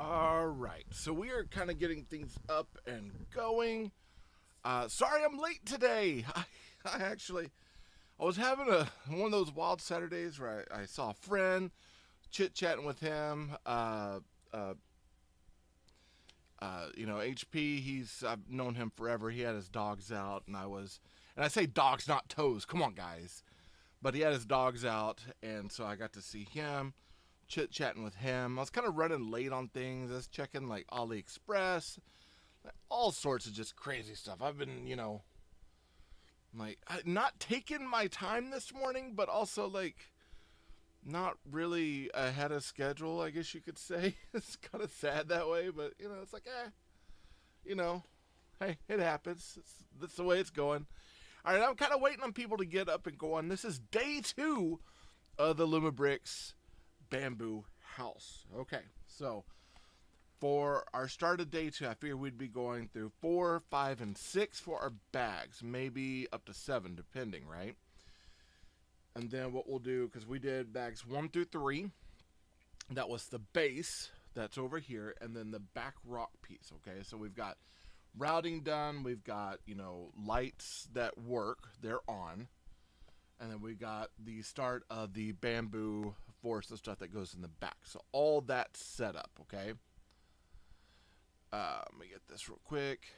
All right, so we are kind of getting things up and going. Sorry I'm late today. I was having one of those wild Saturdays where I saw a friend, chit chatting with him. Uh, HP. I've known him forever. He had his dogs out, and I say dogs, not toes. Come on, guys. But he had his dogs out, and so I got to see him, chit chatting with him. I was kind of running late on things. I was checking like AliExpress, like, all sorts of just crazy stuff. I've been, not taking my time this morning, but also like not really ahead of schedule, I guess you could say. It's kind of sad that way, but it's like, you know, hey, it happens. That's the way it's going. All right, I'm kind of waiting on people to get up and go on. This is day 2 of the Lumibricks bamboo house. Okay, so for our start of day 2, I figured we'd be going through 4, 5, and 6 for our bags, maybe up to 7, depending, right? And then what we'll do, because we did bags 1 through 3, that was the base that's over here, and then the back rock piece. Okay, so we've got routing done, we've got lights that work, they're on, and then we got the start of the bamboo forest and stuff that goes in the back. So all that's set up. Okay, let me get this real quick.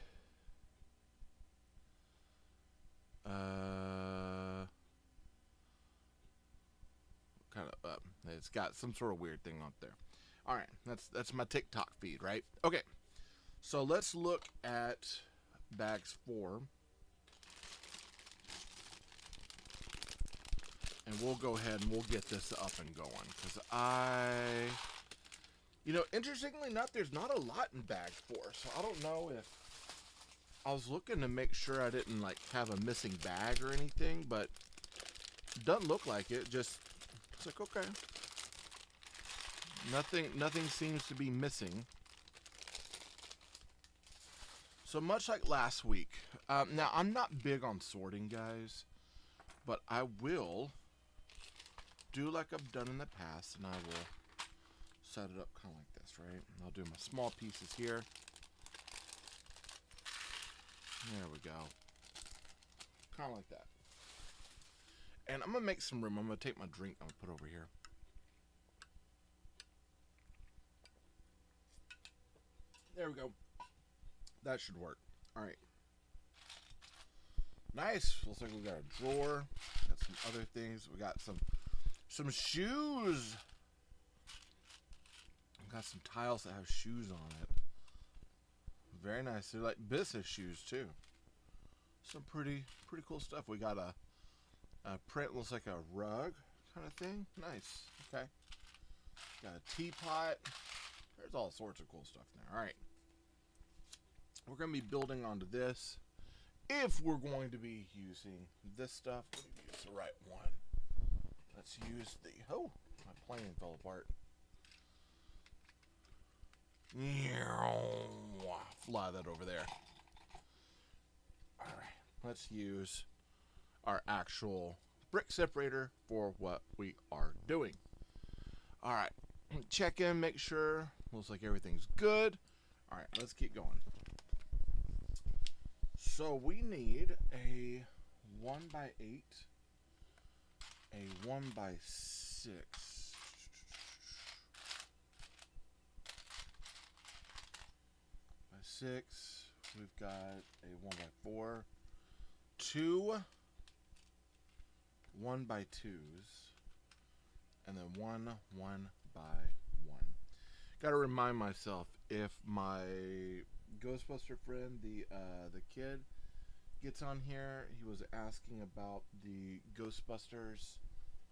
Kind of up. It's got some sort of weird thing up there. All right, that's my TikTok feed, right? Okay, so let's look at bags 4, and we'll go ahead and we'll get this up and going because interestingly enough, there's not a lot in bag 4, so I don't know if I was looking to make sure I didn't like have a missing bag or anything, but it doesn't look like it. Just it's like, okay, nothing seems to be missing. So much like last week. Now I'm not big on sorting, guys, but I will do like I've done in the past, and I will set it up kind of like this, right? And I'll do my small pieces here. There we go. Kind of like that. And I'm going to make some room. I'm going to take my drink I'm going to put over here. There we go. That should work. All right. Nice. Looks like we got a drawer. Got some other things. We got some shoes. We got some tiles that have shoes on it. Very nice. They're like business shoes too. Some pretty cool stuff. We got a print, looks like a rug kind of thing. Nice. Okay. Got a teapot. There's all sorts of cool stuff there. All right. We're going to be building onto this. If we're going to be using this stuff, let me use the right one. Let's use oh, my plane fell apart. Fly that over there. All right. Let's use our actual brick separator for what we are doing. All right, check in, make sure, looks like everything's good. All right, let's keep going. So we need a 1x8, a 1x6, by 6, we've got a 1x4, 2 1x2s, and then one 1x1. Gotta remind myself, if my Ghostbuster friend, the kid, gets on here, he was asking about the Ghostbusters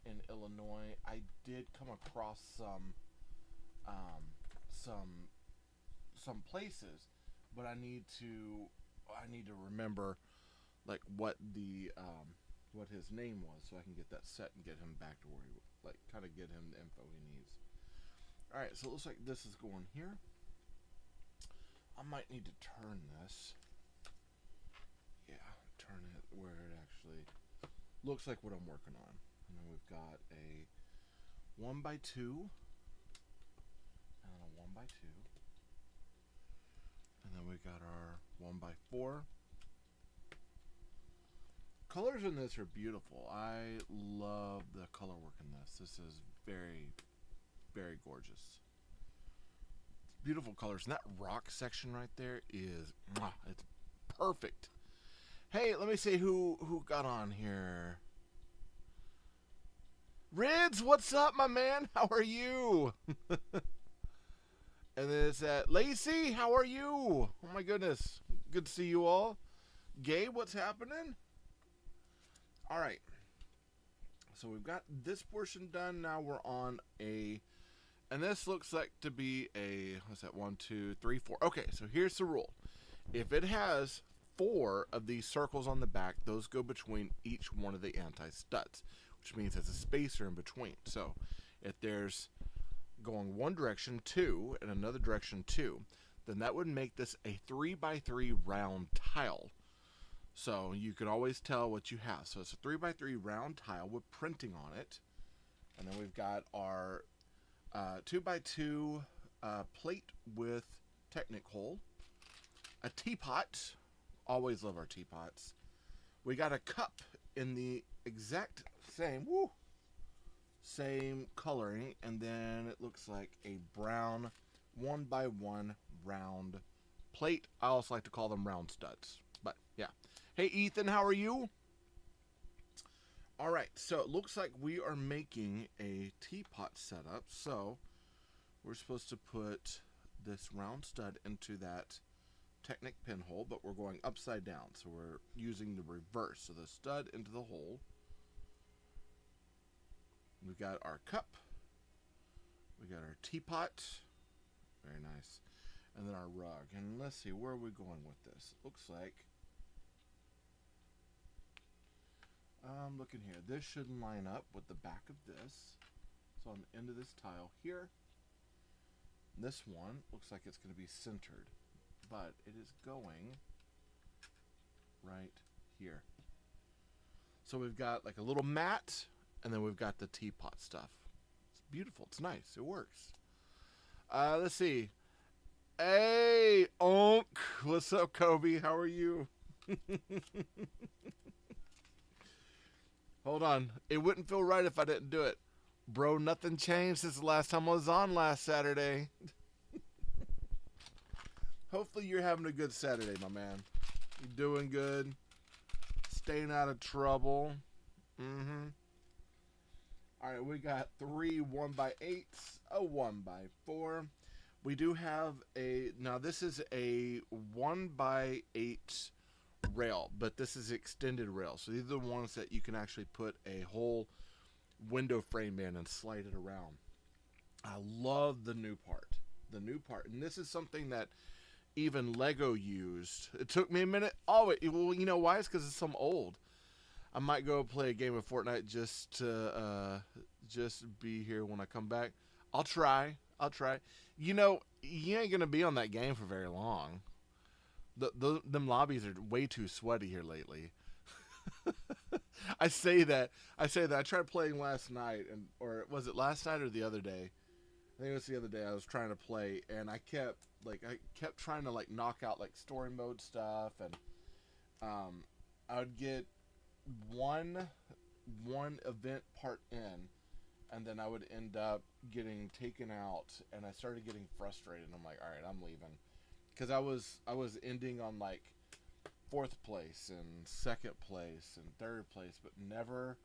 in Illinois. I did come across some places, but I need to remember like what his name was, so I can get that set and get him back to where he, like, kind of get him the info he needs. All right, so it looks like this is going here. I might need to turn this. Yeah, turn it where it actually looks like what I'm working on. And then we've got a 1x2 and a 1x2. And then we got our 1x4. Colors in this are beautiful. I love the color work in this. This is very, very gorgeous. Beautiful colors. And that rock section right there is, it's perfect. Hey, let me see who got on here. Rids, what's up, my man? How are you? And then it's Lacey, how are you? Oh my goodness. Good to see you all. Gabe, what's happening? All right. So we've got this portion done. Now we're on and this looks like to be what's that? 1, 2, 3, 4. Okay, so here's the rule. If it has 4 of these circles on the back, those go between each one of the anti-studs, which means there's a spacer in between. So if there's going one direction 2 and another direction 2, then that would make this a 3x3 round tile. So you can always tell what you have. So it's a 3x3 round tile with printing on it. And then we've got our 2x2 plate with Technic hole. A teapot. Always love our teapots. We got a cup in the exact same coloring. And then it looks like a brown 1x1 round plate. I also like to call them round studs. But yeah. Hey Ethan, how are you? Alright, so it looks like we are making a teapot setup. So we're supposed to put this round stud into that Technic pinhole, but we're going upside down. So we're using the reverse. So the stud into the hole. We've got our cup. We got our teapot. Very nice. And then our rug. And let's see, where are we going with this? It looks like I'm looking here. This should line up with the back of this. So on the end of this tile here. This one looks like it's going to be centered, but it is going right here. So we've got like a little mat, and then we've got the teapot stuff. It's beautiful. It's nice. It works. Let's see. Hey, Onk. What's up, Kobe? How are you? Hold on. It wouldn't feel right if I didn't do it. Bro, nothing changed since the last time I was on last Saturday. Hopefully you're having a good Saturday, my man. You're doing good. Staying out of trouble. Alright, we got 3 1x8s, a 1x4. We do have now this is a 1x8 rail, but this is extended rail. So these are the ones that you can actually put a whole window frame in and slide it around. I love the new part. The new part. And this is something that even Lego used. It took me a minute. Oh, well, you know why? It's because it's old. I might go play a game of Fortnite just to just be here when I come back. I'll try. You know, you ain't gonna be on that game for very long. Them lobbies are way too sweaty here lately. I say that. I tried playing last night, or was it last night or the other day? I think it was the other day. I was trying to play, and I kept trying to knock out story mode stuff, and I would get one event part in, and then I would end up getting taken out, and I started getting frustrated. I'm like, all right, I'm leaving, because I was ending on 4th place and 2nd place and 3rd place, but never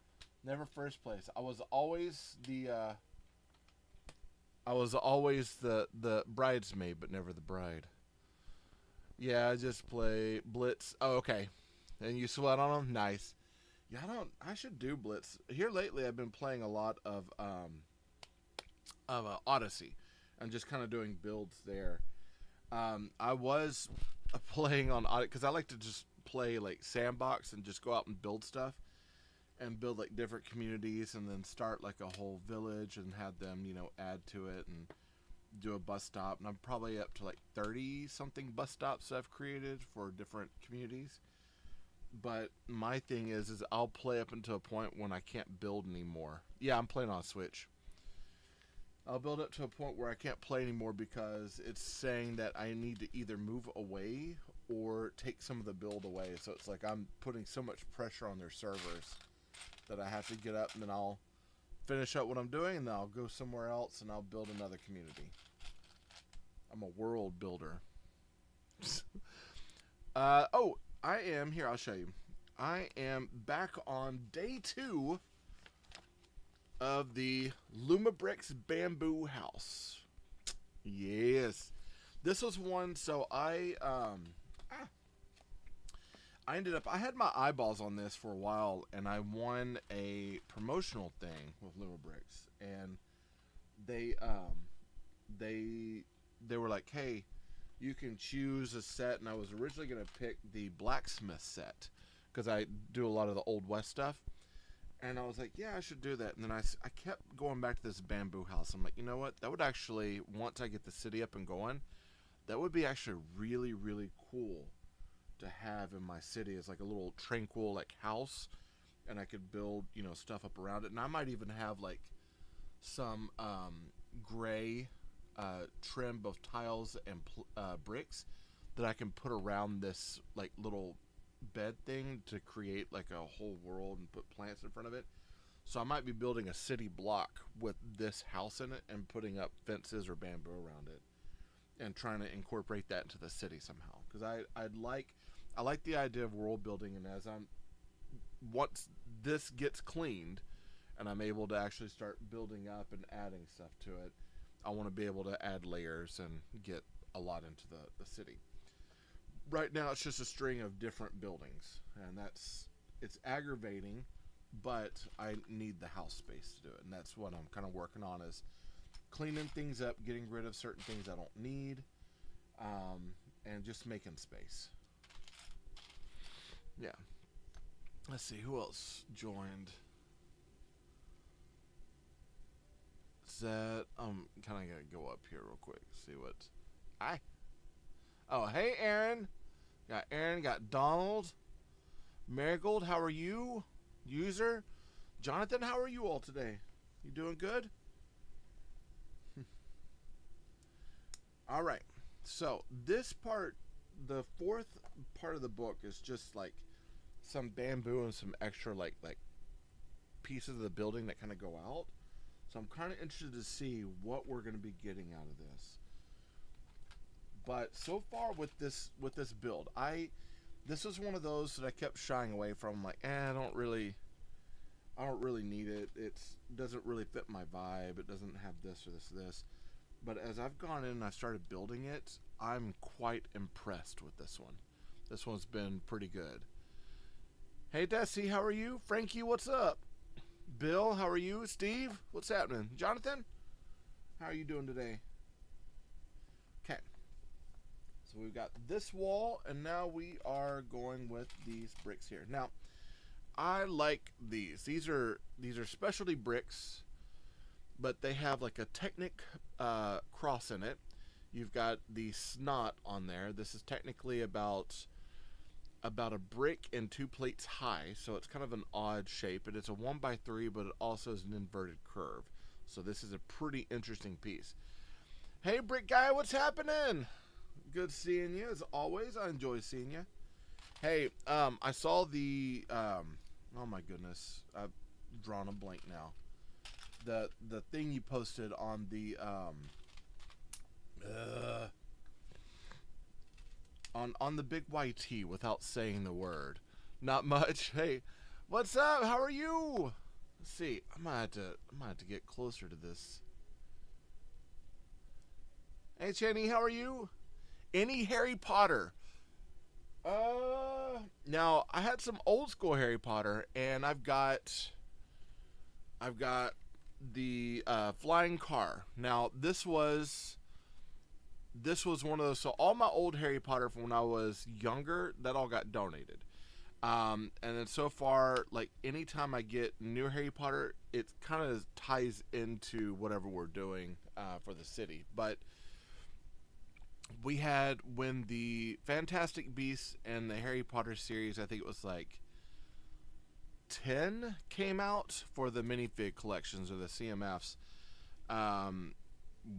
1st place. I was always the bridesmaid, but never the bride. Yeah, I just play Blitz. Oh, okay. And you sweat on them? Nice. Yeah, I should do Blitz. Here lately, I've been playing a lot of Odyssey, and just kind of doing builds there. I was playing on Odyssey because I like to just play sandbox and just go out and build stuff, and build different communities, and then start a whole village and have them add to it and do a bus stop. And I'm probably up to 30 something bus stops I've created for different communities. But my thing is I'll play up until a point when I can't build anymore. Yeah, I'm playing on Switch. I'll build up to a point where I can't play anymore because it's saying that I need to either move away or take some of the build away. So it's like I'm putting so much pressure on their servers that I have to get up and then I'll finish up what I'm doing and then I'll go somewhere else and I'll build another community. I'm a world builder. Oh, I am here. I'll show you. I am back on day 2 of the Lumibricks bamboo house. Yes, this was one. So I ended up. I had my eyeballs on this for a while, and I won a promotional thing with Lumibricks, and they were like, hey, you can choose a set, and I was originally gonna pick the blacksmith set because I do a lot of the Old West stuff. And I was like, yeah, I should do that. And then I kept going back to this bamboo house. I'm like, you know what? That would actually, once I get the city up and going, that would be actually really, really cool to have in my city as like a little tranquil like house. And I could build, you know, stuff up around it. And I might even have like some gray trim of tiles and bricks that I can put around this like little bed thing to create like a whole world and put plants in front of it. So I might be building a city block with this house in it and putting up fences or bamboo around it and trying to incorporate that into the city somehow, because I like the idea of world building. And as once this gets cleaned and I'm able to actually start building up and adding stuff to it, I want to be able to add layers and get a lot into the city. Right now it's just a string of different buildings, and it's aggravating, but I need the house space to do it, and that's what I'm kind of working on, is cleaning things up, getting rid of certain things I don't need, and just making space. Yeah. Let's see, who else joined? That I'm kind of gonna go up here real quick, see what. Oh, hey, Aaron. Got Aaron, got Donald, Marigold, how are you? User, Jonathan, how are you all today? You doing good? All right. So this part, the 4th part of the book, is just like some bamboo and some extra like pieces of the building that kind of go out. So I'm kind of interested to see what we're going to be getting out of this. But so far with this build, this was one of those that I kept shying away from. I'm like, I don't really need it. It doesn't really fit my vibe. It doesn't have this or this or this. But as I've gone in and I've started building it, I'm quite impressed with this one. This one's been pretty good. Hey Desi, how are you? Frankie, what's up? Bill, how are you? Steve, what's happening? Jonathan, how are you doing today? Okay. So we've got this wall, and now we are going with these bricks here. Now, I like these. These are specialty bricks, but they have like a Technic cross in it. You've got the snot on there. This is technically about a brick and 2 plates high, so it's kind of an odd shape. And it's a 1x3, but it also is an inverted curve. So this is a pretty interesting piece. Hey, brick guy, what's happening? Good seeing you as always. I enjoy seeing you. Hey, I saw the oh my goodness, I've drawn a blank now. The thing you posted on the on the big YT without saying the word. Not much. Hey, what's up? How are you? Let's see. I might have to get closer to this. Hey, Chenny, how are you? Any Harry Potter? Now I had some old school Harry Potter, and I've got the flying car. Now this was one of those. So all my old Harry Potter from when I was younger, that all got donated. And then so far, like anytime I get new Harry Potter, it kind of ties into whatever we're doing for the city. But we had, when the Fantastic Beasts and the Harry Potter series, I think it was like 10 came out for the minifig collections or the CMFs.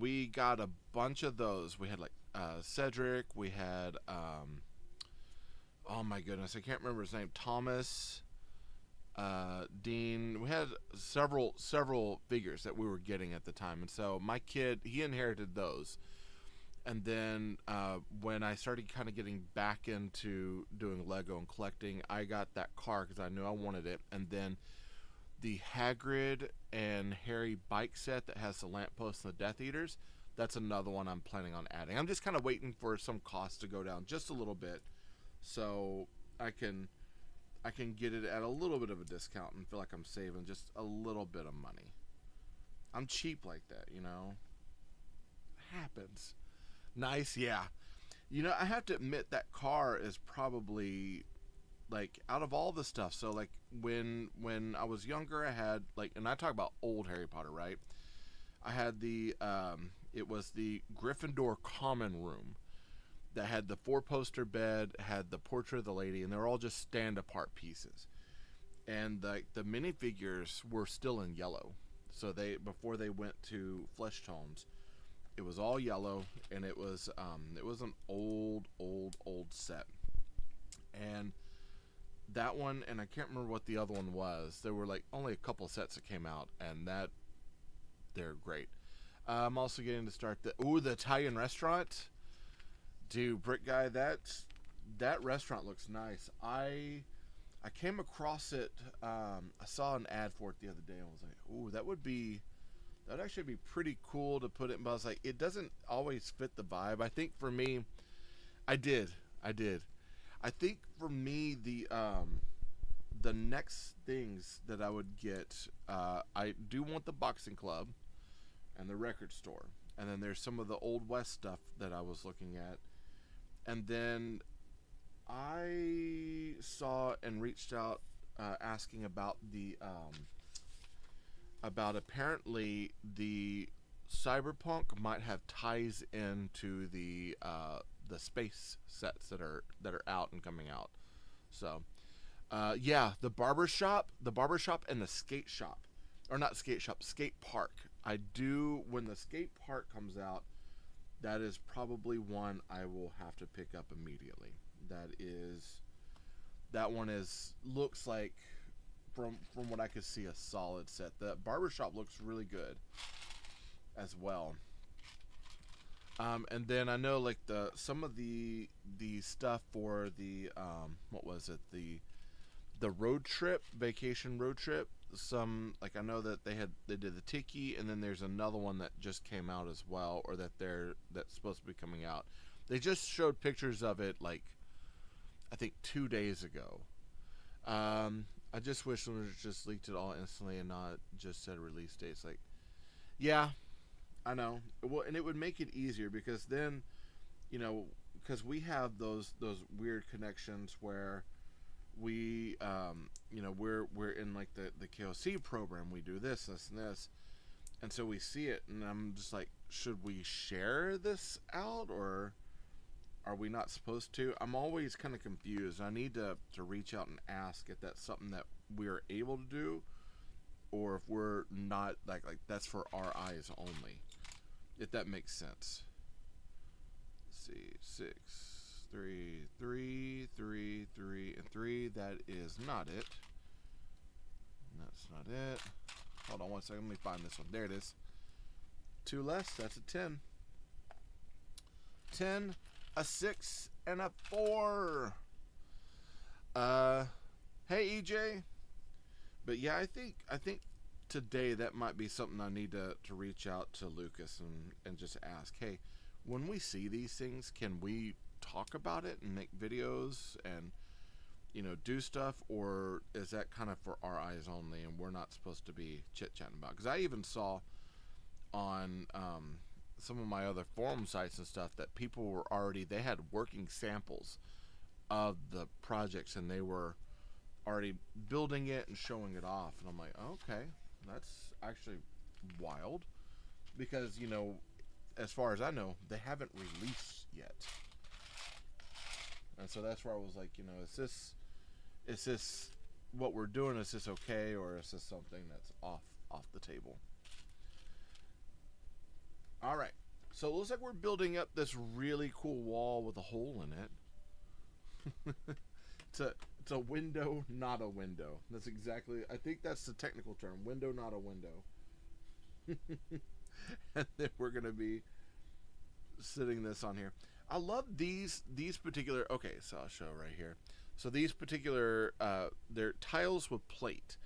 We got a bunch of those. We had like Cedric. We had oh my goodness, I can't remember his name. Thomas, Dean. We had several figures that we were getting at the time, and so my kid, he inherited those. And then when I started kind of getting back into doing Lego and collecting, I got that car because I knew I wanted it. And then the Hagrid and Harry bike set that has the lamppost and the Death Eaters, that's another one I'm planning on adding. I'm just kind of waiting for some cost to go down just a little bit, so I can get it at a little bit of a discount and feel like I'm saving just a little bit of money. I'm cheap like that, you know. Happens. Nice, yeah. You know, I have to admit that car is probably like out of all the stuff. So like when I was younger, I had like, and I talk about old Harry Potter, right? I had the it was the Gryffindor common room that had the 4-poster bed, had the portrait of the lady, and they were all just stand apart pieces. And the minifigures were still in yellow. So they, before they went to flesh tones, it was all yellow, and it was an old set. And that one, and I can't remember what the other one was. There were like only a couple sets that came out, and that they're great. I'm also getting to start the Italian restaurant. Dude, Brick Guy, that restaurant looks nice. I came across it. I saw an ad for it the other day, and I was like, ooh, that would actually be pretty cool to put it. But I was like, it doesn't always fit the vibe. I think for me, I did. I think for me, the next things that I would get, I do want the boxing club and the record store, and then there's some of the Old West stuff that I was looking at, and then I saw and reached out asking about about apparently the Cyberpunk might have ties into the space sets that are out and coming out. So yeah, the barbershop and the skate shop, or not skate shop, skate park. I do, when the skate park comes out, that is probably one I will have to pick up immediately. That one looks like, from what I could see, a solid set. The barbershop looks really good as well. And then I know like some of the stuff for the what was it, the road trip, vacation road trip. Some, like, I know that they did the Tiki, and then there's another one that just came out as well, or that's supposed to be coming out. They just showed pictures of it like I think 2 days ago. I just wish they would just leaked it all instantly and not just said release dates. Like, yeah, I know. Well, and it would make it easier because then, you know, because we have those weird connections where we, you know, we're in like the KOC program. We do this, and this, and so we see it, and I'm just like, should we share this out, or are we not supposed to? I'm always kind of confused. I need to reach out and ask if that's something that we're able to do, or if we're not, like that's for our eyes only, if that makes sense. Let's see, 6, 3, 3, 3, 3, and 3. That is not it. That's not it. Hold on one second. Let me find this one. There it is. 2 less. That's a 10. 10, a 6, and a 4. Hey EJ. But yeah, I think today that might be something I need to reach out to Lucas and just ask, hey, when we see these things, can we talk about it and make videos and, you know, do stuff, or is that kind of for our eyes only and we're not supposed to be chit-chatting about? Because I even saw on some of my other forum sites and stuff that people were already, they had working samples of the projects and they were already building it and showing it off, and I'm like, okay, that's actually wild, because, you know, as far as I know, they haven't released yet. And so that's where I was like, you know, is this what we're doing? Is this okay, or is this something that's off the table? All right. So it looks like we're building up this really cool wall with a hole in it. It's a window, not a window. That's exactly. I think that's the technical term. Window, not a window. And then we're gonna be sitting this on here. I love these particular. Okay, so I'll show right here. So these particular they're tiles with plate.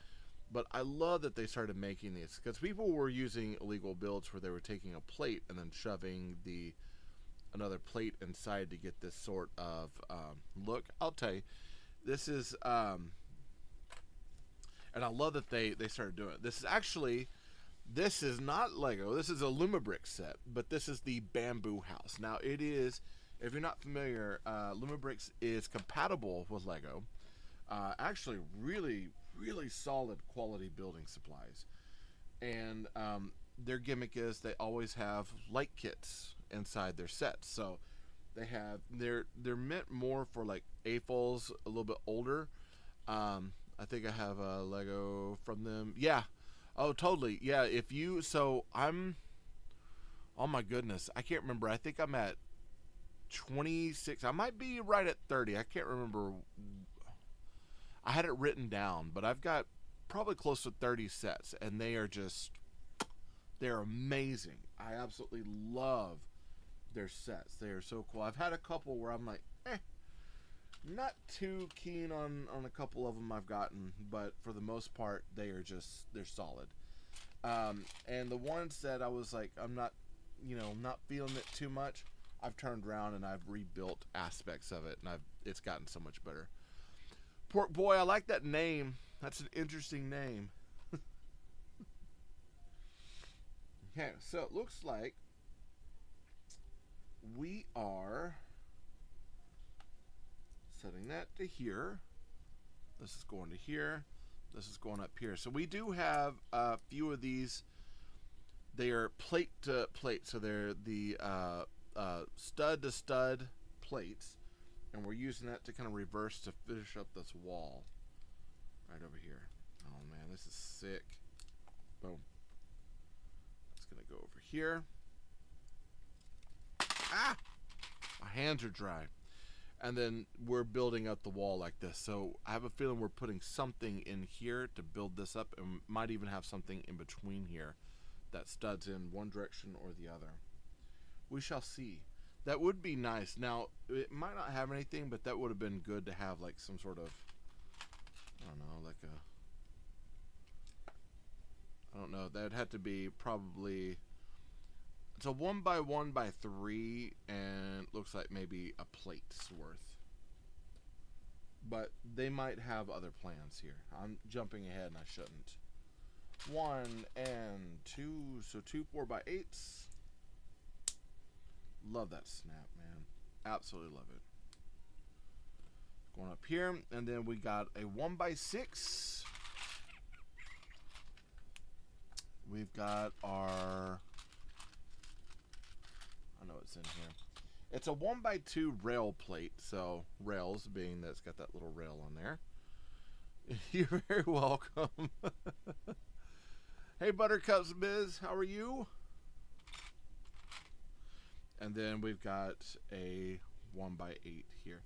But I love that they started making these because people were using illegal builds where they were taking a plate and then shoving another plate inside to get this sort of look. I'll tell you, this is and I love that they started doing it. This is not Lego. This is a Lumibricks set, but this is the bamboo house. Now it is, if you're not familiar, Lumibricks is compatible with Lego. Actually, really solid quality building supplies, and their gimmick is they always have light kits inside their sets. So they're meant more for like AFOLs a little bit older. I think I have a Lego from them. Yeah. Oh, totally. Yeah. Oh my goodness, I can't remember. I think I'm at 26. I might be right at 30. I can't remember. I had it written down, but I've got probably close to 30 sets, and they're amazing. I absolutely love their sets. They are so cool. I've had a couple where I'm like, not too keen on a couple of them I've gotten, but for the most part, they're solid. And the ones that I was like, I'm not feeling it too much, I've turned around and I've rebuilt aspects of it, and it's gotten so much better. Pork Boy, I like that name. That's an interesting name. Okay, so it looks like we are setting that to here. This is going to here. This is going up here. So we do have a few of these. They are plate to plate. So they're the stud to stud plates. And we're using that to kind of reverse to finish up this wall right over here. Oh man, this is sick. Boom. That's gonna go over here. Ah! My hands are dry. And then we're building up the wall like this. So I have a feeling we're putting something in here to build this up, and might even have something in between here that studs in one direction or the other. We shall see. That would be nice. Now, it might not have anything, but that would have been good to have like some sort of, I don't know, that'd have to be probably, it's a 1x1x3, and looks like maybe a plate's worth. But they might have other plans here. I'm jumping ahead and I shouldn't. 1 and 2, so 2 4x8s. Love that snap, man. Absolutely love it. Going up here, and then we got a 1x6. We've got our, I know it's in here. It's a 1x2 rail plate, so rails being that it's got that little rail on there. You're very welcome. Hey, Buttercups Biz, how are you? And then we've got a 1x8 here.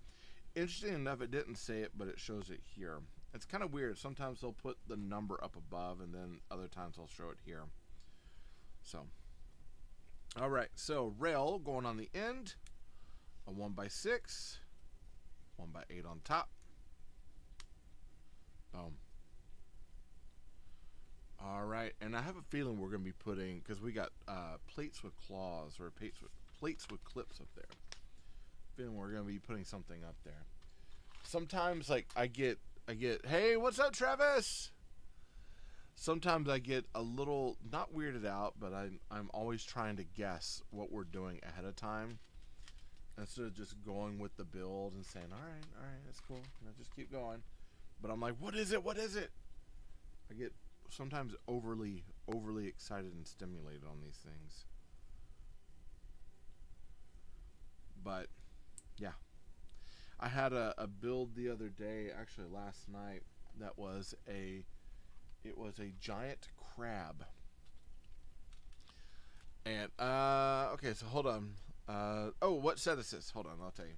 Interesting enough, it didn't say it, but it shows it here. It's kind of weird. Sometimes they'll put the number up above, and then other times they'll show it here. So, all right. So rail going on the end, a 1x6, 1x8 on top. Boom. All right, and I have a feeling we're going to be putting, because we got plates with claws, or plates with clips up there. Feeling we're going to be putting something up there. Sometimes, like, I get, hey, what's up, Travis? Sometimes I get a little, not weirded out, but I'm always trying to guess what we're doing ahead of time, instead of just going with the build and saying, all right, that's cool, just keep going. But I'm like, what is it? I get sometimes overly excited and stimulated on these things. But yeah, I had a build the other day, actually last night, that was a giant crab, And okay, so hold on. Oh, what set is this? Hold on, I'll tell you.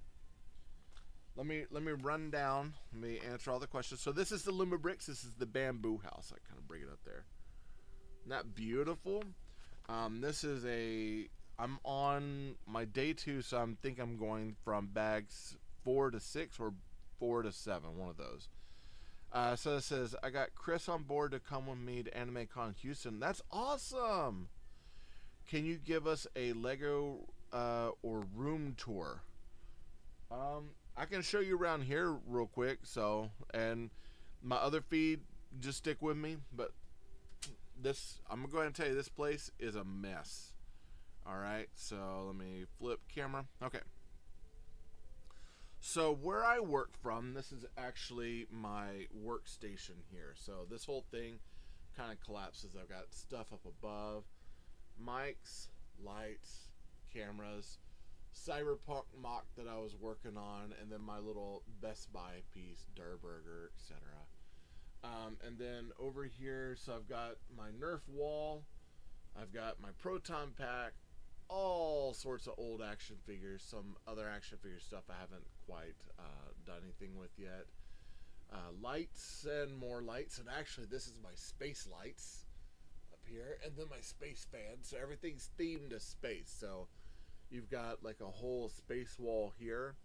Let me run down. Let me answer all the questions. So this is the Lumibricks. This is the bamboo house. I kind of bring it up there. Isn't that beautiful? This is I'm on my day 2, so I think I'm going from bags 4 to 6 or 4 to 7, one of those. So it says, I got Chris on board to come with me to AnimeCon Houston. That's awesome! Can you give us a Lego or room tour? I can show you around here real quick. So, and my other feed, just stick with me. But this, I'm going to go ahead and tell you, this place is a mess. Alright, so let me flip camera. Okay. So where I work from, this is actually my workstation here. So this whole thing kind of collapses. I've got stuff up above. Mics, lights, cameras, Cyberpunk mock that I was working on, and then my little Best Buy piece, Durburger, etc. And then over here, so I've got my Nerf wall, I've got my Proton pack, all sorts of old action figures, some other action figure stuff I haven't quite done anything with yet. Lights and more lights, and actually this is my space lights up here, and then my space fan, so everything's themed to space. So you've got like a whole space wall here,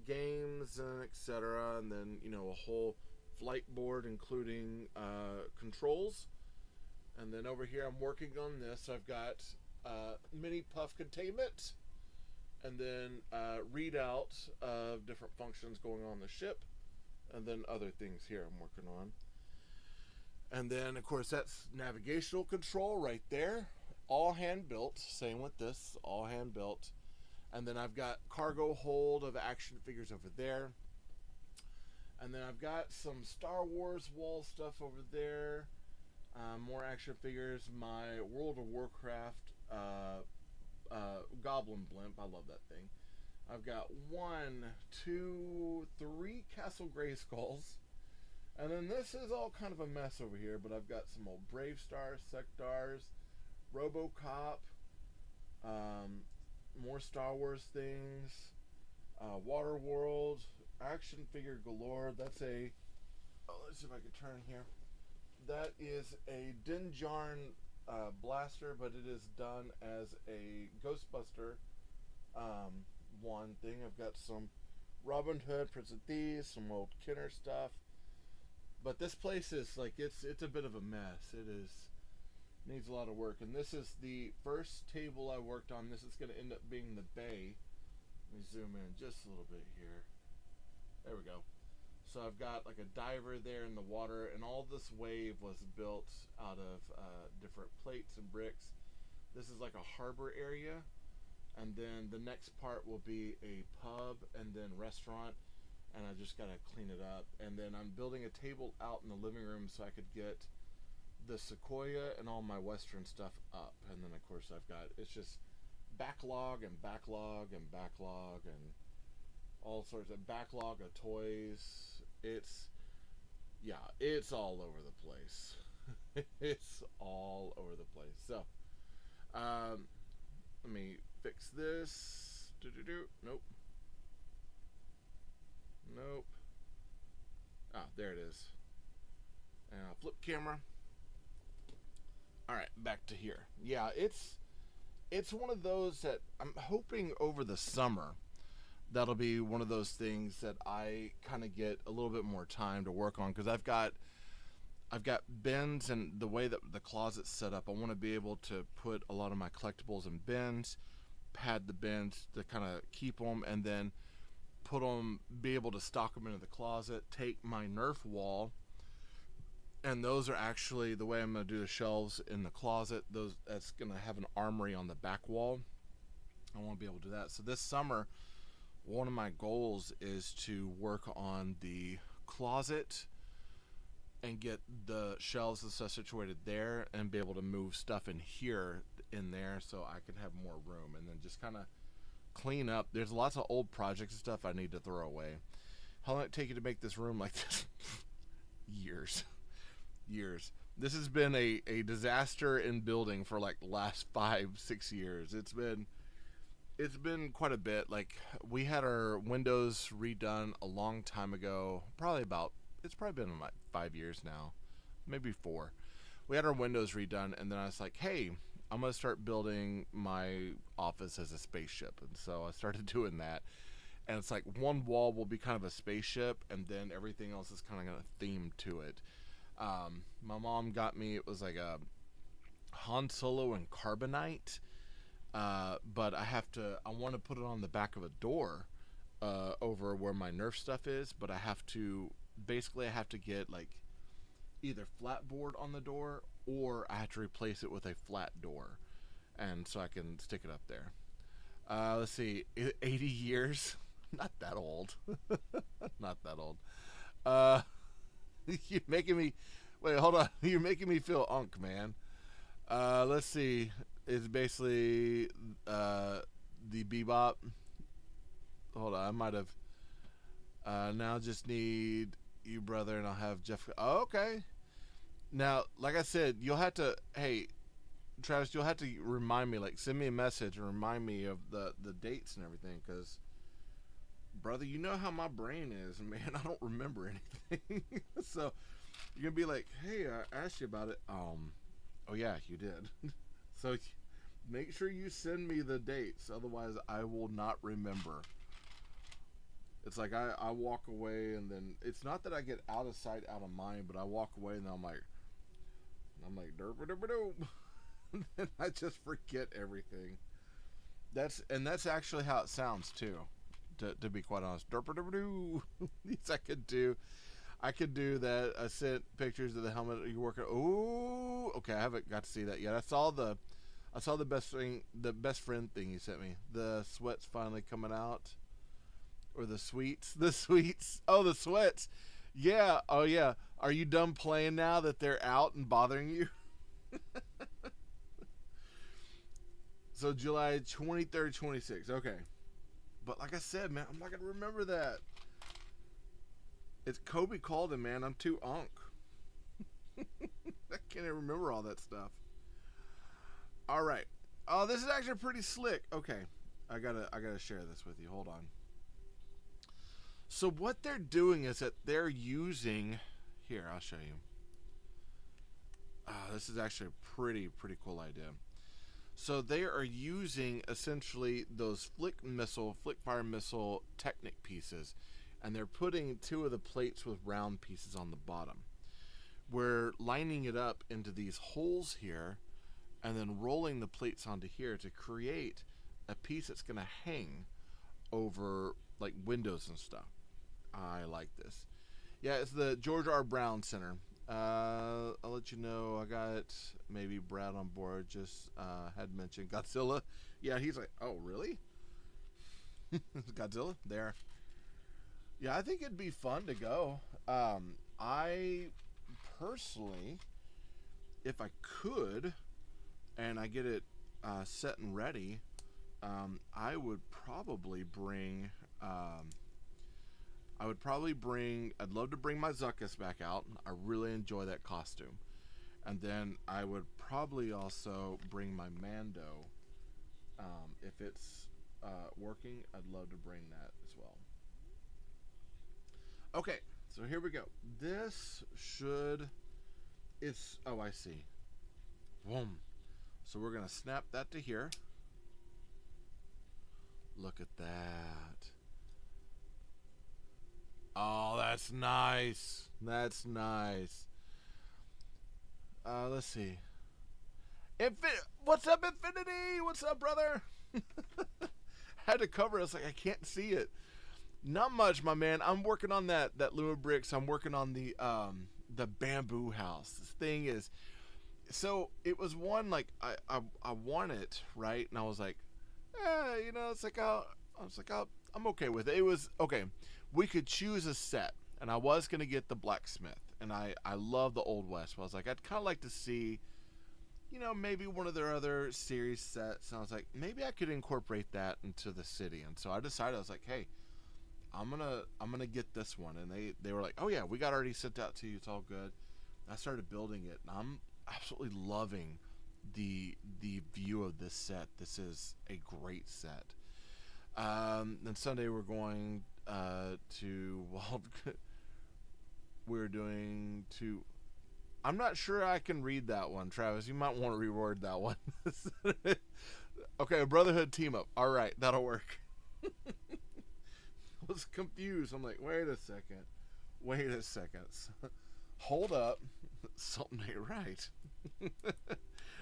games and etc., and then, you know, a whole flight board including controls. And then over here I'm working on this. I've got mini puff containment, and then readout of different functions going on the ship, and then other things here I'm working on. And then of course that's navigational control right there, all hand built. Same with this, all hand built. And then I've got cargo hold of action figures over there. And then I've got some Star Wars wall stuff over there. More action figures. My World of Warcraft Goblin Blimp. I love that thing. I've got 1, 2, 3 Castle Grayskulls. And then this is all kind of a mess over here, but I've got some old Brave Stars, Sectars, RoboCop, more Star Wars things, Waterworld, action figure galore. That's a, let's see if I can turn here. That is a Dinjarn blaster, but it is done as a Ghostbuster one thing. I've got some Robin Hood, Prince of Thieves, some old Kenner stuff. But this place is like, it's a bit of a mess. It is, needs a lot of work. And this is the first table I worked on. This is going to end up being the bay. Let me zoom in just a little bit here. There we go. So I've got like a diver there in the water, and all this wave was built out of different plates and bricks. This is like a harbor area, and then the next part will be a pub and then restaurant, and I just gotta clean it up. And then I'm building a table out in the living room so I could get the Sequoia and all my Western stuff up. And then of course I've got, it's just backlog and backlog and backlog and all sorts of backlog of toys. It's, yeah, it's all over the place. It's all over the place. So, let me fix this. Nope. Nope. Ah, there it is. And I'll flip camera. Alright, back to here. Yeah, it's one of those that I'm hoping over the summer that'll be one of those things that I kind of get a little bit more time to work on, because I've got bins, and the way that the closet's set up, I want to be able to put a lot of my collectibles in bins, pad the bins to kind of keep them, and then put them, be able to stock them into the closet, take my Nerf wall, and those are actually the way I'm going to do the shelves in the closet. That's going to have an armory on the back wall. I want to be able to do that. So this summer, one of my goals is to work on the closet and get the shelves and stuff situated there, and be able to move stuff in here, in there, so I can have more room, and then just kind of clean up. There's lots of old projects and stuff I need to throw away. How long did it take you to make this room like this? Years. This has been a disaster in building for like the last 5, 6 years. It's been quite a bit. Like, we had our windows redone a long time ago. It's probably been like 5 years now, maybe 4. We had our windows redone, and then I was like, hey, I'm gonna start building my office as a spaceship, and so I started doing that. And it's like one wall will be kind of a spaceship, and then everything else is kind of got a theme to it. My mom got me, it was like a Han Solo and carbonite, but I want to put it on the back of a door over where my Nerf stuff is, but I have to get like either flat board on the door, or I have to replace it with a flat door, and so I can stick it up there. Let's see, 80 years. Not that old. Not that old. Uh, you're making me. Wait, hold on. You're making me feel unk, man. Let's see. It's basically the bebop. Hold on, I might have. Now just need you, brother, and I'll have Jeff. Oh, okay. Now, like I said, you'll have to. Hey, Travis, you'll have to remind me. Like, send me a message and remind me of the dates and everything, because, brother, you know how my brain is, man. I don't remember anything. So you're gonna be like, hey, I asked you about it. Oh yeah, you did. So make sure you send me the dates, otherwise I will not remember. It's like I walk away, and then it's not that I get out of sight, out of mind, but I walk away and I'm like derp derp derp, and I just forget everything. That's actually how it sounds too. To be quite honest, derp derp derp. Yes, I could do that. I sent pictures of the helmet you're working. Oh, okay. I haven't got to see that yet. I saw the best friend thing you sent me. The sweats finally coming out, or the sweets. Oh, the sweats. Yeah. Oh, yeah. Are you done playing now that they're out and bothering you? So July 23rd, 26th. Okay. But like I said, man, I'm not gonna remember that. It's Kobe called him, man. I'm too unk. I can't even remember all that stuff. All right. Oh, this is actually pretty slick. Okay, I gotta share this with you. Hold on. So what they're doing is that they're using. Here, I'll show you. This is actually a pretty cool idea. So they are using essentially those flick fire missile Technic pieces, and they're putting 2 of the plates with round pieces on the bottom. We're lining it up into these holes here, and then rolling the plates onto here to create a piece that's going to hang over like windows and stuff. I like this. Yeah, it's the George R. Brown Center. I'll let you know. I got maybe Brad on board. Just had mentioned Godzilla. Yeah, he's like, oh really? Godzilla there. Yeah, I think it'd be fun to go. I personally, if I could, and I get it set and ready, I would probably bring. I'd love to bring my Zuckus back out. I really enjoy that costume. And then I would probably also bring my Mando. If it's working, I'd love to bring that as well. Okay, so here we go. Oh, I see. Boom. So we're going to snap that to here. Look at that. Oh, that's nice. That's nice. Let's see. What's up, Infinity? What's up, brother? Had to cover us like I can't see it. Not much, my man. I'm working on that Lumibricks. I'm working on the bamboo house. This thing is, so it was one like I want it, right? And I was like, it's like I'm okay with it. It was okay. We could choose a set, and I was gonna get the blacksmith, and I love the Old West. But I was like, I'd kind of like to see, maybe one of their other series sets. And I was like, maybe I could incorporate that into the city. And so I decided, I was like, hey, I'm gonna get this one. And they were like, oh yeah, we got already sent out to you. It's all good. I started building it, and I'm absolutely loving the view of this set. This is a great set. Then Sunday we're going to Walt. We're doing to. I'm not sure I can read that one, Travis. You might want to reword that one. Okay, a Brotherhood team up. All right, that'll work. I was confused. I'm like, wait a second. Wait a second. Hold up. Something ain't right.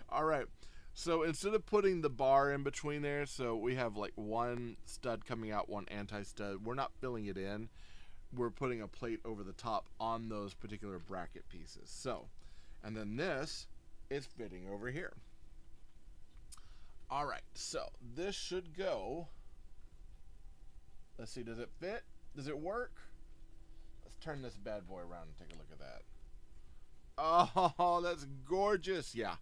All right. So instead of putting the bar in between there, so we have like one stud coming out, one anti-stud. We're not filling it in. We're putting a plate over the top on those particular bracket pieces. So, and then this is fitting over here. All right. So this should go. Let's see. Does it fit? Does it work? Let's turn this bad boy around and take a look at that. Oh, that's gorgeous. Yeah.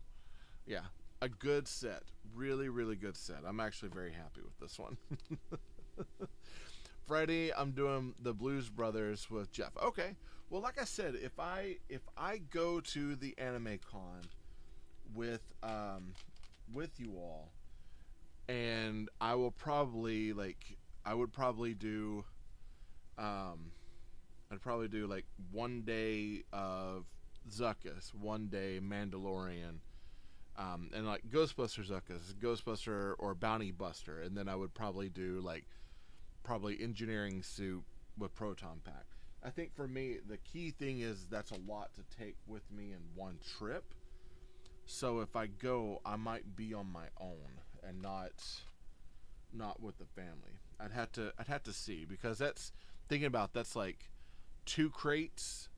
Yeah. A good set. Really, really good set. I'm actually very happy with this one. Friday, I'm doing the Blues Brothers with Jeff. Okay. Well, like I said, if I go to the Anime Con with you all, and I will probably do I'd probably do like one day of Zuckuss, one day Mandalorian, and like Ghostbuster Zuckuss, Ghostbuster or Bounty Buster, and then I would probably do like engineering suit with Proton Pack. I think for me the key thing is that's a lot to take with me in one trip. So if I go, I might be on my own and not with the family. I'd have to see, because that's like 2 crates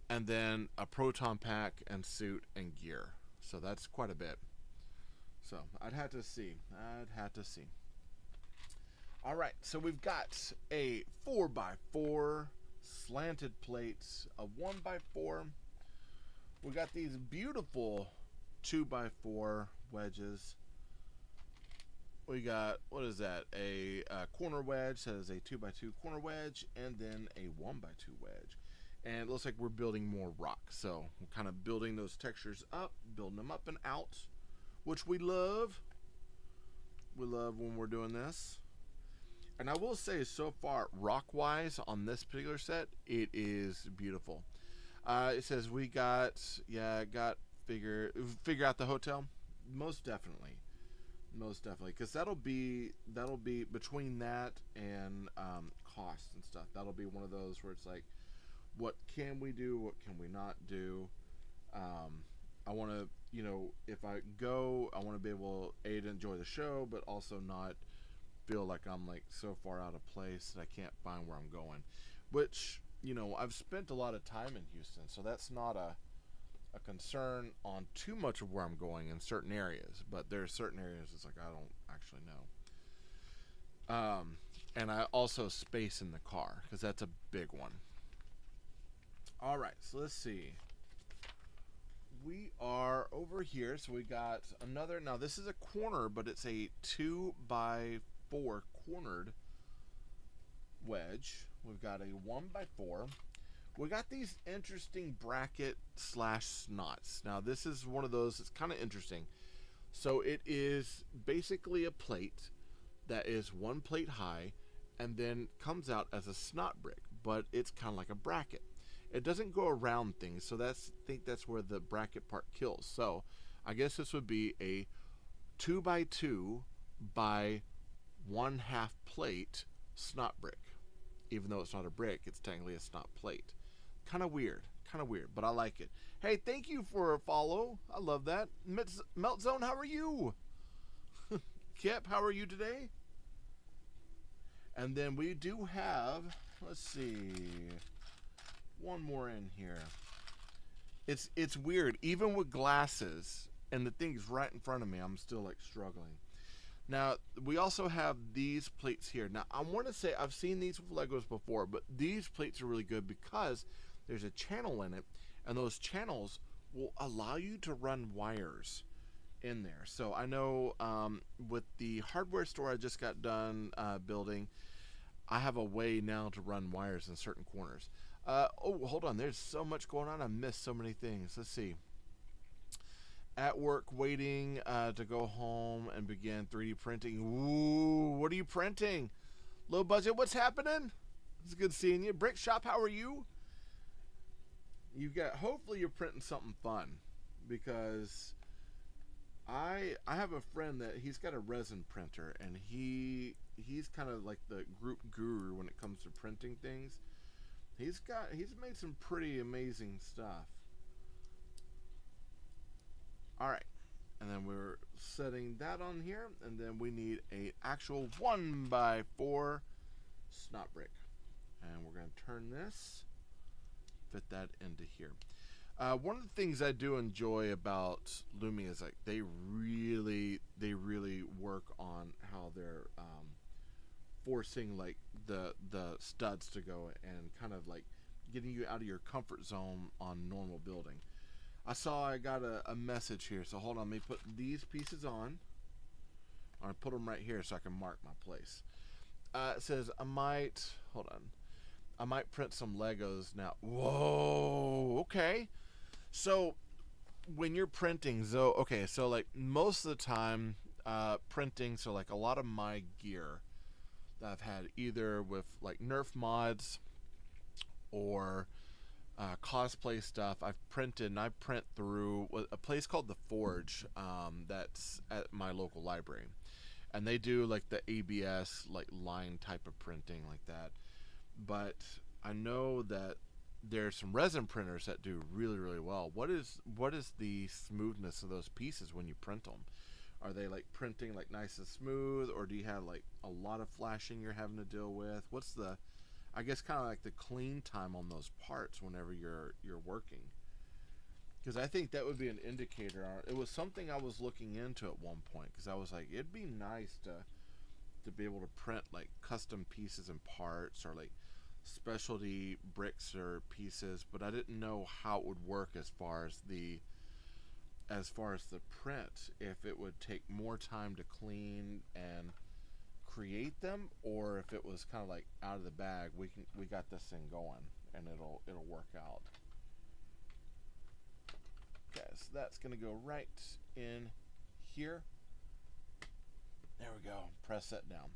and then a Proton Pack and suit and gear. So that's quite a bit. So I'd have to see. All right, so we've got a 4x4 slanted plates, a 1x4. We got these beautiful 2x4 wedges. We got, what is that? A corner wedge. That is a 2x2 corner wedge, and then a 1x2 wedge. And it looks like we're building more rock. So we're kind of building those textures up, building them up and out, which we love. We love when we're doing this. And I will say, so far, rock-wise, on this particular set, it is beautiful. It says we got figure out the hotel. Most definitely, because that'll be between that and cost and stuff. That'll be one of those where it's like, what can we do? What can we not do? I want to, if I go, I want to be able to enjoy the show, but also not feel like I'm like so far out of place that I can't find where I'm going. Which, I've spent a lot of time in Houston, so that's not a concern on too much of where I'm going in certain areas. But there are certain areas it's like I don't actually know. And I also space in the car, because that's a big one. All right, so let's see. We are over here, so we got another. Now this is a corner, but it's a 2x4 cornered wedge. We've got a 1x4. We got these interesting bracket / snots. Now this is one of those that's kind of interesting. So it is basically a plate that is 1 plate high and then comes out as a snot brick, but it's kind of like a bracket. It doesn't go around things, so I think that's where the bracket part kills. So I guess this would be a 2x2 by 1/2 plate snot brick. Even though it's not a brick, it's technically a snot plate. Kind of weird, but I like it. Hey, thank you for a follow. I love that. Meltzone, how are you? Kip, how are you today? And then we do have, let's see, one more in here. It's weird. Even with glasses and the thing's right in front of me, I'm still like struggling. Now, we also have these plates here. Now, I want to say I've seen these with Legos before, but these plates are really good because there's a channel in it, and those channels will allow you to run wires in there. So I know with the hardware store I just got done building, I have a way now to run wires in certain corners. Oh, hold on. There's so much going on. I missed so many things. Let's see. At work, waiting to go home and begin 3D printing. Ooh, what are you printing? Low budget. What's happening? It's good seeing you. Brick Shop, how are you? You got. Hopefully, you're printing something fun, because I have a friend that he's got a resin printer, and he's kind of like the group guru when it comes to printing things. He's made some pretty amazing stuff. All right, and then we're setting that on here, and then we need a actual 1x4 snot brick, and we're going to turn this, fit that into here. One of the things I do enjoy about Lumi is like they really work on how they're forcing like the studs to go, and kind of like getting you out of your comfort zone on normal building. I got a message here, so hold on. Let me put these pieces on. I'm gonna put them right here so I can mark my place. It says I might print some Legos now. Whoa, okay. So when you're printing, so like most of the time printing, so like a lot of my gear that I've had either with like Nerf mods or cosplay stuff, I've printed, and I print through a place called The Forge, that's at my local library, and they do like the ABS like line type of printing like that. But I know that there's some resin printers that do really well. What is the smoothness of those pieces when you print them? Are they like printing like nice and smooth, or do you have like a lot of flashing you're having to deal with? What's the, I guess, kind of like the clean time on those parts whenever you're working? Because I think that would be an indicator. It was something I was looking into at one point, because I was like, it'd be nice to be able to print like custom pieces and parts, or like specialty bricks or pieces, but I didn't know how it would work as far as the print, if it would take more time to clean and create them, or if it was kind of like out of the bag, we got this thing going and it'll work out. Okay, so that's gonna go right in here. There we go. Press that down.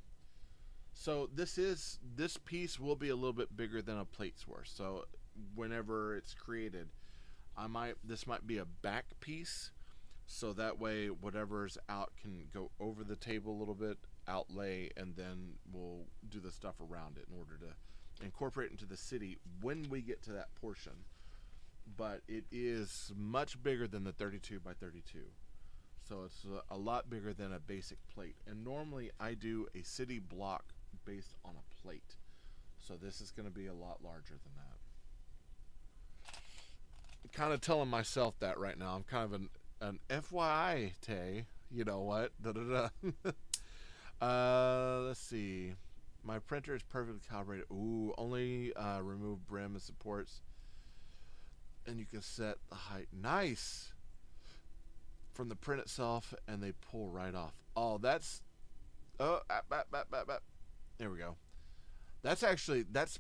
So this piece will be a little bit bigger than a plate source. So whenever it's created, this might be a back piece, so that way whatever's out can go over the table a little bit, outlay, and then we'll do the stuff around it in order to incorporate into the city when we get to that portion. But it is much bigger than the 32 by 32. So it's a lot bigger than a basic plate. And normally I do a city block based on a plate. So this is going to be a lot larger than that. I'm kind of telling myself that right now. I'm kind of an FYI, Tay. You know what? Let's see. My printer is perfectly calibrated. Ooh, only remove brim and supports. And you can set the height. Nice. From the print itself, and they pull right off. Oh, that's... Oh, there we go. That's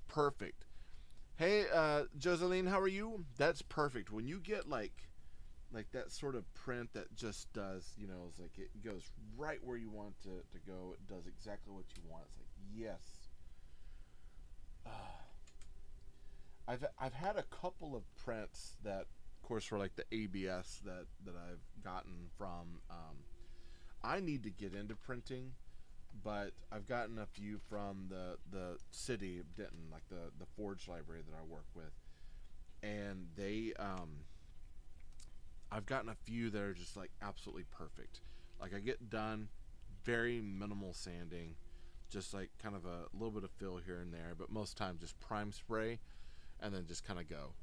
perfect. Hey, Joseline, how are you? That's perfect. When you get like that sort of print that just does, it's like it goes right where you want it to go. It does exactly what you want. It's like, yes. I've had a couple of prints that, of course, were like the ABS that I've gotten from. I need to get into printing, but I've gotten a few from the city of Denton, like the Forge library that I work with, and they I've gotten a few that are just like absolutely perfect. Like I get done, very minimal sanding, just like kind of a little bit of fill here and there, but most times just prime spray, and then just kind of go.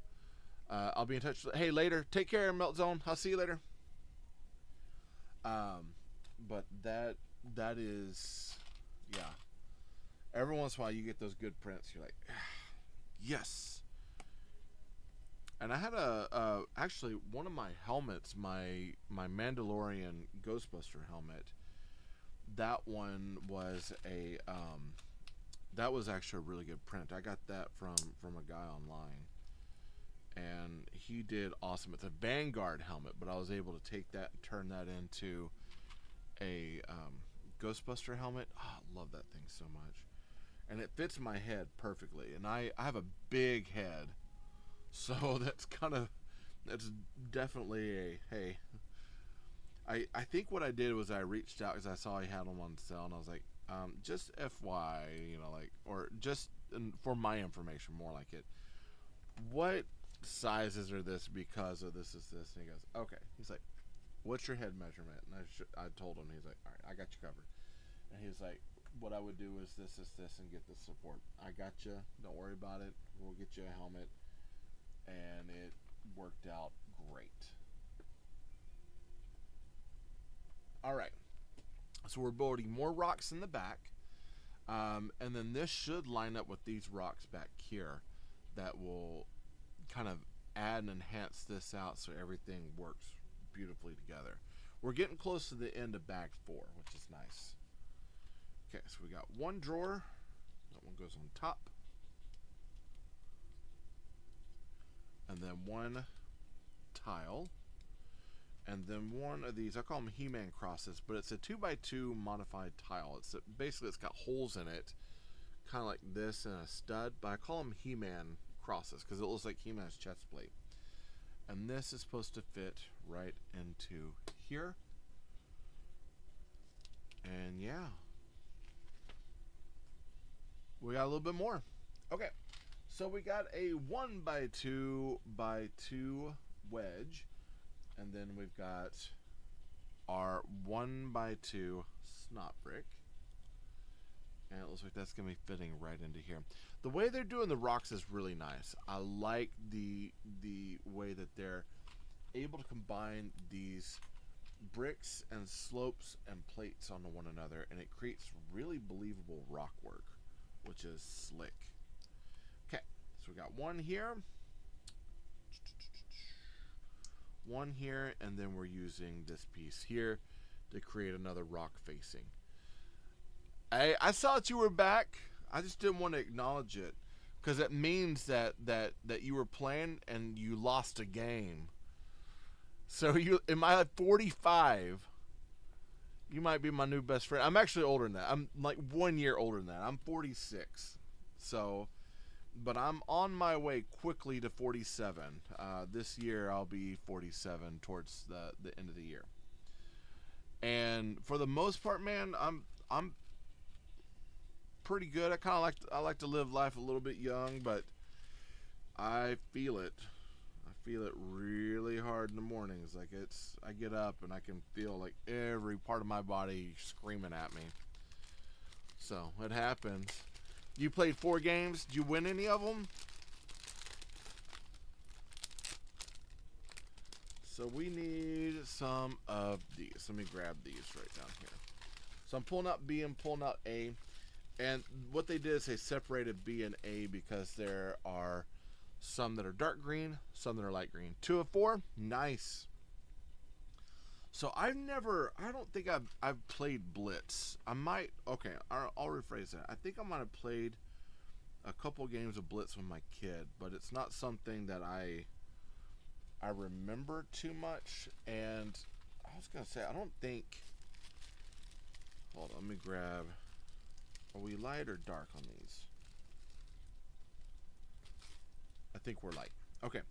I'll be in touch. Hey, later. Take care, Melt Zone. I'll see you later. But that is, yeah. Every once in a while, you get those good prints. You're like, yes. And I had actually one of my helmets, my Mandalorian Ghostbuster helmet. That one was that was actually a really good print. I got that from a guy online, and he did awesome. It's a Vanguard helmet, but I was able to take that and turn that into a Ghostbuster helmet. Oh, I love that thing so much, and it fits my head perfectly. And I have a big head, so that's definitely a hey. I think what I did was I reached out because I saw he had them on sale, and I was like, just FY, like, or just for my information, more like it. What sizes are this because of this is this? And he goes, okay. He's like, what's your head measurement? And I told him. He's like, all right, I got you covered. And he was like, what I would do is this, and get this support. I got you. Don't worry about it. We'll get you a helmet. And it worked out great. All right, so we're building more rocks in the back, and then this should line up with these rocks back here that will kind of add and enhance this out so everything works beautifully together. We're getting close to the end of bag 4, which is nice. Okay, so we got one drawer. That one goes on top. And then one tile. And then one of these, I call them He-Man crosses, but it's a 2x2 modified tile. Basically it's got holes in it, kind of like this and a stud, but I call them He-Man crosses because it looks like He-Man's chest plate. And this is supposed to fit right into here. And yeah, we got a little bit more. Okay, so we got a 1x2 wedge. And then we've got our 1x2 snot brick. And it looks like that's going to be fitting right into here. The way they're doing the rocks is really nice. I like the way that they're able to combine these bricks and slopes and plates onto one another. And it creates really believable rock work, which is slick. Okay, so we got one here. One here, and then we're using this piece here to create another rock facing. I saw that you were back. I just didn't want to acknowledge it because it means that you were playing and you lost a game. So am I 45? You might be my new best friend. I'm actually older than that. I'm like 1 year older than that. I'm 46. So, but I'm on my way quickly to 47. This year I'll be 47 towards the end of the year. And for the most part, man, I'm pretty good. I like to live life a little bit young, but I feel it. I feel it really hard in the mornings. Like I get up and I can feel like every part of my body screaming at me. So it happens. You played 4 games. Did you win any of them? So we need some of these. Let me grab these right down here. So I'm pulling out B and pulling out A. And what they did is they separated B and A because there are some that are dark green, some that are light green. 2 of 4, nice. So I don't think I've played Blitz. I might, okay, I'll rephrase that. I think I might have played a couple games of Blitz with my kid, but it's not something that I remember too much. And I was going to say, I don't think, hold on, let me grab, are we light or dark on these? I think we're light. Okay.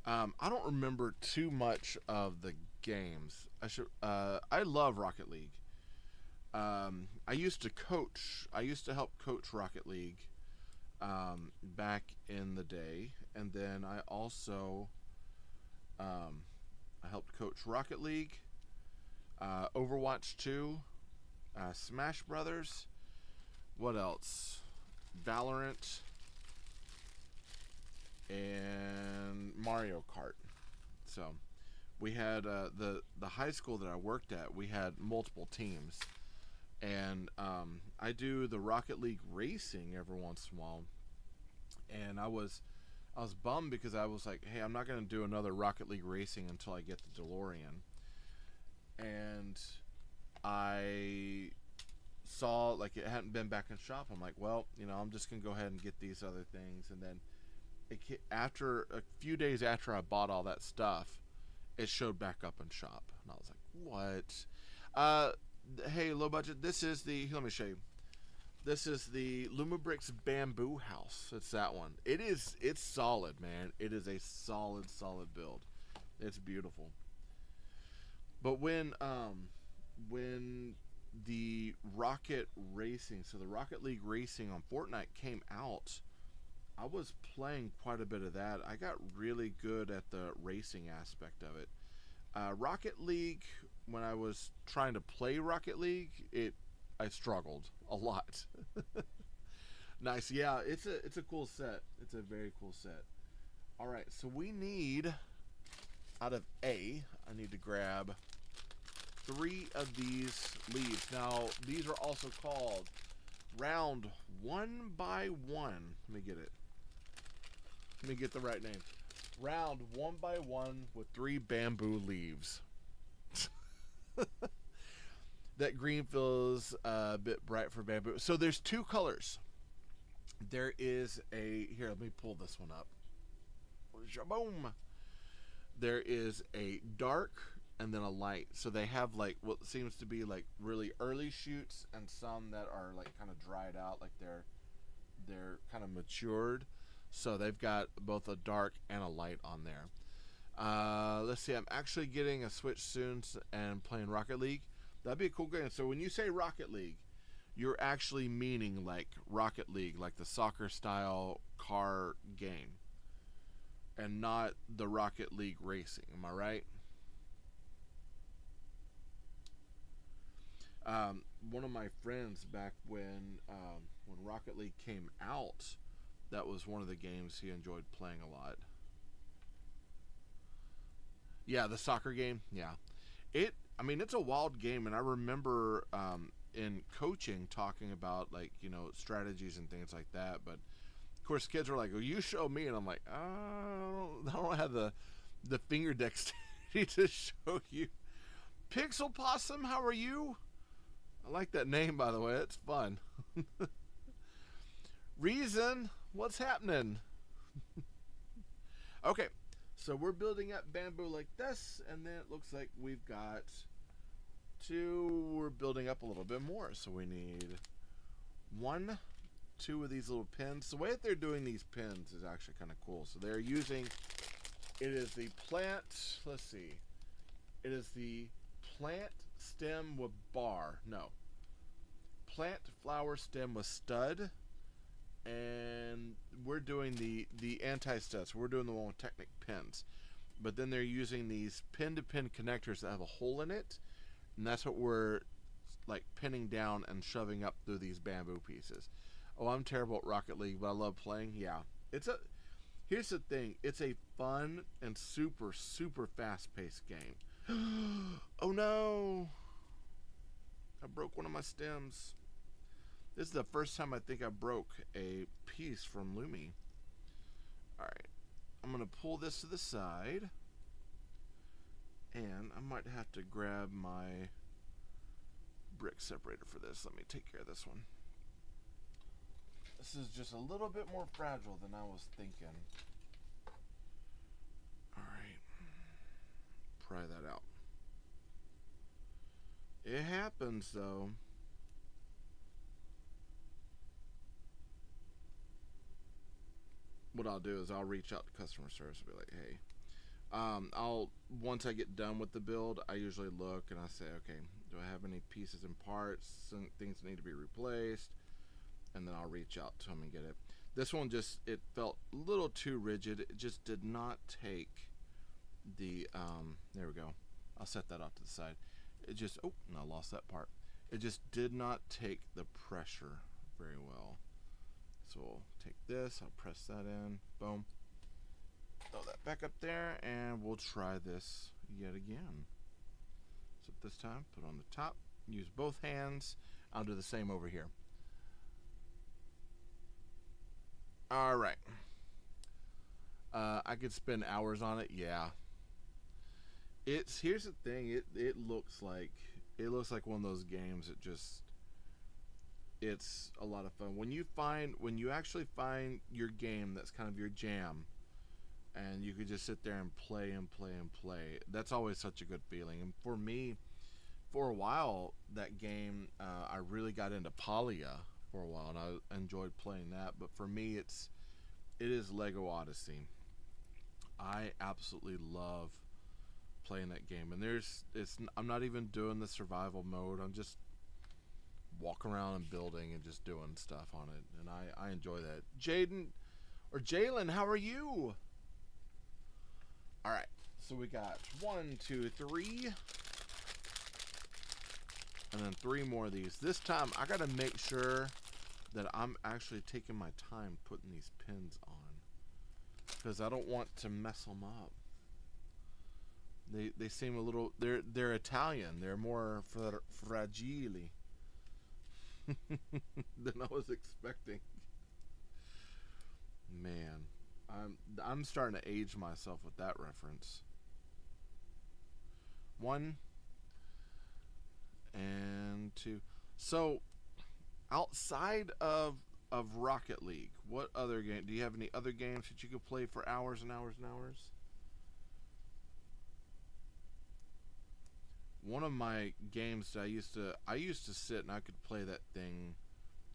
I don't remember too much of the games. I love Rocket League. I used to help coach Rocket League back in the day, and then I also I helped coach Rocket League, Overwatch 2, Smash Brothers. What else? Valorant and Mario Kart. So we had the high school that I worked at, we had multiple teams, and I do the Rocket League racing every once in a while. And I was bummed because I was like, hey, I'm not going to do another Rocket League racing until I get the DeLorean. And I saw like it hadn't been back in shop. I'm like, well, I'm just gonna go ahead and get these other things, and then after a few days after I bought all that stuff, it showed back up in shop, and I was like, what? Hey, low budget. This is the. Let me show you. This is the Lumibricks bamboo house. It's that one. It's solid, man. It is a solid build. It's beautiful. But when the Rocket Racing, so the Rocket League Racing on Fortnite came out, I was playing quite a bit of that. I got really good at the racing aspect of it. Rocket League, when I was trying to play Rocket League, I struggled a lot. Nice. Yeah, it's a cool set. It's a very cool set. All right, so we need, out of A, I need to grab 3 of these leaves. Now, these are also called round 1 by 1. Let me get it. Let me get the right name. Round 1 by 1 with 3 bamboo leaves. That green feels a bit bright for bamboo. So there's 2 colors. There is here, let me pull this one up. Boom. There is a dark and then a light. So they have like what seems to be like really early shoots, and some that are like kind of dried out, like they're kind of matured. So they've got both a dark and a light on there. Let's see, I'm actually getting a Switch soon and playing Rocket League. That'd be a cool game. So when you say Rocket League, you're actually meaning like Rocket League, like the soccer style car game, and not the Rocket League Racing. Am I right? One of my friends back when Rocket League came out, that was one of the games he enjoyed playing a lot. Yeah, the soccer game. Yeah, it's a wild game, and I remember in coaching talking about like strategies and things like that. But of course, kids are like, "Well, you show me," and I'm like, I don't have the finger dexterity to show you." Pixel Possum, how are you? I like that name, by the way. It's fun. Reason, what's happening? Okay, so we're building up bamboo like this, and then it looks like we've got 2. We're building up a little bit more, so we need 1, 2 of these little pins. The way that they're doing these pins is actually kind of cool. So they're using, it is the plant, let's see, it is the plant stem with bar. No. Plant flower stem with stud. And we're doing the anti-studs. We're doing the one with Technic pins. But then they're using these pin-to-pin connectors that have a hole in it. And that's what we're like pinning down and shoving up through these bamboo pieces. Oh, I'm terrible at Rocket League, but I love playing. Yeah. Here's the thing. It's a fun and super, super fast-paced game. Oh no! I broke one of my stems. This is the first time I think I broke a piece from Lumi. Alright. I'm going to pull this to the side. And I might have to grab my brick separator for this. Let me take care of this one. This is just a little bit more fragile than I was thinking. Alright. Pry that out. It happens though. What I'll do is I'll reach out to customer service and be like, hey, once I get done with the build, I usually look and I say, okay, do I have any pieces and parts, some things that need to be replaced, and then I'll reach out to them and get it. This one it felt a little too rigid. It just did not take the, there we go. I'll set that off to the side. It just, oh, no, I lost that part. It just did not take the pressure very well. So we'll take this, I'll press that in, boom. Throw that back up there, and we'll try this yet again. So this time, put on the top, use both hands. I'll do the same over here. All right. I could spend hours on it, yeah. Here's the thing, it looks like one of those games that just it's a lot of fun when you actually find your game that's kind of your jam, and you could just sit there and play and play and play. That's always such a good feeling. And for me, for a while, that game, I really got into Polya for a while, and I enjoyed playing that. But for me, it is Lego Odyssey. I absolutely love playing that game, and I'm not even doing the survival mode. I'm just walking around and building and just doing stuff on it, and I enjoy that. Jaden or Jalen, how are you? All right, so we got 1, 2, 3, and then 3 more of these. This time, I gotta make sure that I'm actually taking my time putting these pins on, because I don't want to mess them up. They seem a little, they're Italian. They're more fragile than I was expecting. Man, I'm starting to age myself with that reference. 1 and 2. So, outside of Rocket League, what other game? Do you have any other games that you could play for hours and hours and hours? One of my games that I used to sit and I could play that thing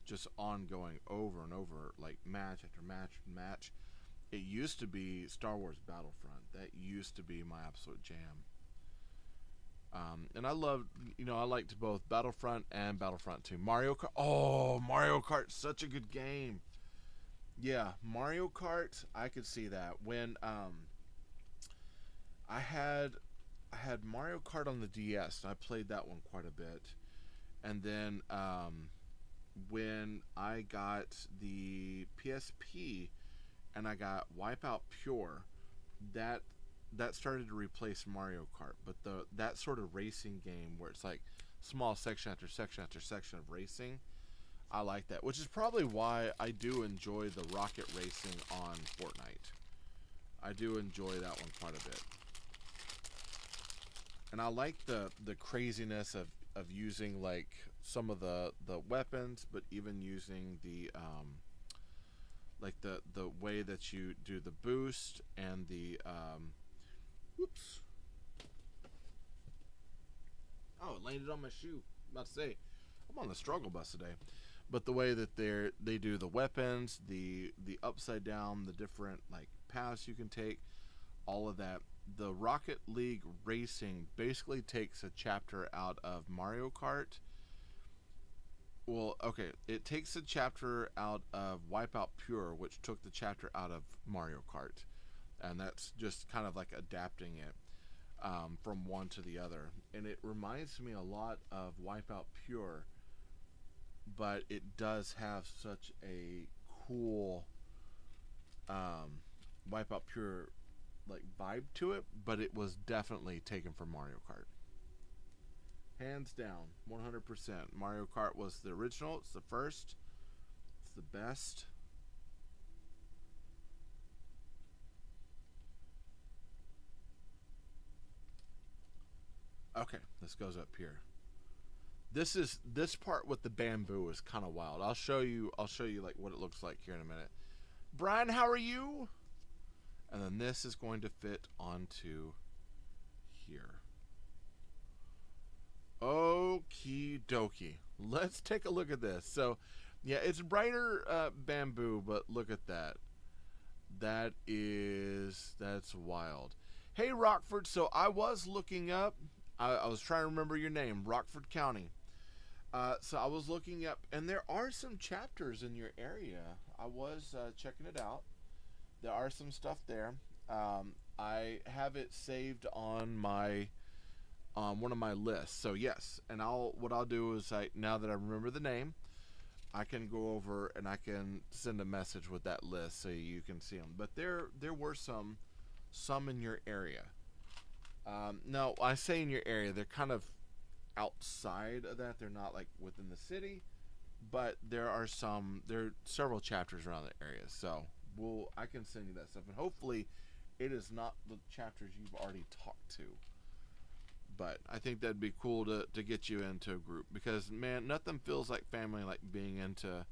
just ongoing over and over, like match after match after match. It used to be Star Wars Battlefront. That used to be my absolute jam. And I liked both Battlefront and Battlefront 2. Mario Kart. Oh, Mario Kart's such a good game. Yeah, Mario Kart. I could see that when I had Mario Kart on the DS, and I played that one quite a bit. And then when I got the PSP and I got Wipeout Pure, that started to replace Mario Kart. But that sort of racing game where it's like small section after section after section of racing, I like that. Which is probably why I do enjoy the rocket racing on Fortnite. I do enjoy that one quite a bit. And I like the craziness of using like some of the weapons, but even using the like the way that you do the boost and the whoops. Oh, it landed on my shoe. I'm about to say, I'm on the struggle bus today. But the way that they do the weapons, the upside down, the different like paths you can take, all of that. The Rocket League racing basically takes a chapter out of Mario Kart. Well, okay, it takes a chapter out of Wipeout Pure, which took the chapter out of Mario Kart. And that's just kind of like adapting it from one to the other. And it reminds me a lot of Wipeout Pure, but it does have such a cool Wipeout Pure like vibe to it, but it was definitely taken from Mario Kart. Hands down, 100%. Mario Kart was the original, it's the first, it's the best. Okay, this goes up here. This part with the bamboo is kind of wild. I'll show you like what it looks like here in a minute. Brian, how are you? And then this is going to fit onto here. Okie dokie. Let's take a look at this. So, yeah, it's brighter bamboo, but look at that. That's wild. Hey, Rockford. So I was looking up. I was trying to remember your name, Rockford County. So I was looking up, and there are some chapters in your area. I was checking it out. There are some stuff there. I have it saved on my one of my lists. So yes, and what I'll do is now that I remember the name, I can go over and I can send a message with that list so you can see them. But there were some in your area. No, I say in your area, they're kind of outside of that. They're not like within the city, but there are several chapters around the area. So I can send you that stuff, and hopefully it is not the chapters you've already talked to. But I think that'd be cool to get you into a group, because man, nothing feels like family like being into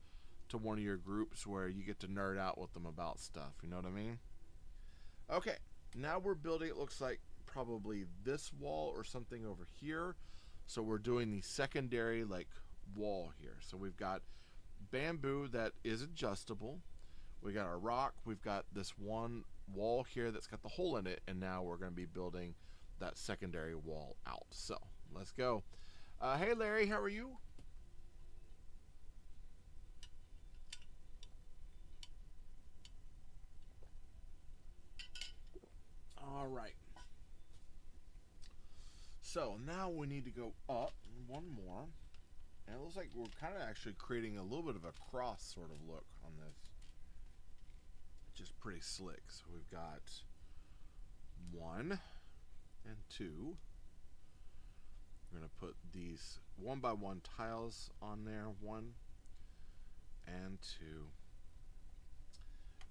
one of your groups where you get to nerd out with them about stuff. You know what I mean? Okay, now we're building, it looks like probably this wall or something over here. So we're doing the secondary like wall here. So we've got bamboo that is adjustable. We got our rock. We've got this one wall here that's got the hole in it, and now we're going to be building that secondary wall out. So let's go. Hey Larry, how are you? All right. So now we need to go up one more. And it looks like we're kind of actually creating a little bit of a cross sort of look on this. Just pretty slick. So we've got 1 and 2. We're going to put these 1x1 tiles on there. 1 and 2.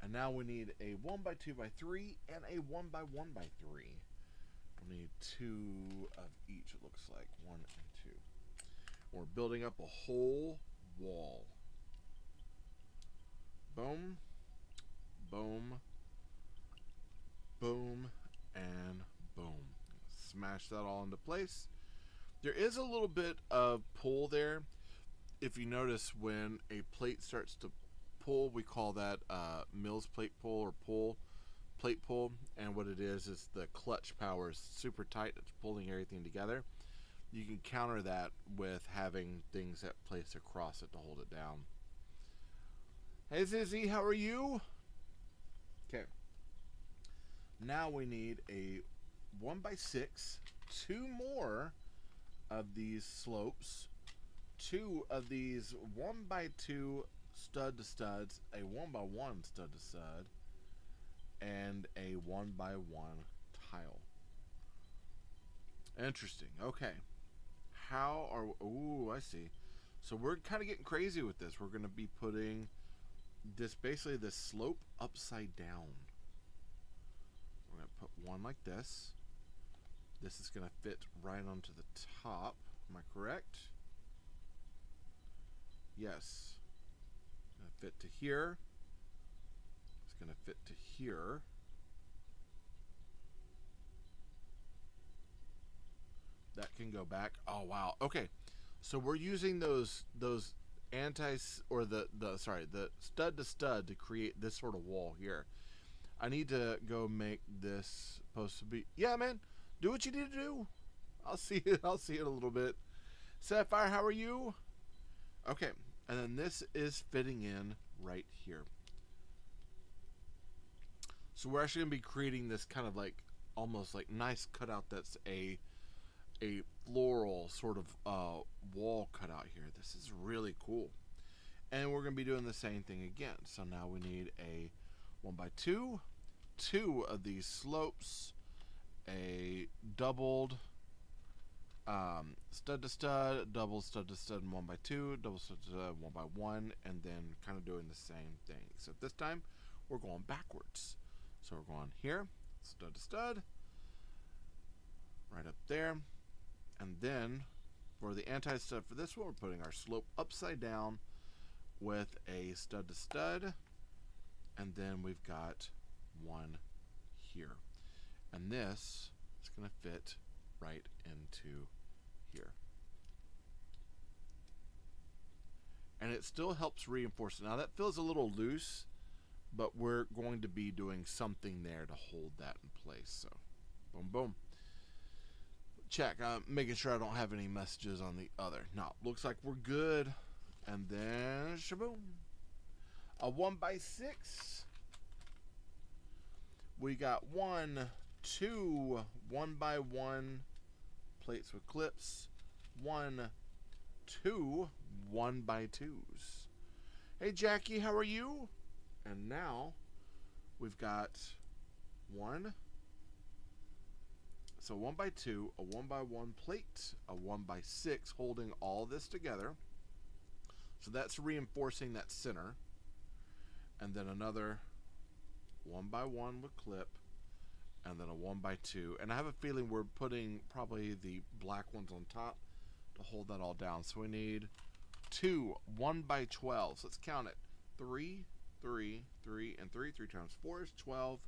And now we need a 1x2x3 and a 1x1x3. We need 2 of each, it looks like. 1 and 2. We're building up a whole wall. Boom, boom, boom, and boom. Smash that all into place. There is a little bit of pull there. If you notice, when a plate starts to pull, we call that Mills plate pull or plate pull. And what it is the clutch power is super tight. It's pulling everything together. You can counter that with having things that place across it to hold it down. Hey Zizzy, how are you? Okay. Now we need a 1x6, 2 more of these slopes, 2 of these 1x2 stud to studs, a 1x1 stud to stud, and a 1x1 tile. Interesting. Okay. How are... Ooh, I see. So we're kind of getting crazy with this. We're going to be putting this, basically this slope upside down. We're going to put one like this. This is going to fit right onto the top. Am I correct? Yes. It's going to fit to here. It's going to fit to here. That can go back. Oh wow. Okay. So we're using those anti or the stud to stud to create this sort of wall here. I need to go make this supposed to be. Yeah, man. Do what you need to do. I'll see it. I'll see it a little bit. Sapphire, how are you? Okay. And then this is fitting in right here. So we're actually going to be creating this kind of like almost like nice cutout that's a floral sort of wall cutout here. This is really cool. And we're going to be doing the same thing again. So now we need a 1x2, 2 of these slopes, a doubled stud to stud, double stud to stud, and 1x2, double stud to stud, 1x1, and then kind of doing the same thing. So this time we're going backwards. So we're going here, stud to stud, right up there. And then for the anti-stud for this one, we're putting our slope upside down with a stud to stud. And then we've got one here. And this is going to fit right into here. And it still helps reinforce it. Now that feels a little loose, but we're going to be doing something there to hold that in place. So, boom, boom. Check, making sure I don't have any messages on the other. No, looks like we're good. And then, shaboom. A 1x6. We got 1, 2 1x1 plates with clips. 1, 2 1x2s. Hey Jackie, how are you? And now we've got 1. So 1x2, a 1x1 plate, a 1x6 holding all this together. So that's reinforcing that center. And then another 1x1 with clip. and then a 1x2. And I have a feeling we're putting probably the black ones on top to hold that all down. So we need 2 1x12s. Let's count it. 3, 3, 3, and 3. 3 times 4 is 12.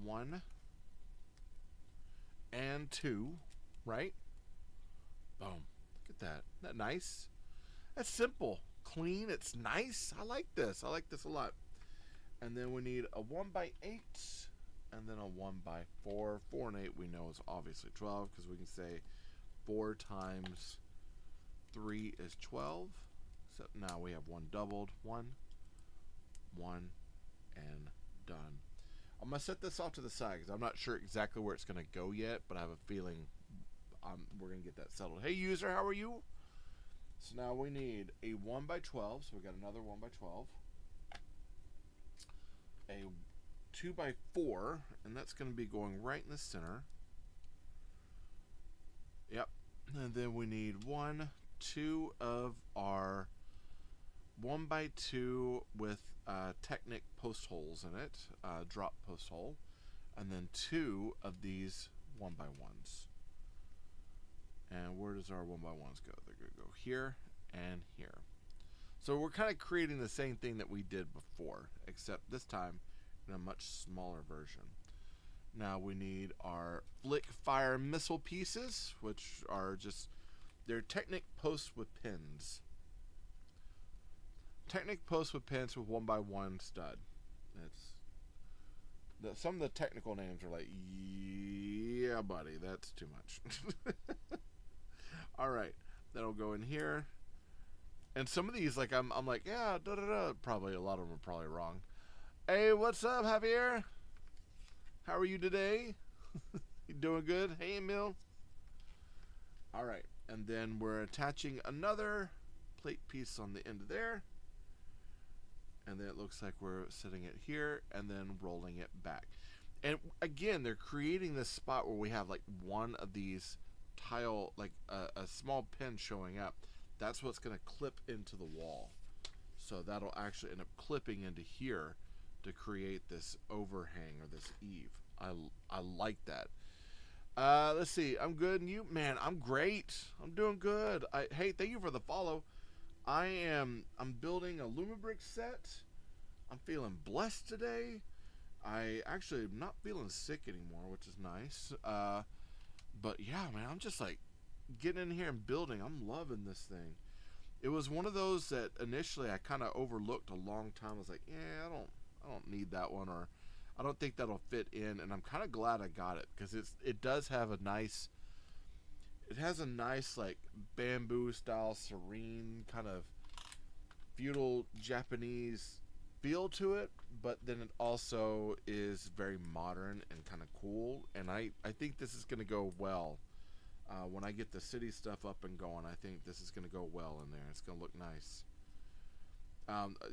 1 and 2, right? Boom. Look at that. Isn't that nice? That's simple. Clean. It's nice. I like this. I like this a lot. And then we need a 1x8 and then a 1x4. 4 and 8 we know is obviously 12 because we can say 4 times 3 is 12. So now we have 1 doubled. 1, 1, and done. I'm going to set this off to the side because I'm not sure exactly where it's going to go yet, but I have a feeling we're going to get that settled. Hey, user, how are you? So now we need a 1x12, so we got another 1x12. A 2x4, and that's going to be going right in the center. Yep. And then we need 2 of our 1x2 with Technic post holes in it, drop post hole, and then 2 of these 1x1s. And where does our 1x1s go? They're going to go here and here. So we're kind of creating the same thing that we did before, except this time in a much smaller version. Now we need our flick fire missile pieces, which are just, they're Technic posts with pins. Technic posts with pins with 1x1 stud. Some of the technical names are like, yeah, buddy, that's too much. All right, that'll go in here. And some of these, like I'm like, yeah, da da da. Probably a lot of them are probably wrong. Hey, what's up, Javier? How are you today? You doing good? Hey, Emil. All right, and then we're attaching another plate piece on the end of there. And then it looks like we're setting it here and then rolling it back. And again, they're creating this spot where we have like one of these tile, like a small pin showing up. That's what's going to clip into the wall. So that'll actually end up clipping into here to create this overhang or this eave. I like that. Let's see. I'm good, and you? Man, I'm great. I'm doing good. Hey, thank you for the follow. I'm building a Lumibricks set. I'm feeling blessed today. I actually am not feeling sick anymore, which is nice. But yeah, man, I'm just like getting in here and building. I'm loving this thing. It was one of those that initially I kind of overlooked a long time. I was like, yeah, I don't need that one, or I don't think that'll fit in. And I'm kind of glad I got it because it does have a nice. It has a nice like bamboo style, serene kind of feudal Japanese feel to it, but then it also is very modern and kind of cool. And I think this is going to go well. When I get the city stuff up and going, I think this is going to go well in there. It's going to look nice.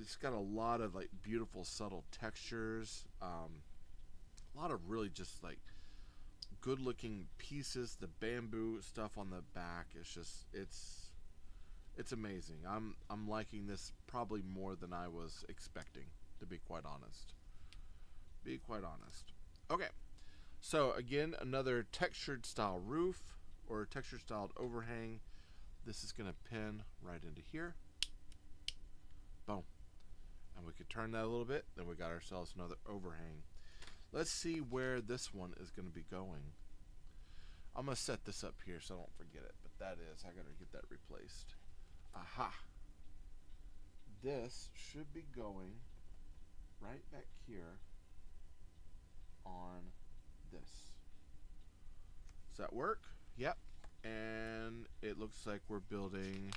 It's got a lot of like beautiful subtle textures. A lot of really just like good looking pieces. The bamboo stuff on the back is just it's amazing. I'm liking this probably more than I was expecting, to be quite honest. Okay, so again, another textured style roof or textured styled overhang. This is going to pin right into here. Boom. And we could turn that a little bit, then we got ourselves another overhang. Let's see where this one is going to be going. I'm going to set this up here so I don't forget it, but that is, I got to get that replaced. Aha. This should be going right back here on this. Does that work? Yep. And it looks like we're building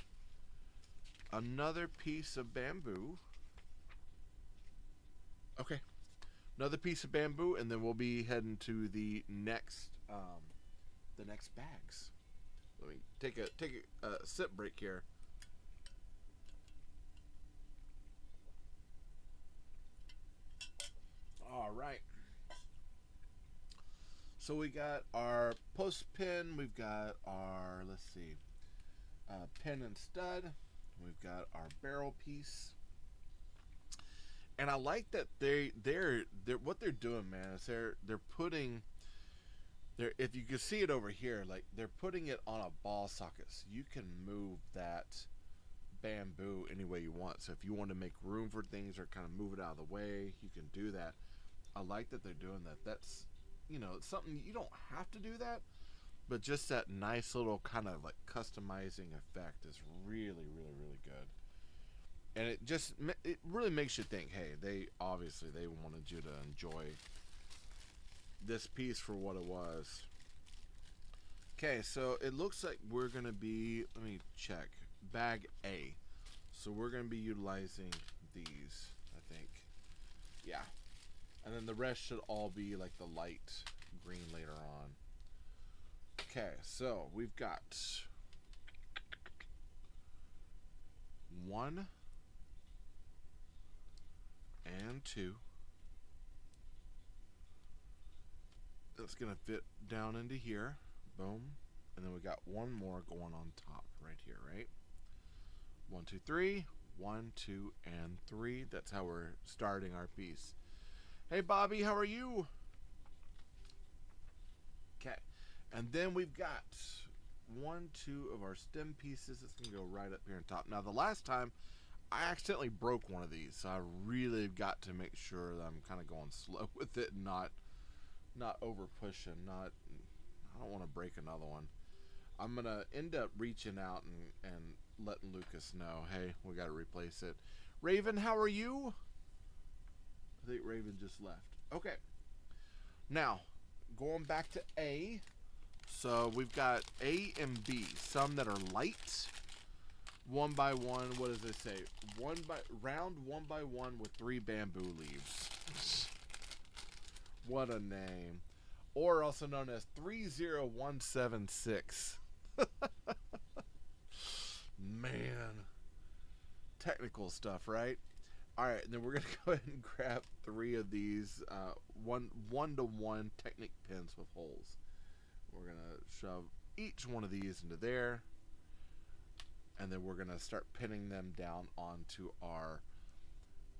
another piece of bamboo. Okay. Another piece of bamboo, and then we'll be heading to the next bags. Let me take a sip break here. All right. So we got our post pin. We've got our, let's see, pin and stud. We've got our barrel piece. And I like that they're what they're doing, man, is they're putting, they're, if you can see it over here, like they're putting it on a ball socket, so you can move that bamboo any way you want. So if you want to make room for things or kind of move it out of the way, you can do that. I like that they're doing that. That's, you know, it's something you don't have to do that, but just that nice little kind of like customizing effect is really, really, really good. And it really makes you think, hey, they obviously they wanted you to enjoy this piece for what it was. Okay, so it looks like we're gonna be, let me check, bag A. So we're gonna be utilizing these, I think. Yeah. And then the rest should all be like the light green later on. Okay, so we've got 1 and 2. That's gonna fit down into here. Boom. And then we got one more going on top right here, right? 1, 2, 3. 1, 2, and 3. That's how we're starting our piece. Hey Bobby, how are you? Okay. And then we've got 1, 2 of our stem pieces. It's gonna go right up here on top. Now the last time I accidentally broke one of these, so I really got to make sure that I'm kind of going slow with it and not over pushing. I don't want to break another one. I'm gonna end up reaching out and letting Lucas know, hey, we got to replace it. Raven, how are you? I think Raven just left. Okay. Now, going back to A. So we've got A and B. Some that are light. 1 by 1. What does it say? Round 1 by 1 with 3 bamboo leaves. What a name. Or also known as 30176. Man. Technical stuff, right? Alright, and then we're going to go ahead and grab 3 of these 1-to-1 Technic pins with holes. We're going to shove each one of these into there. And then we're going to start pinning them down onto our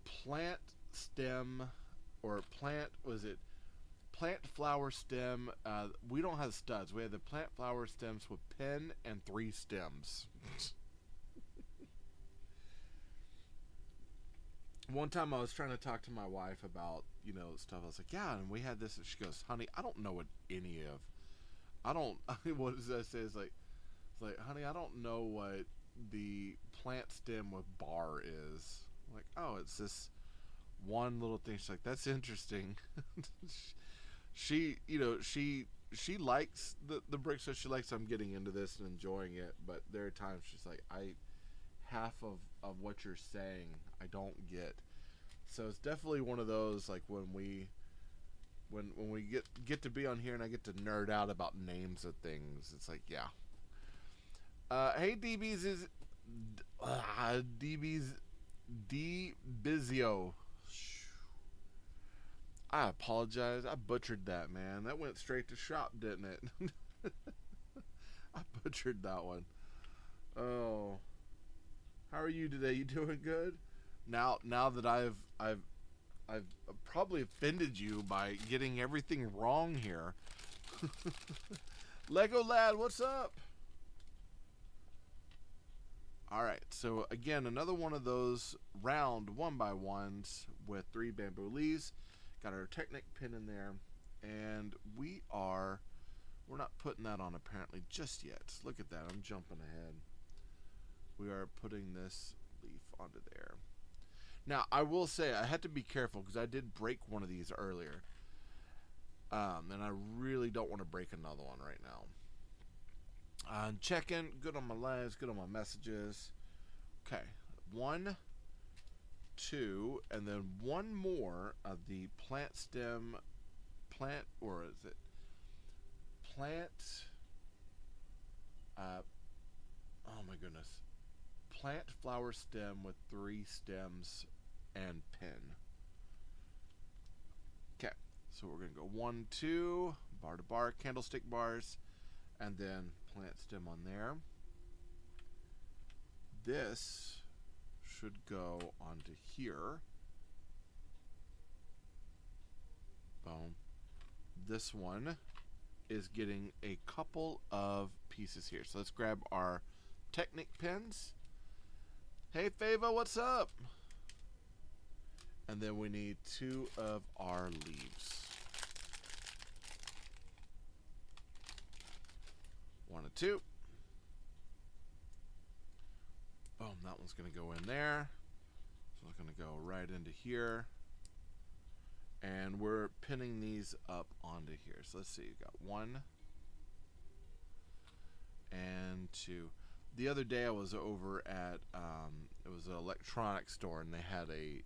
plant stem, or plant flower stem. We don't have studs. We have the plant flower stems with pin and 3 stems. One time I was trying to talk to my wife about, you know, stuff. I was like, yeah, and we had this. And she goes, honey, I don't know what any of, what does that say? It's like, honey, I don't know what the plant stem with bar is. I'm like, oh, it's this one little thing. She's like, that's interesting. She likes the brick, so she likes I'm getting into this and enjoying it. But there are times she's like, half of what you're saying I don't get. So it's definitely one of those, like when we get to be on here and I get to nerd out about names of things. It's like, yeah. Hey DBs is DBs DBizio. I apologize. I butchered that, man. That went straight to shop, didn't it? I butchered that one. Oh. How are you today? You doing good? Now that I've probably offended you by getting everything wrong here. Lego Lad, what's up? Alright, so again, another one of those round 1x1s with 3 bamboo leaves. Got our Technic pin in there, and we're not putting that on apparently just yet. Look at that, I'm jumping ahead. We are putting this leaf onto there. Now, I will say I had to be careful because I did break one of these earlier. And I really don't want to break another one right now. Checking, good on my lives, good on my messages. Okay, 1, 2, and then one more of the plant stem, or is it plant, oh my goodness, plant flower stem with 3 stems and pin. Okay, so we're gonna go 1, 2, bar to bar, candlestick bars, and then plant stem on there. This should go onto here. Boom. This one is getting a couple of pieces here. So let's grab our Technic pins. Hey Fava, what's up? And then we need 2 of our leaves. 1 and 2. Boom, that one's going to go in there. So it's going to go right into here. And we're pinning these up onto here. So let's see, you got 1 and 2. The other day I was over at, it was an electronics store, and they had a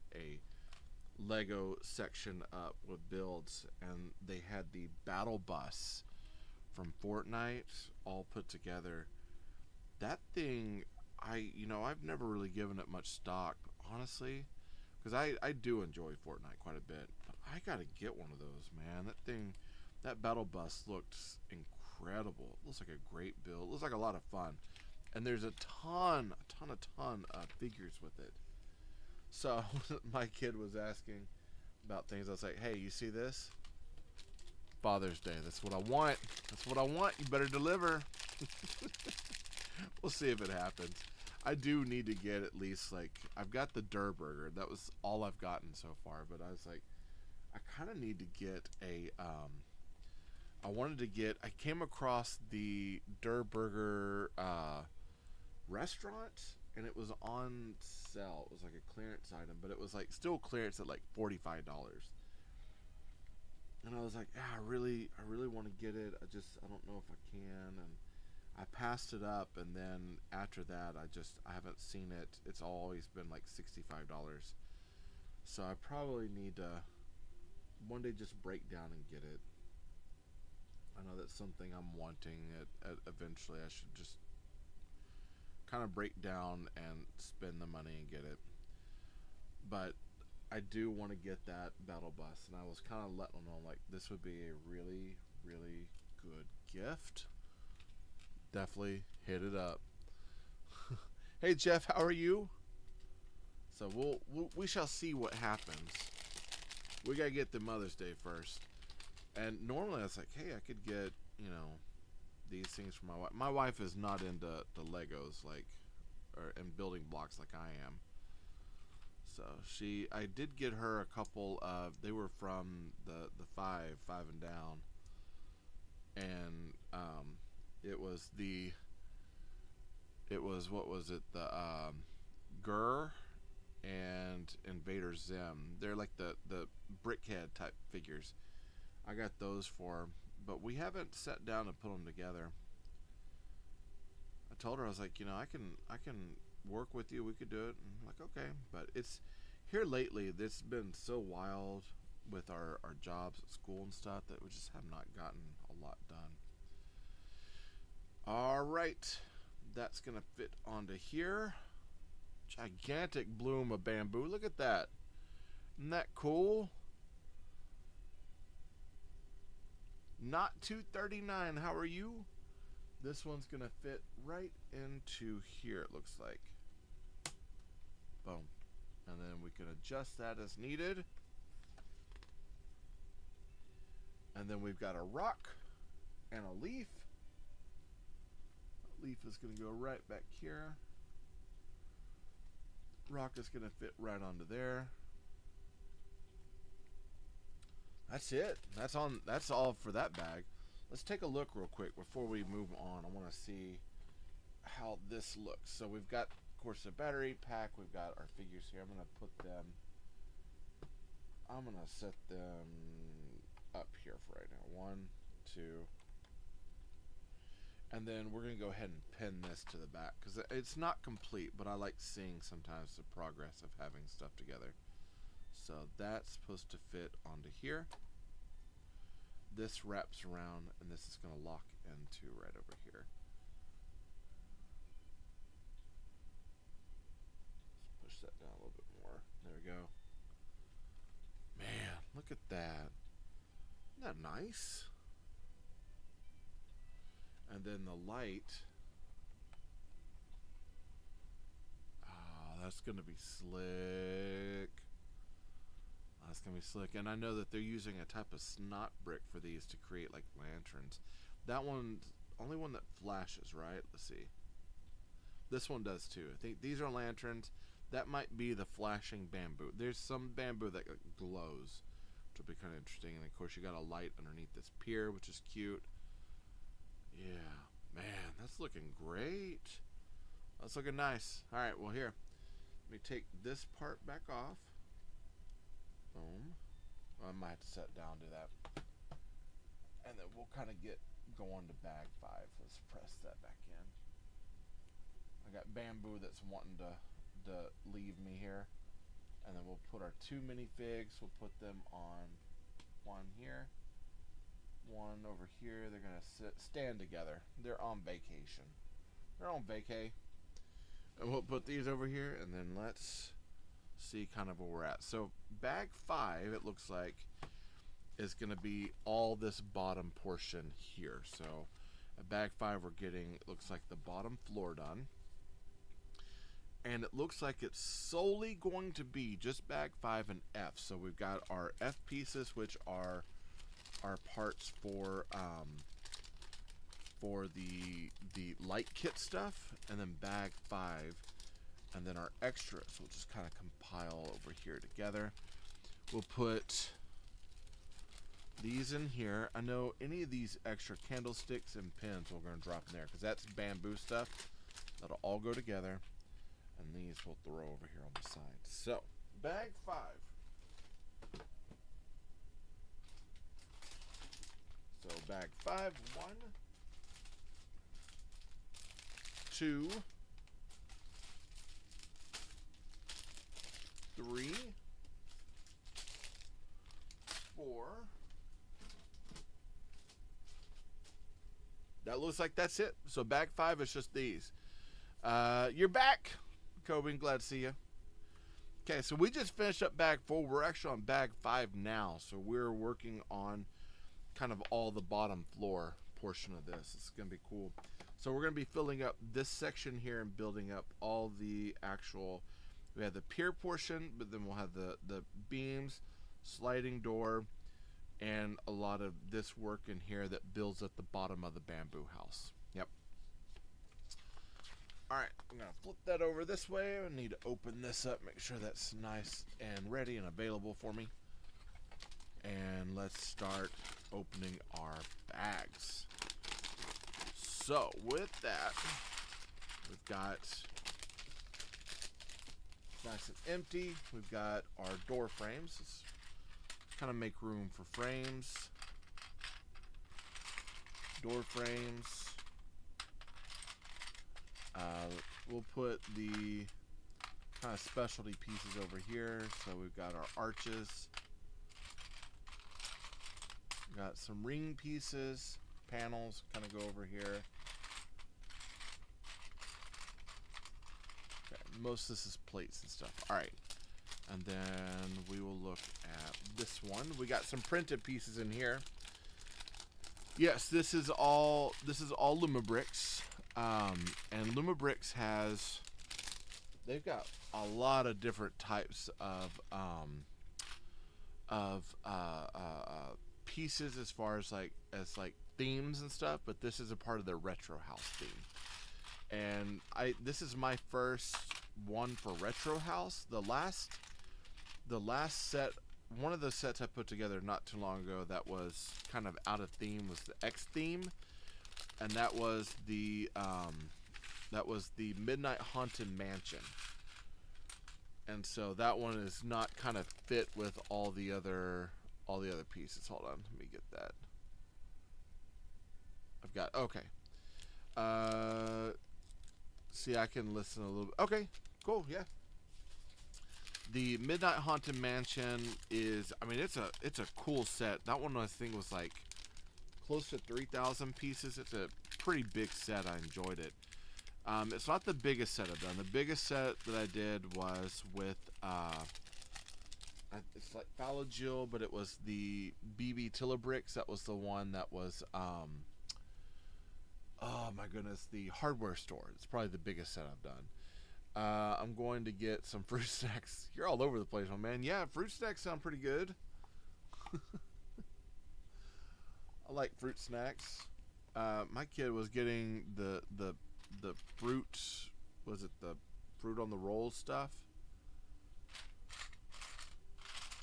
Lego section up with builds, and they had the battle bus from Fortnite all put together. That thing, I've never really given it much stock, honestly, because I do enjoy Fortnite quite a bit. But I gotta get one of those, man. That thing, that battle bus looked incredible. It looks like a great build. It looks like a lot of fun. And there's a ton of figures with it. So my kid was asking about things. I was like, hey, you see this? Father's Day. That's what I want. That's what I want. You better deliver. We'll see if it happens. I do need to get at least, like, I've got the Durr Burger. That was all I've gotten so far. But I was like, I kind of need to get a, I came across the Durr Burger restaurant, and it was on sale. It was like a clearance item, but it was like still clearance at like $45. And I was like, yeah, I really want to get it. I don't know if I can. And I passed it up, and then after that, I haven't seen it. It's always been like $65. So I probably need to one day just break down and get it. I know that's something I'm wanting. Eventually, I should just kind of break down and spend the money and get it. But I do want to get that battle bus, and I was kind of letting them know, like, this would be a really, really good gift. Definitely hit it up. Hey Jeff, how are you? So we shall see what happens. We gotta get the Mother's Day first. And normally I was like, hey, I could get, these things for my wife. My wife is not into the Legos and building blocks like I am. So I did get her a couple of, they were from the five and down. And what was it? The Gur and Invader Zim. They're like the brickhead type figures. I got those for her, but we haven't sat down and put them together. I told her, I was like, I can work with you. We could do it. And I'm like, okay. But it's here lately. It's been so wild with our jobs at school and stuff that we just have not gotten a lot done. All right, that's gonna fit onto here. Gigantic bloom of bamboo. Look at that. Isn't that cool? Not 239. How are you? This one's gonna fit right into here, it looks like. Boom. And then we can adjust that as needed. And then we've got a rock and a leaf. That leaf is gonna go right back here. Rock is gonna fit right onto there. That's it. That's all for that bag. Let's take a look real quick before we move on. I want to see how this looks. So we've got, of course, the battery pack. We've got our figures here. I'm going to set them up here for right now. 1, 2. And then we're going to go ahead and pin this to the back because it's not complete, but I like seeing sometimes the progress of having stuff together. So that's supposed to fit onto here. This wraps around, and this is going to lock into right over here. Let's push that down a little bit more. There we go. Man, look at that. Isn't that nice? And then the light. Oh, that's going to be slick. That's going to be slick. And I know that they're using a type of snot brick for these to create like lanterns. That one's only one that flashes, right? Let's see. This one does too. I think these are lanterns. That might be the flashing bamboo. There's some bamboo that glows, which will be kind of interesting. And of course, you got a light underneath this pier, which is cute. Yeah, man, that's looking great. That's looking nice. All right, well here, let me take this part back off. Boom. Well, I might have to set down to that. And then we'll kind of get going to bag 5. Let's press that back in. I got bamboo that's wanting to leave me here. And then we'll put our 2 minifigs. We'll put them on one here. One over here. They're going to stand together. They're on vacation. They're on vacay. And we'll put these over here. And then let's see kind of where we're at. So bag 5, it looks like, is going to be all this bottom portion here. So at bag 5 we're getting, it looks like the bottom floor done, and it looks like it's solely going to be just bag 5 and F. So we've got our F pieces, which are our parts for the light kit stuff, and then bag 5, and then our extras we'll just kind of compile over here together. We'll put these in here. I know any of these extra candlesticks and pins we're going to drop in there because that's bamboo stuff. That'll all go together. And these we'll throw over here on the side. So, bag 5. So, bag 5, 1, 2, 3, 4. That looks like that's it. So bag 5 is just these. You're back, Kobe. Glad to see you. Okay, so we just finished up bag 4. We're actually on bag 5 now. So we're working on kind of all the bottom floor portion of this. It's going to be cool. So we're going to be filling up this section here and building up all the actual, we have the pier portion, but then we'll have the beams, sliding door, and a lot of this work in here that builds at the bottom of the bamboo house. Yep. Alright, I'm going to flip that over this way. I need to open this up, make sure that's nice and ready and available for me. And let's start opening our bags. So, with that, we've got nice and empty. We've got our door frames. Let's kind of make room for frames. Door frames. We'll put the kind of specialty pieces over here. So we've got our arches. Got some ring pieces, panels kind of go over here. Okay, most of this is plates and stuff. All right. And then we will look at this one. We got some printed pieces in here. Yes, this is all Lumibricks. And Lumibricks they've got a lot of different types of pieces as far as like themes and stuff, but this is a part of their retro house theme. And this is my first one for retro house. The last set, one of the sets I put together not too long ago that was kind of out of theme was the X theme, and that was the Midnight Haunted Mansion. And so that one is not kind of fit with all the other pieces. Hold on, let me get that. I've got, okay. See, I can listen a little bit. Okay, cool, yeah. The Midnight Haunted Mansion is, I mean, it's a cool set. That one I think was like close to 3,000 pieces. It's a pretty big set. I enjoyed it. It's not the biggest set I've done. The biggest set that I did was with it's like Fallow, but it was the BB TayRayGun. That was the one that was oh my goodness, the hardware store. It's probably the biggest set I've done. I'm going to get some fruit snacks. You're all over the place, my man. Yeah, fruit snacks sound pretty good. I like fruit snacks. My kid was getting the fruit. Was it the fruit on the rolls stuff?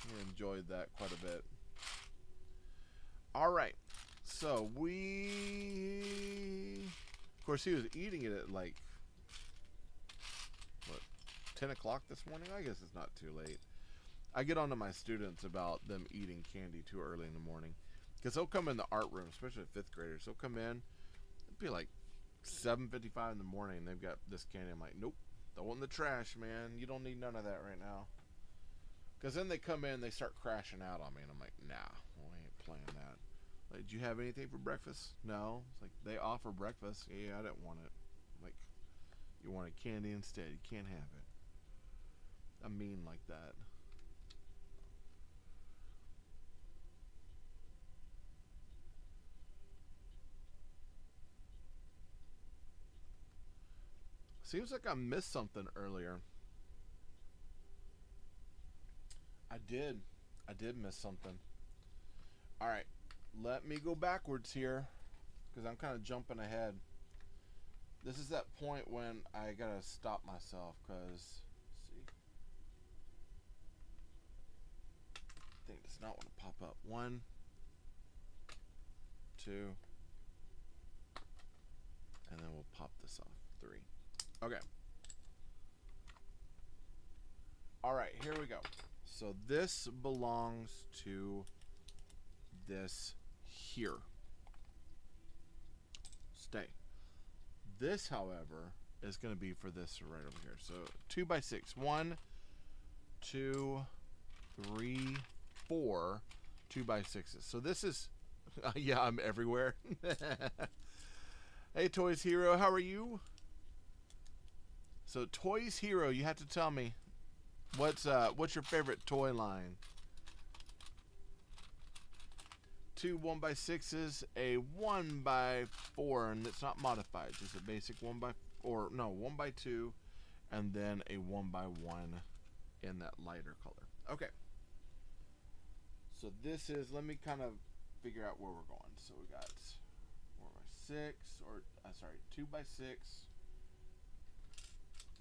He enjoyed that quite a bit. All right, so of course, he was eating it at like what, 10 o'clock this morning. I guess it's not too late. I get on to my students about them eating candy too early in the morning. Because they'll come in the art room, especially 5th graders. They'll come in, it'd be like 7:55 in the morning, and they've got this candy. I'm like, nope, throw it in the trash, man. You don't need none of that right now. Because then they come in, they start crashing out on me, and I'm like, nah, we ain't playing that. Like, did you have anything for breakfast? No. It's like, they offer breakfast. Yeah, I didn't want it. Like, you wanted candy instead. You can't have it. I'm mean like that. Seems like I missed something earlier. I did. I did miss something. All right. Let me go backwards here because I'm kind of jumping ahead. This is that point when I got to stop myself because, see, thing does not want to pop up. 1, 2, and then we'll pop this off. 3. Okay. All right, here we go. So this belongs to this here. Stay. This, however, is going to be for this right over here. So 2 by 6. 1, 2, 3, 4 2 by 6s. So this is, yeah, I'm everywhere. Hey, Toys Hero, how are you? So Toys Hero, you have to tell me what's your favorite toy line? 2 1 by 6s, a 1 by 4, and it's not modified. Just a basic 1 by, or no, 1 by 2, and then a 1 by 1 in that lighter color. Okay. So this is, let me kind of figure out where we're going. So we got 4 by 6, or sorry, 2 by 6,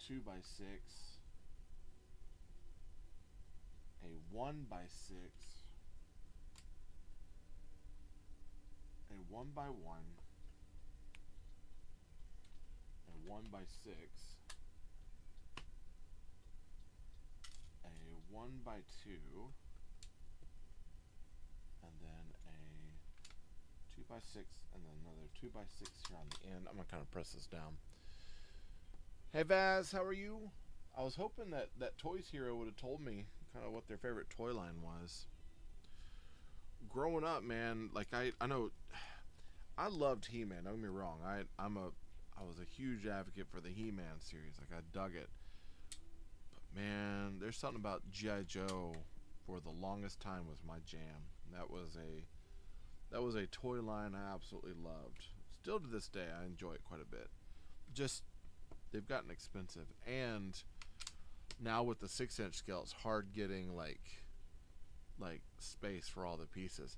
2 by 6, a 1 by 6, a 1 by 1, a 1 by 6, a 1 by 2, and then a 2 by 6, and then another 2 by 6 here on the end. I'm gonna kind of press this down. Hey Vaz, how are you? I was hoping that Toys Hero would have told me kind of what their favorite toy line was. Growing up, man, like I know I loved He-Man, don't get me wrong. I was a huge advocate for the He-Man series. Like I dug it. But man, there's something about G.I. Joe for the longest time was my jam. That was a toy line I absolutely loved. Still to this day I enjoy it quite a bit. Just they've gotten expensive, and now with the 6-inch scale it's hard getting like space for all the pieces.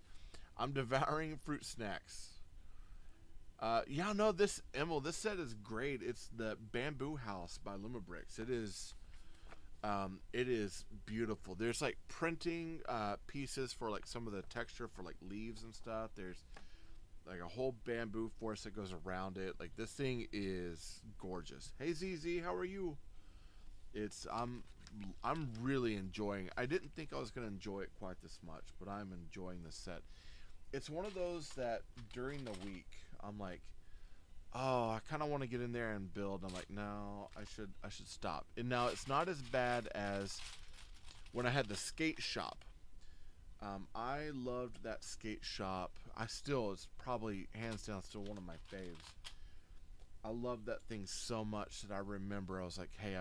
I'm devouring fruit snacks. Yeah, no, this set is great. It's the Bamboo House by Lumibricks. It is beautiful. There's like printing pieces for like some of the texture for like leaves and stuff. There's like a whole bamboo forest that goes around it. Like this thing is gorgeous. Hey ZZ, how are you? I'm really enjoying it. I didn't think I was going to enjoy it quite this much, but I'm enjoying this set. It's one of those that during the week I'm like, oh, I kind of want to get in there and build. I'm like, no, I should stop. And now it's not as bad as when I had the skate shop. I loved that skate shop. It's probably hands down still one of my faves. I love that thing so much that I remember I was like, hey,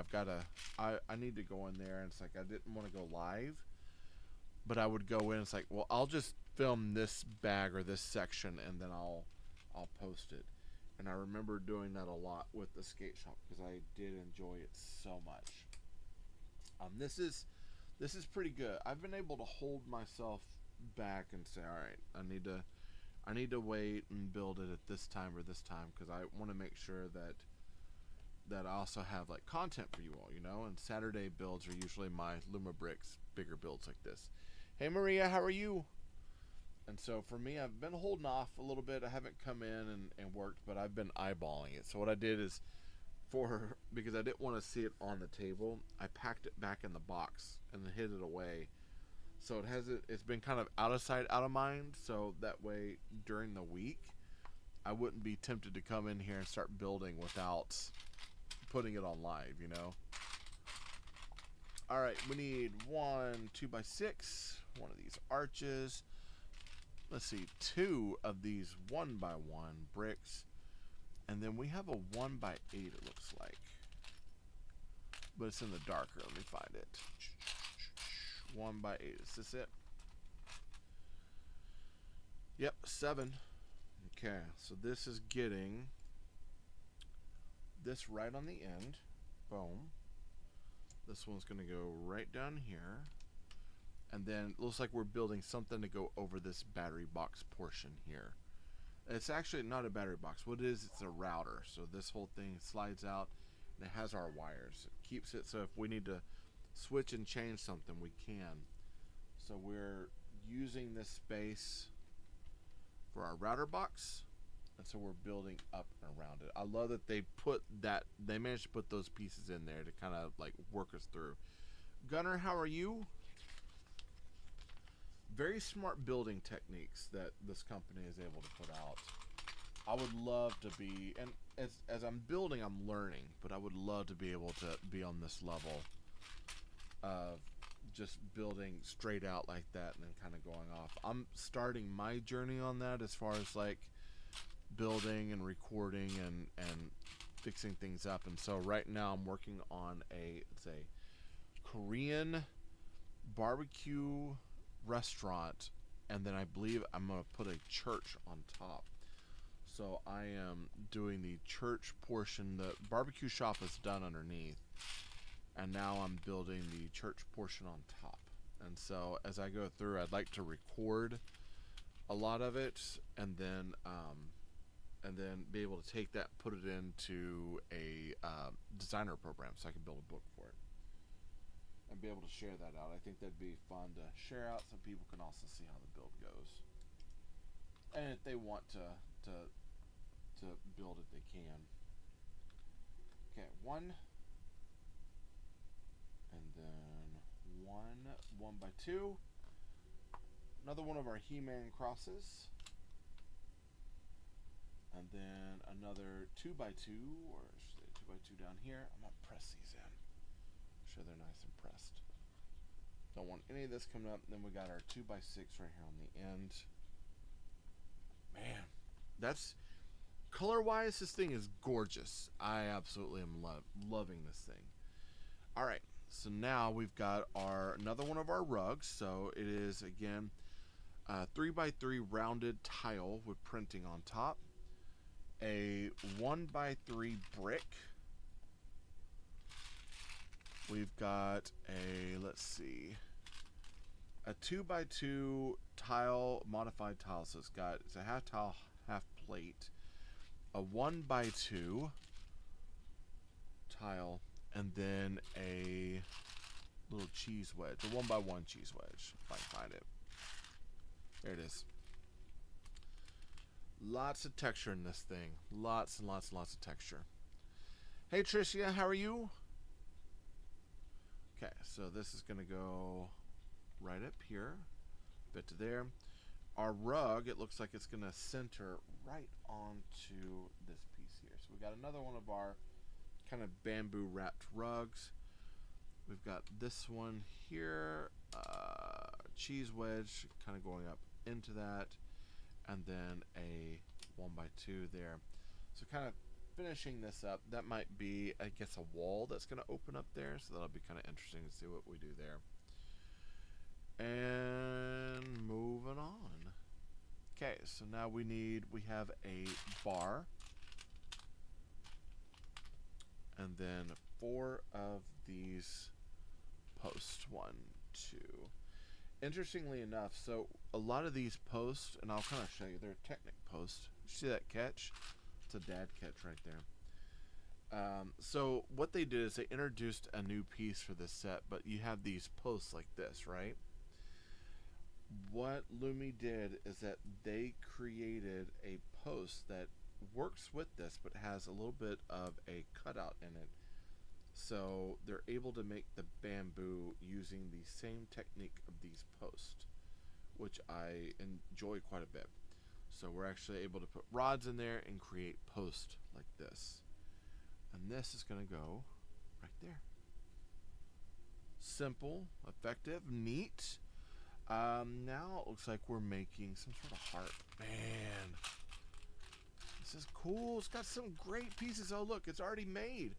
I need to go in there. And it's like I didn't want to go live, but I would go in. It's like, well, I'll just film this bag or this section and then I'll post it. And I remember doing that a lot with the skate shop because I did enjoy it so much. This is pretty good. I've been able to hold myself back and say, all right, I need to wait and build it at this time or this time because I want to make sure that I also have like content for you all, you know. And Saturday builds are usually my Lumibricks bigger builds like this. Hey Maria, how are you? And so for me, I've been holding off a little bit. I haven't come in and worked, but I've been eyeballing it. So what I did is, because I didn't want to see it on the table, I packed it back in the box and then hid it away. So it's been kind of out of sight, out of mind. So that way, during the week, I wouldn't be tempted to come in here and start building without putting it on live, you know. All right, we need 1 2x6, one of these arches. Let's see, 2 of these 1x1 bricks. And then we have a 1x8, it looks like. But it's in the darker. Let me find it. 1x8. Is this it? Yep, 7. Okay, so this is getting this right on the end. Boom. This one's going to go right down here. And then it looks like we're building something to go over this battery box portion here. It's actually not a battery box. What it is, it's a router. So this whole thing slides out and it has our wires. It keeps it so if we need to switch and change something, we can. So we're using this space for our router box. And so we're building up and around it. I love that they managed to put those pieces in there to kind of like work us through. Gunner, how are you? Very smart building techniques that this company is able to put out. I would love to be, and as I'm building, I'm learning, but I would love to be able to be on this level of just building straight out like that and then kind of going off. I'm starting my journey on that as far as like building and recording and fixing things up. And so right now I'm working on it's a Korean barbecue restaurant, and then I believe I'm going to put a church on top. So I am doing the church portion. The barbecue shop is done underneath, and now I'm building the church portion on top. And so as I go through, I'd like to record a lot of it and then be able to take that, put it into a designer program so I can build a book for it and be able to share that out. I think that'd be fun to share out so people can also see how the build goes. And if they want to build it, they can. Okay, 1, and then 1x2. Another one of our He-Man crosses. And then another 2x2, or should I say 2x2 down here. I'm gonna press these in. Make sure they're nice and pressed. Don't want any of this coming up. And then we got our 2x6 right here on the end. Man, that's color-wise, this thing is gorgeous. I absolutely am loving this thing. All right, so now we've got another one of our rugs. So it is again 3x3 rounded tile with printing on top. A 1x3 brick. We've got let's see, a 2x2 tile, modified tile. So it's a half tile, half plate, a 1x2 tile, and then a little cheese wedge, a 1x1 cheese wedge, if I can find it. There it is. Lots of texture in this thing. Lots and lots and lots of texture. Hey Tricia, how are you? Okay, so this is going to go right up here, bit to there. Our rug, it looks like it's going to center right onto this piece here. So we got another one of our kind of bamboo wrapped rugs. We've got this one here, cheese wedge kind of going up into that, and then a 1x2 there. So kind of finishing this up, that might be, I guess, a wall that's going to open up there, so that'll be kind of interesting to see what we do there. And moving on. Okay, so now we have a bar. and then 4 of these posts. 1, 2. Interestingly enough, so a lot of these posts, and I'll kind of show you, they're Technic posts. See that catch? It's a dad catch right there. So what they did is they introduced a new piece for this set, but you have these posts like this, right? What Lumi did is that they created a post that works with this, but has a little bit of a cutout in it. So they're able to make the bamboo using the same technique of these posts, which I enjoy quite a bit. So we're actually able to put rods in there and create posts like this. And this is going to go right there. Simple, effective, neat. Now it looks like we're making some sort of harp. Man, this is cool. It's got some great pieces. Oh, look, it's already made.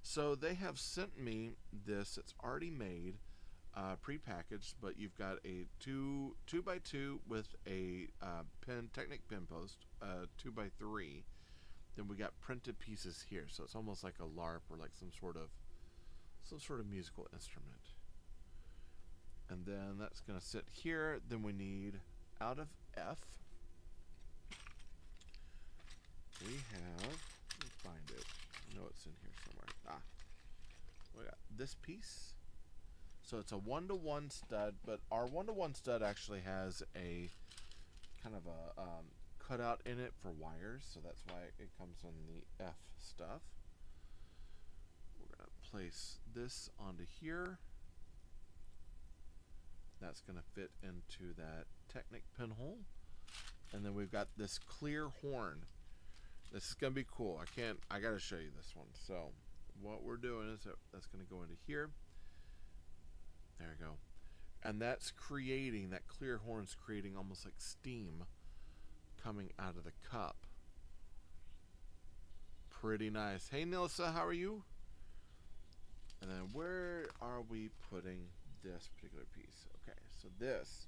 So they have sent me this. It's already made, pre-packaged, but you've got a 2x2 with a Technic pin post, 2x3. Then we got printed pieces here, so it's almost like a LARP or like some sort of musical instrument. And then that's going to sit here. Then we need, out of F, we have, let me find it. I know it's in here somewhere. We got this piece. So it's a 1-to-1 stud, but our 1-to-1 stud actually has a kind of a cutout in it for wires, so that's why it comes on the F stuff. We're going to place this onto here. That's going to fit into that Technic pinhole. And then we've got this clear horn. This is going to be cool. I got to show you this one. So what we're doing is that's going to go into here. There we go. And that's creating, that clear horn's creating almost like steam coming out of the cup. Pretty nice. Hey Nilsa, how are you? And then where are we putting this particular piece? Okay, so this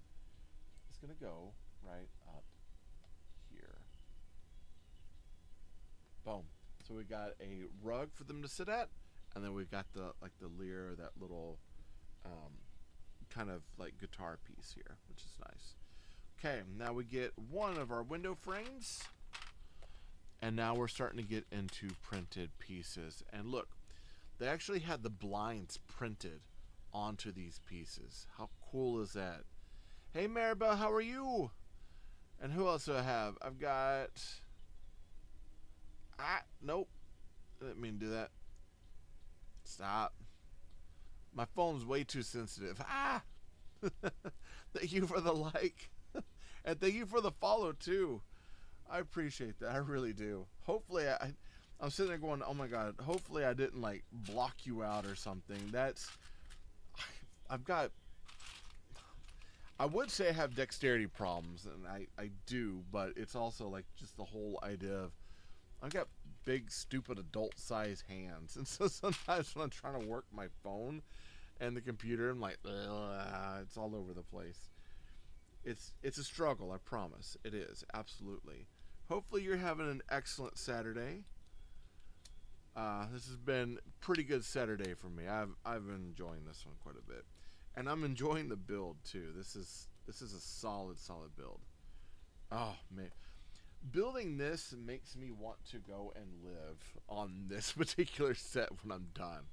is going to go right up here. Boom. So we got a rug for them to sit at, and then we've got the lyre, that little kind of like guitar piece here, which is nice. Okay, now we get one of our window frames, and now we're starting to get into printed pieces. And look, they actually had the blinds printed onto these pieces. How cool is that? Hey Maribel, how are you? And who else do I have? I've got, nope, I didn't mean to do that. Stop. My phone's way too sensitive. Thank you for the like. And thank you for the follow too. I appreciate that. I really do. Hopefully I'm sitting there going, oh my God, hopefully I didn't like block you out or something. I would say I have dexterity problems, and I do, but it's also like just the whole idea of, I've got big, stupid, adult-sized hands, and so sometimes when I'm trying to work my phone and the computer, I'm like, it's all over the place. It's a struggle, I promise. It is, absolutely. Hopefully you're having an excellent Saturday. This has been a pretty good Saturday for me. I've been enjoying this one quite a bit, and I'm enjoying the build too. This is a solid build. Oh man, building this makes me want to go and live on this particular set when I'm done.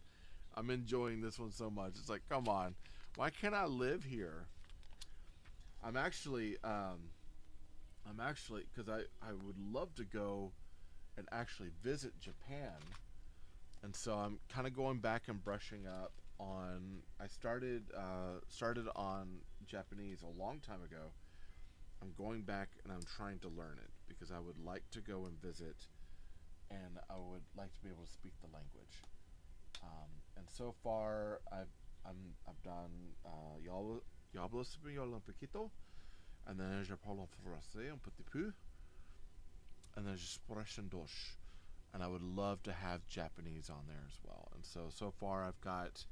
I'm enjoying this one so much. It's like, come on, why can't I live here? I'm actually, because I would love to go and actually visit Japan. And so I'm kind of going back and brushing up on, I started on Japanese a long time ago. I'm going back and I'm trying to learn it because I would like to go and visit, and I would like to be able to speak the language. And so far I've done yo hablo español un poquito, and then je parle français un petit peu, and then je sprechen Deutsch. And I would love to have Japanese on there as well. And so far I've got,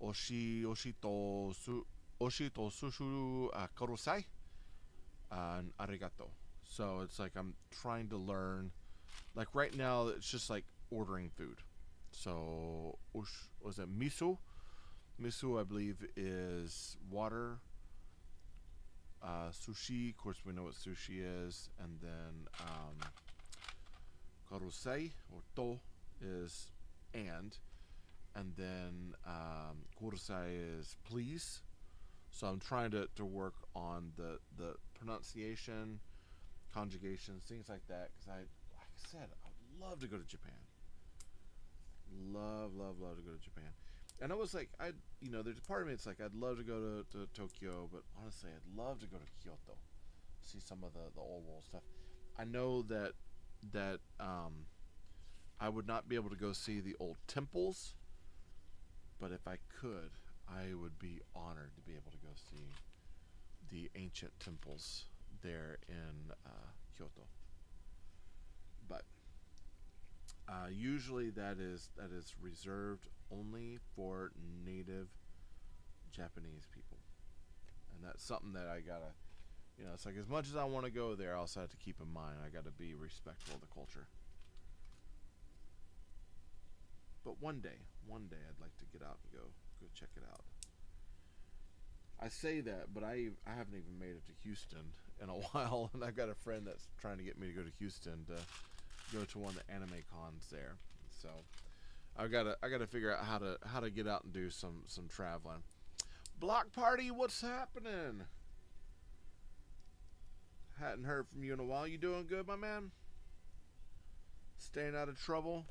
oshito susuru korosai and arigato. So it's like I'm trying to learn Like right now, it's just like ordering food. So, was it miso? Miso, I believe, is water. Sushi, of course, we know what sushi is. And then karusei, or to, is and. And then kurusai is please. So I'm trying to work on the pronunciation, conjugations, things like that. Because like I said, I'd love to go to Japan. Love to go to Japan. And I was like, there's a part of me it's like I'd love to go to Tokyo, but honestly, I'd love to go to Kyoto, see some of the old world stuff. I know that I would not be able to go see the old temples, but if I could, I would be honored to be able to go see the ancient temples there in Kyoto. But usually that is reserved only for native Japanese people, and that's something that I gotta, it's like as much as I want to go there, I also have to keep in mind I gotta be respectful of the culture. But one day I'd like to get out and go check it out. I say that, but I haven't even made it to Houston in a while, and I've got a friend that's trying to get me to go to Houston to go to one of the anime cons there. So I gotta figure out how to get out and do some traveling. Block Party, what's happening? Hadn't heard from you in a while. You doing good, my man? Staying out of trouble?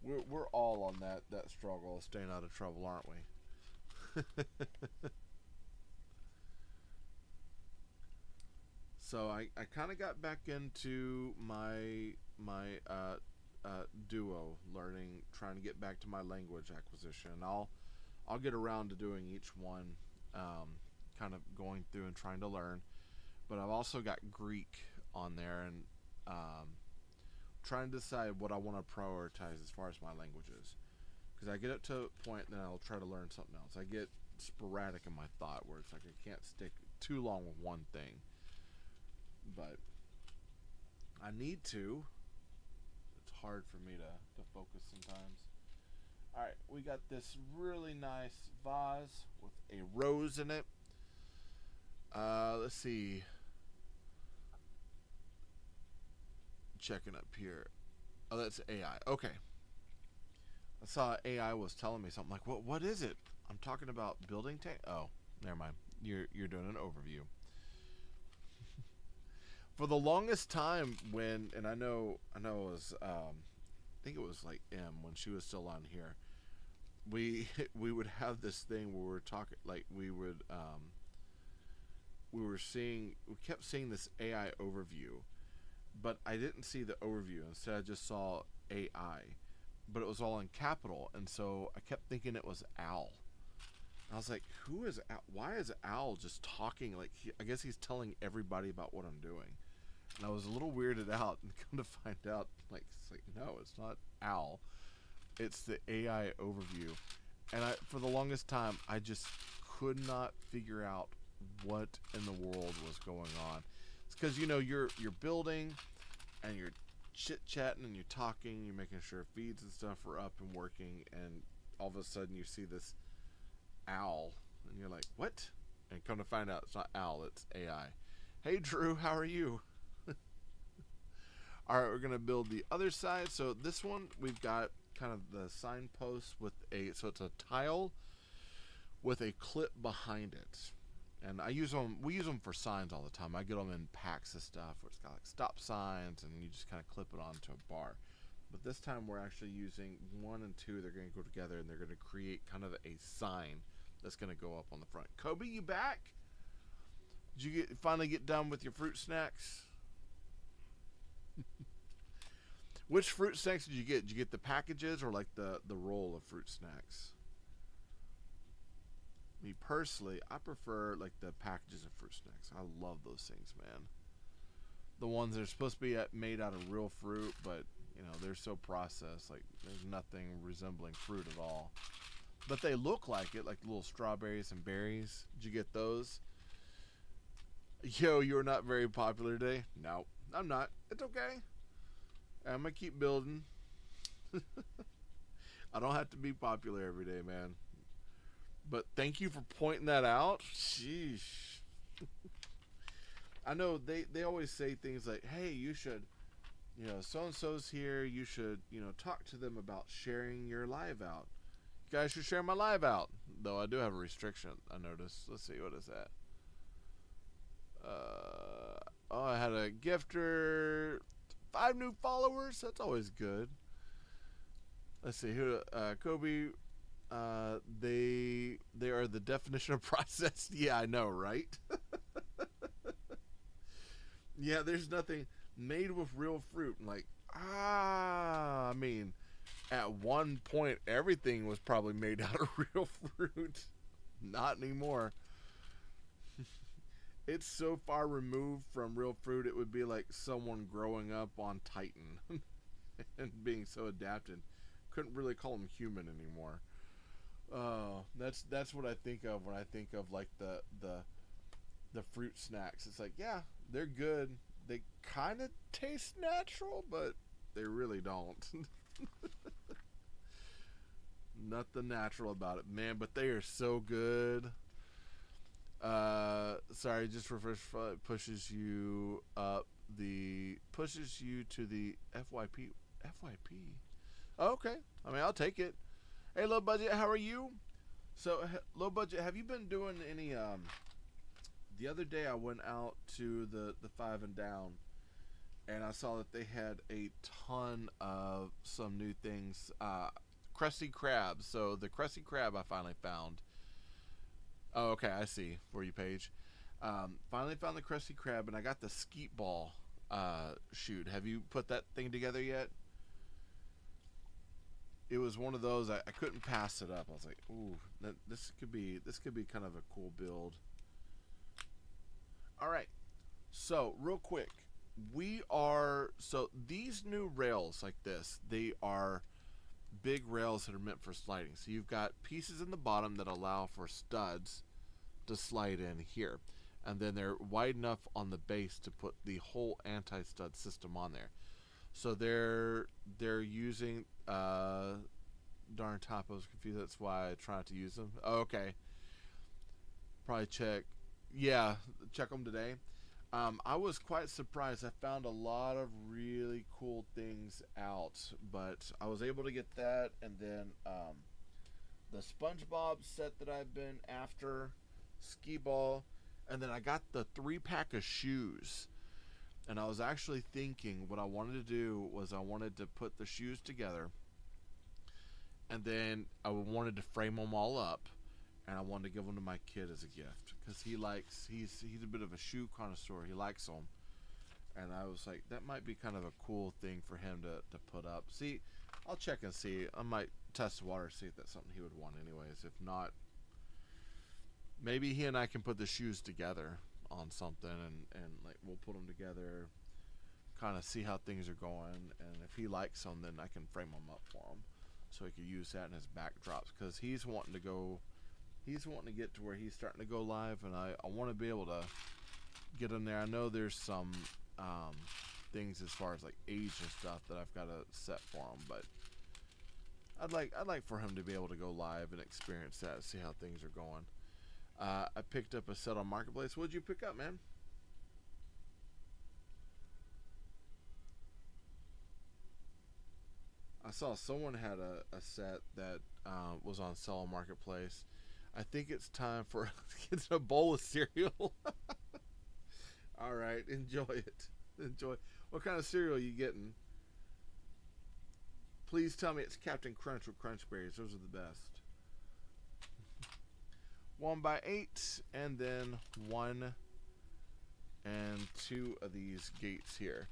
We're all on that struggle of staying out of trouble, aren't we? So I kind of got back into my duo learning, trying to get back to my language acquisition. I'll get around to doing each one, kind of going through and trying to learn. But I've also got Greek on there, and trying to decide what I want to prioritize as far as my languages. Because I get up to a point, and then I'll try to learn something else. I get sporadic in my thought, where it's like I can't stick too long with one thing. But I need to. It's hard for me to focus sometimes. Alright, we got this really nice vase with a rose in it. Let's see. Checking up here. Oh, that's AI. Okay. I saw AI was telling me something like, what is it? I'm talking about building tank. Oh, never mind. You're doing an overview. For the longest time and I know it was I think it was like M when she was still on here. We would have this thing where we were talking, like we kept seeing this AI overview, but I didn't see the overview. Instead, I just saw AI, but it was all in capital, and so I kept thinking it was Al. And I was like, who is Al? Why is Al just talking? Like, I guess he's telling everybody about what I'm doing. And I was a little weirded out, and come to find out, like, it's like, no, it's not Al. It's the AI overview. And for the longest time, I just could not figure out what in the world was going on. It's because, you're building, and you're chit-chatting, and you're talking, you're making sure feeds and stuff are up and working, and all of a sudden you see this owl, and you're like, what? And come to find out, it's not Al, it's AI. Hey, Drew, how are you? Alright, we're going to build the other side. So this one, we've got kind of the signpost with so it's a tile with a clip behind it. And we use them for signs all the time. I get them in packs of stuff where it's got like stop signs, and you just kind of clip it onto a bar. But this time we're actually using 1 and 2. They're going to go together, and they're going to create kind of a sign that's going to go up on the front. Kobe, you back? Did you finally get done with your fruit snacks? Which fruit snacks did you get? Did you get the packages or like the roll of fruit snacks? Me personally, I prefer like the packages of fruit snacks. I love those things, man. The ones that are supposed to be made out of real fruit, but they're so processed. Like there's nothing resembling fruit at all. But they look like it, like little strawberries and berries. Did you get those? Yo, you were not very popular today? No, I'm not. It's okay. I'm gonna keep building. I don't have to be popular every day, man. But thank you for pointing that out. Sheesh. I know they always say things like, "Hey, you should, so and so's here. You should, talk to them about sharing your live out. You guys should share my live out." Though I do have a restriction, I noticed. Let's see, what is that? Oh, I had a gifter. 5 new followers. That's always good. Let's see who. Kobe. They are the definition of processed. Yeah, I know, right? Yeah, there's nothing made with real fruit. Like, I mean, at one point, everything was probably made out of real fruit. Not anymore. It's so far removed from real fruit, it would be like someone growing up on Titan and being so adapted. Couldn't really call them human anymore. That's what I think of when I think of like the fruit snacks. It's like, yeah, they're good. They kind of taste natural, but they really don't. Nothing natural about it, man. But they are so good. Sorry, just refresh. Pushes you to the FYP. FYP. Oh, okay. I mean, I'll take it. Hey, low budget, how are you? So, low budget, have you been doing any? The other day I went out to the Five and Down, and I saw that they had a ton of some new things. Crusty Crab. So the Crusty Crab I finally found. Oh, okay, I see. For you, Paige. Finally found the Krusty Krab, and I got the skeet ball shoot. Have you put that thing together yet? It was one of those I couldn't pass it up. I was like, ooh, this could be kind of a cool build. All right, so real quick, so these new rails like this, they are big rails that are meant for sliding. So you've got pieces in the bottom that allow for studs to slide in here, and then they're wide enough on the base to put the whole anti-stud system on there. So they're using darn top, I was confused. That's why I tried to use them. Oh, okay. Probably check. Yeah, check them today. I was quite surprised. I found a lot of really cool things out, but I was able to get that, and then the SpongeBob set that I've been after, skee ball, and then I got the 3-pack of shoes. And I was actually thinking what I wanted to do was I wanted to put the shoes together, and then I wanted to frame them all up, and I wanted to give them to my kid as a gift because he's a bit of a shoe connoisseur. He likes them, and I was like, that might be kind of a cool thing for him to put up. See, I'll check and see. I might test the water, see if that's something he would want anyways. If not, maybe he and I can put the shoes together on something, and like we'll put them together, kind of see how things are going, and if he likes them, then I can frame them up for him so he could use that in his backdrops, because he's wanting to get to where he's starting to go live, and I want to be able to get him there. I know there's some things as far as like age and stuff that I've got to set for him, but I'd like for him to be able to go live and experience that, see how things are going. I picked up a set on Marketplace. What'd you pick up, man? I saw someone had a set that was on sale on Marketplace. I think it's time for it's a bowl of cereal. All right, enjoy it. Enjoy. What kind of cereal are you getting? Please tell me it's Captain Crunch with Crunch Berries. Those are the best. 1x8, and then 1 and 2 of these gates here.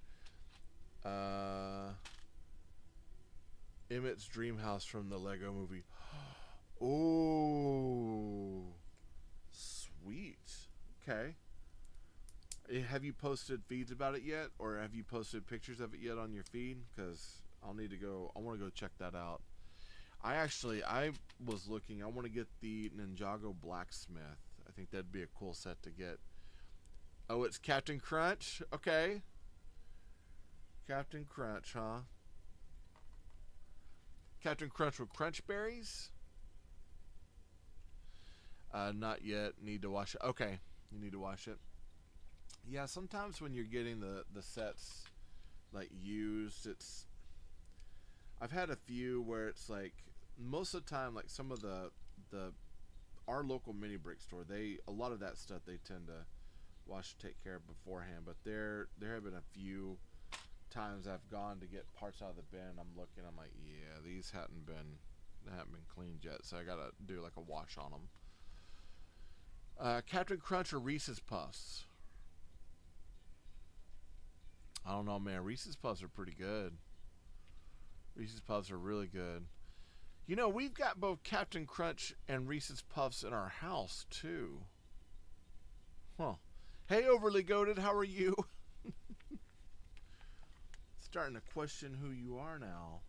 Emmett's dream house from the Lego movie. Oh, sweet. Okay. Have you posted feeds about it yet, or have you posted pictures of it yet on your feed? Because I'll need to go. I want to go check that out. I was looking. I want to get the Ninjago Blacksmith. I think that'd be a cool set to get. Oh, it's Captain Crunch. Okay. Captain Crunch, huh? Captain Crunch with Crunch Berries? Not yet. Need to wash it. Okay, you need to wash it. Yeah, sometimes when you're getting the sets like used, it's... I've had a few where it's like most of the time, like some of the our local mini brick store, a lot of that stuff they tend to wash and take care of beforehand. But there have been a few times I've gone to get parts out of the bin. I'm looking, I'm like, yeah, these haven't been cleaned yet, so I gotta do like a wash on them. Captain Crunch or Reese's Puffs? I don't know, man. Reese's Puffs are pretty good. Reese's Puffs are really good. You know, we've got both Captain Crunch and Reese's Puffs in our house, too. Huh. Hey, Overly Goated, how are you? Starting to question who you are now.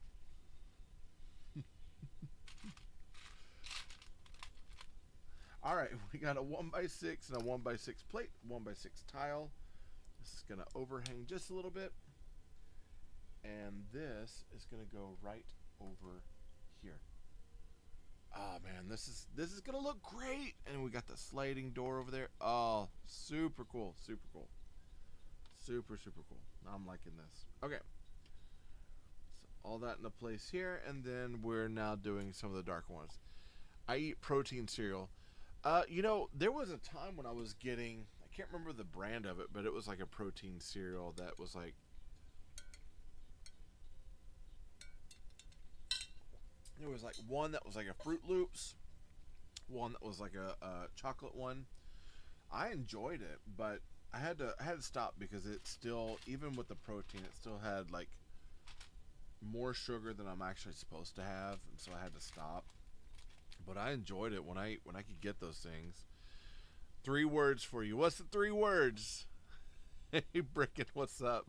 Alright, we got a 1x6 and a 1x6 plate, 1x6 tile. This is going to overhang just a little bit. And this is going to go right over here. Oh man, this is going to look great. And we got the sliding door over there. Oh, super cool, super cool. Super, super cool. I'm liking this. Okay. So all that into place here, and then we're now doing some of the dark ones. I eat protein cereal. You know, there was a time when I was getting, I can't remember the brand of it, but it was like a protein cereal that was like, there was like one that was like a Fruit Loops, one that was like a chocolate one. I enjoyed it, but I had to stop because it still, even with the protein, it still had like more sugar than I'm actually supposed to have, and so I had to stop. But I enjoyed it when I could get those things. 3 words for you. What's the 3 words? Hey, Bricken, what's up?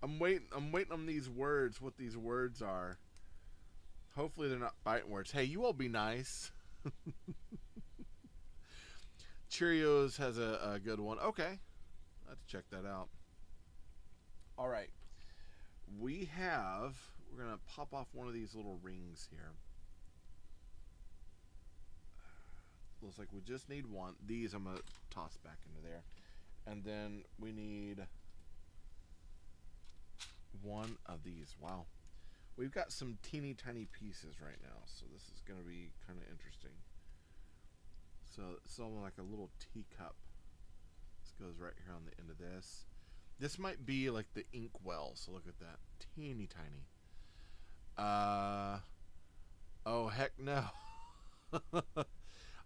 I'm waiting on these words. What these words are? Hopefully they're not fighting words. Hey, you all be nice. Cheerios has a good one. Okay, I have to check that out. All right, we're gonna pop off one of these little rings here. Looks like we just need one. These I'm gonna toss back into there, and then we need one of these. Wow, we've got some teeny tiny pieces right now, so this is gonna be kind of interesting. So it's almost like a little teacup. This goes right here on the end of this. This might be like the ink well, so look at that, teeny tiny. Oh heck no.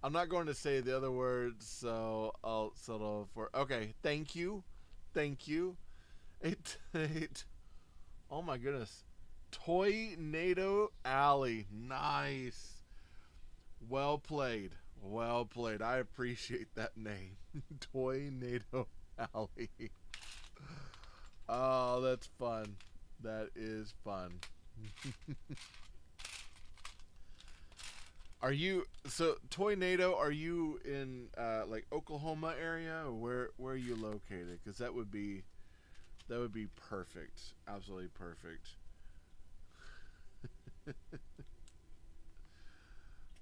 I'm not going to say the other words, so I'll settle for, okay, thank you. Oh my goodness. Toy-nado Alley. Nice. Well played. I appreciate that name. Toy-nado Alley. Oh, that's fun. That is fun. Are you, so Toy-nado, are you in like Oklahoma area, or where are you located? Because that would be perfect. Absolutely perfect.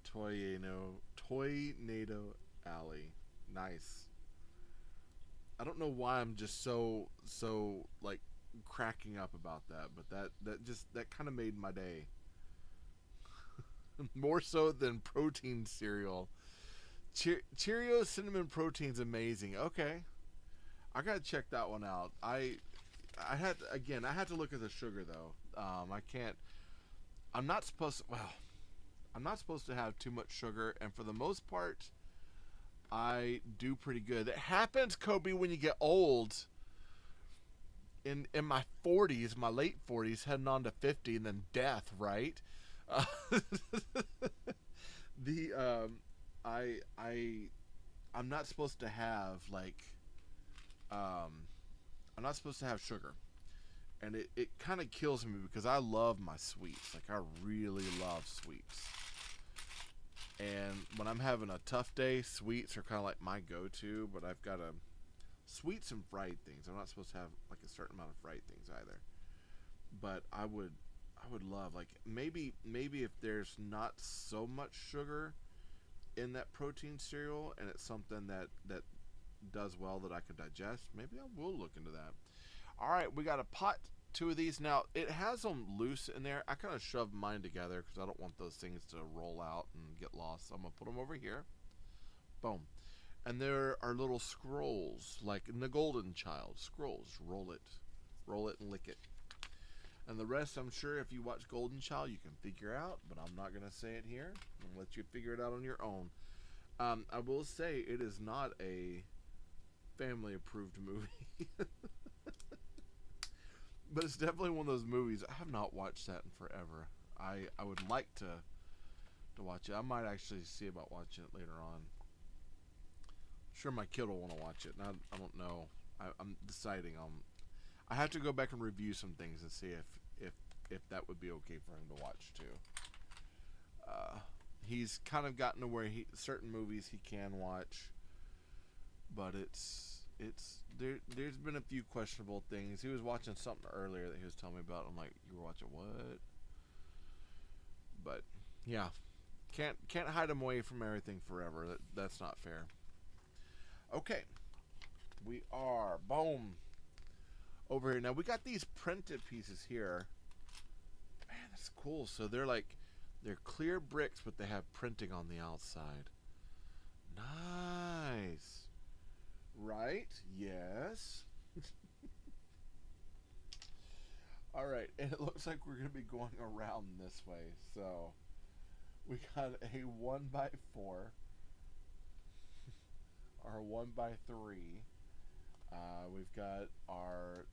Toy-nado Alley. Nice. I don't know why I'm just so like cracking up about that, but that kind of made my day. More so than protein cereal. Cheerios cinnamon protein's amazing. Okay, I gotta check that one out. I had to look at the sugar though. I'm not supposed to have too much sugar, and for the most part I do pretty good. It happens, Kobe, when you get old. In my 40s, my late 40s, heading on to 50, and then death, right? I'm not supposed to have I'm not supposed to have sugar, and it kind of kills me because I love my sweets. Like, I really love sweets, and when I'm having a tough day, sweets are kind of like my go-to. But I've got to sweets and fried things. I'm not supposed to have like a certain amount of fried things either. But I would love, like, maybe if there's not so much sugar in that protein cereal and it's something that does well that I can digest, maybe I will look into that. All right, we got a pot, 2 of these. Now, it has them loose in there. I kind of shoved mine together because I don't want those things to roll out and get lost. So I'm going to put them over here. Boom. And there are little scrolls, like in the Golden Child. Scrolls. Roll it and lick it. And the rest, I'm sure if you watch Golden Child, you can figure out, but I'm not going to say it here. I'm going to let you figure it out on your own. I will say it is not a family-approved movie. But it's definitely one of those movies. I have not watched that in forever. I would like to watch it. I might actually see about watching it later on. I'm sure my kid will want to watch it. And I don't know. I'm deciding on. I have to go back and review some things and see if that would be okay for him to watch too. He's kind of gotten to where certain movies he can watch, but there's been a few questionable things. He was watching something earlier that he was telling me about. I'm like, you were watching what? But yeah, can't hide him away from everything forever. That's not fair. Okay, we are boom over here. Now we got these printed pieces here. Man, that's cool. So they're clear bricks, but they have printing on the outside. Nice. Right? Yes. All right, and it looks like we're going to be going around this way. So we got a 1x4 our 1x3. We've got our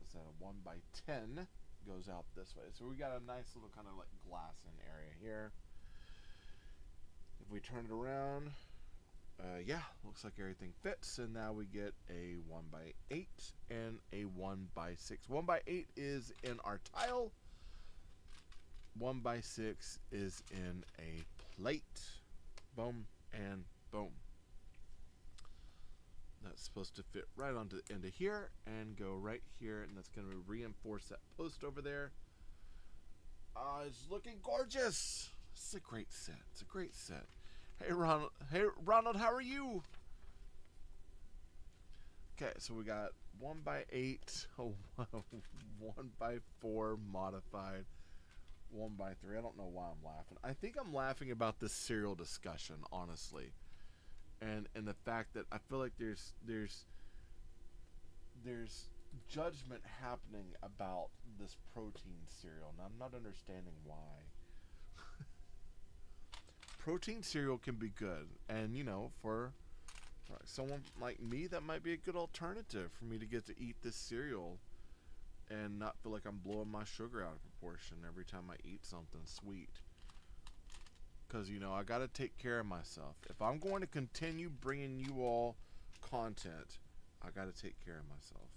1x10 goes out this way. So we got a nice little kind of like glass in area here. If we turn it around, yeah, looks like everything fits. And now we get a 1x8 and a 1x6. 1x8 is in our tile. 1x6 is in a plate. Boom and boom. That's supposed to fit right onto the end of here and go right here, and that's going to reinforce that post over there. It's looking gorgeous. This is a great set. It's a great set. Hey, Ronald. Hey, Ronald, how are you? Okay, so we got 1x8, 1x4 modified, 1x3. I don't know why I'm laughing. I think I'm laughing about this cereal discussion, honestly. And the fact that I feel like there's judgment happening about this protein cereal, and I'm not understanding why. Protein cereal can be good, and you know, for someone like me, that might be a good alternative for me to get to eat this cereal and not feel like I'm blowing my sugar out of proportion every time I eat something sweet. Because, you know, I got to take care of myself. If I'm going to continue bringing you all content, I got to take care of myself.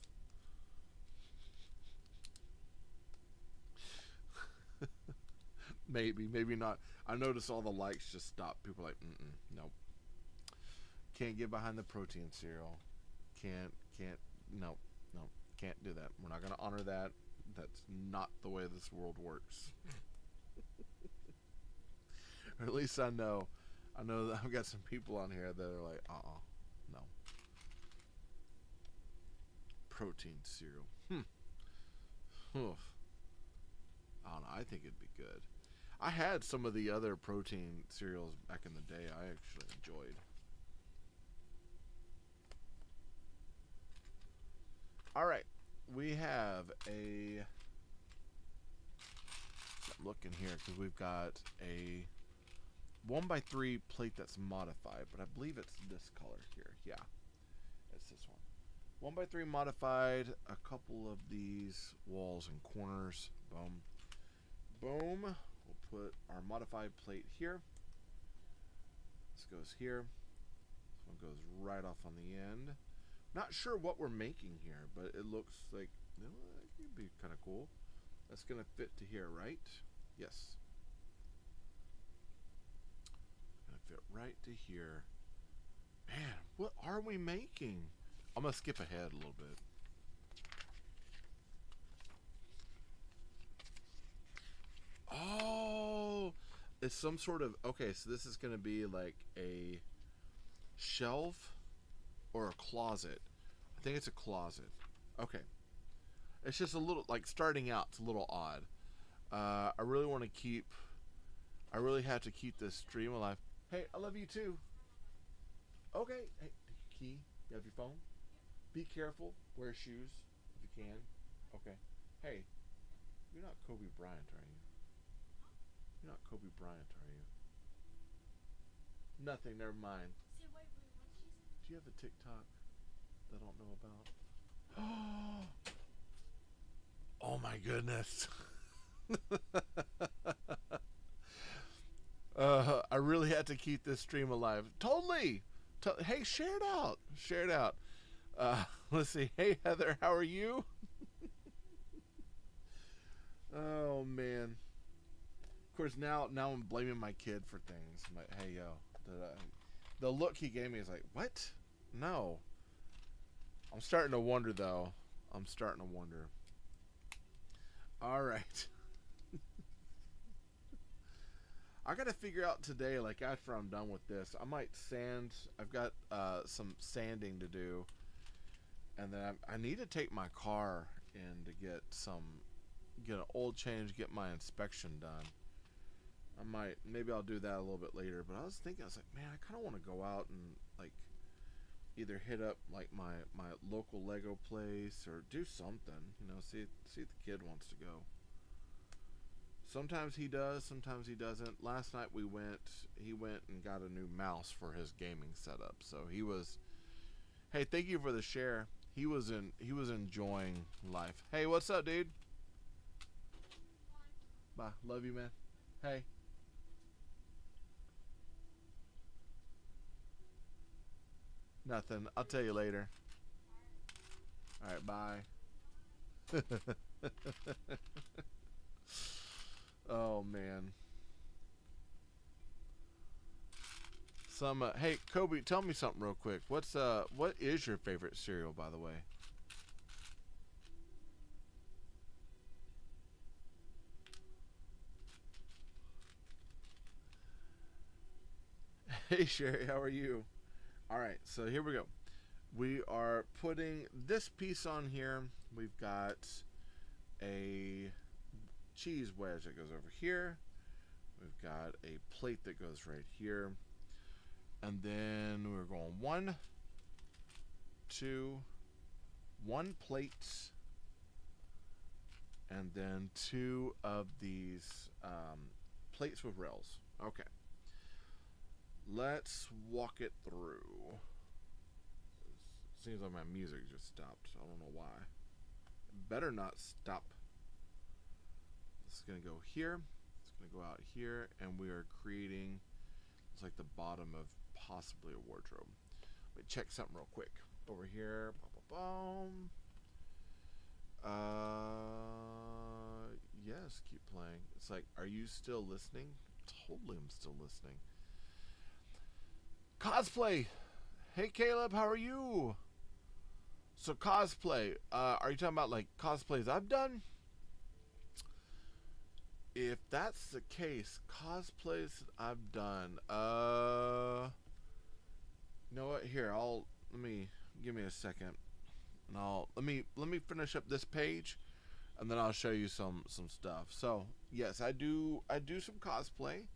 Maybe not. I notice all the likes just stop. People are like, nope. Can't get behind the protein cereal. Nope. Can't do that. We're not going to honor that. That's not the way this world works. Or at least I know that I've got some people on here that are like, no. Protein cereal. Oof. I don't know. I think it'd be good. I had some of the other protein cereals back in the day I actually enjoyed. All right. We have a... I'm looking here because we've got a 1x3 plate that's modified, but I believe it's this color here. Yeah, it's this one. 1x3 modified, a couple of these walls and corners. Boom. Boom. We'll put our modified plate here. This goes here. This one goes right off on the end. Not sure what we're making here, but it looks like, you know, it could be kind of cool. That's going to fit to here, right? Yes. Fit right to here. Man, what are we making? I'm gonna skip ahead a little bit. Oh, it's some sort of, okay, so this is gonna be like a shelf or a closet. I think it's a closet. Okay. It's just a little, like, starting out, it's a little odd. I really want to keep, I really have to keep this stream alive. Hey, I love you too. Okay. Hey, key, you have your phone? Be careful. Wear shoes if you can. Okay. Hey, you're not Kobe Bryant, are you? You're not Kobe Bryant, are you? Nothing, never mind. Do you have a TikTok that I don't know about? Oh my goodness. I really had to keep this stream alive. Totally. Hey, share it out. Share it out. Let's see. Hey, Heather, how are you? Oh man. Of course, now I'm blaming my kid for things. I'm like, hey, yo, the look he gave me is like, what? No. I'm starting to wonder, though. I'm starting to wonder. All right. I got to figure out today, like after I'm done with this, I might sand. I've got some sanding to do. And then I need to take my car in to get an oil change, get my inspection done. Maybe I'll do that a little bit later. But I was thinking, I was like, man, I kind of want to go out and like either hit up like my local Lego place or do something. You know, see if the kid wants to go. Sometimes he does, sometimes he doesn't. Last night he went and got a new mouse for his gaming setup. So he was, hey, thank you for the share. He was enjoying life. Hey, what's up, dude? Bye. Love you, man. Hey. Nothing. I'll tell you later. All right, bye. Oh man. Hey Kobe, tell me something real quick. What is your favorite cereal, by the way? Hey Sherry, how are you? All right, so here we go. We are putting this piece on here. We've got a cheese wedge that goes over here. We've got a plate that goes right here. And then we're going 1, 2, 1 plate, and then 2 of these plates with rails. Okay. Let's walk it through. Seems like my music just stopped. I don't know why. It better not stop. This is going to go here. It's going to go out here. And we are creating, it's like the bottom of possibly a wardrobe. Let me check something real quick. Over here. Boom. Yes, keep playing. It's like, are you still listening? Totally I'm still listening. Cosplay. Hey Caleb, how are you? So cosplay, are you talking about like cosplays I've done? If that's the case, cosplays I've done, you know what? Here, give me a second, and let me finish up this page, and then I'll show you some stuff. So yes, I do some cosplay.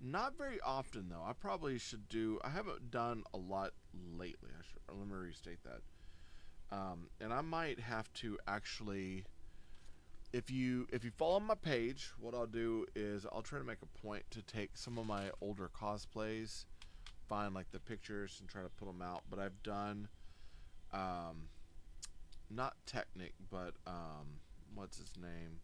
Not very often though. I probably should do. I haven't done a lot lately. Let me restate that. And I might have to actually, if you follow my page, what I'll do is I'll try to make a point to take some of my older cosplays, find like the pictures and try to put them out. But I've done, not Technic, but what's his name?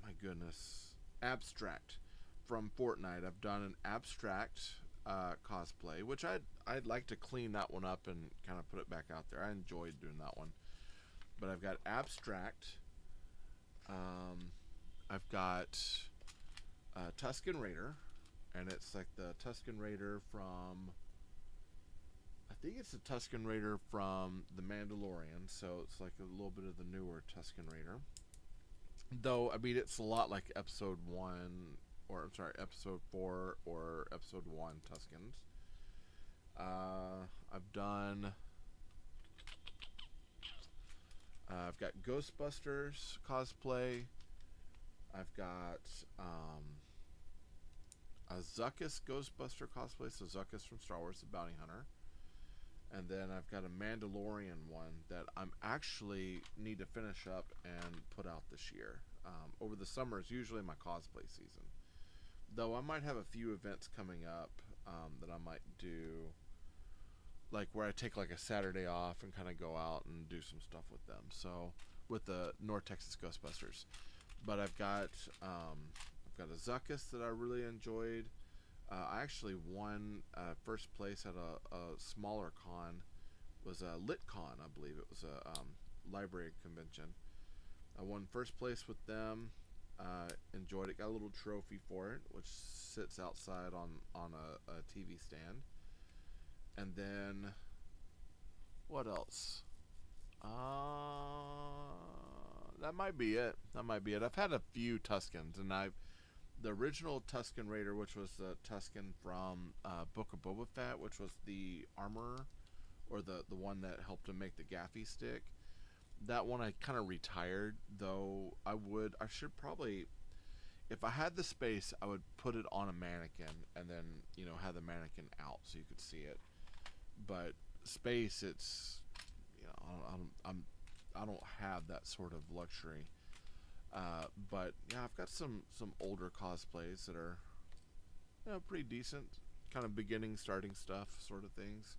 My goodness, Abstract from Fortnite. I've done an Abstract cosplay, which I'd like to clean that one up and kind of put it back out there. I enjoyed doing that one. But I've got Abstract. I've got Tusken Raider, and it's like the Tusken Raider from, I think it's the Tusken Raider from The Mandalorian, so it's like a little bit of the newer Tusken Raider. Though, I mean, it's a lot like Episode 1, or I'm sorry, Episode 4 or Episode 1 Tuskens. I've done... I've got Ghostbusters cosplay. I've got a Zuckuss Ghostbuster cosplay, so Zuckuss from Star Wars, the Bounty Hunter. And then I've got a Mandalorian one that I'm actually need to finish up and put out this year. Over the summer is usually my cosplay season. Though I might have a few events coming up that I might do, like where I take like a Saturday off and kind of go out and do some stuff with them. So with the North Texas Ghostbusters. But I've got a Zuckuss that I really enjoyed. I actually won first place at a smaller con. It was a LitCon, I believe. It was a library convention. I won first place with them. Enjoyed it. Got a little trophy for it, which sits outside on a TV stand. And then, what else? That might be it. I've had a few Tuskens, and the original Tusken Raider, which was the Tusken from Book of Boba Fett, which was the armorer, or the one that helped him make the gaffy stick. That one I kind of retired, though I should probably, if I had the space, I would put it on a mannequin and then, have the mannequin out so you could see it. But space, it's, I don't have that sort of luxury. But yeah, I've got some older cosplays that are, pretty decent, kind of beginning, starting stuff, sort of things.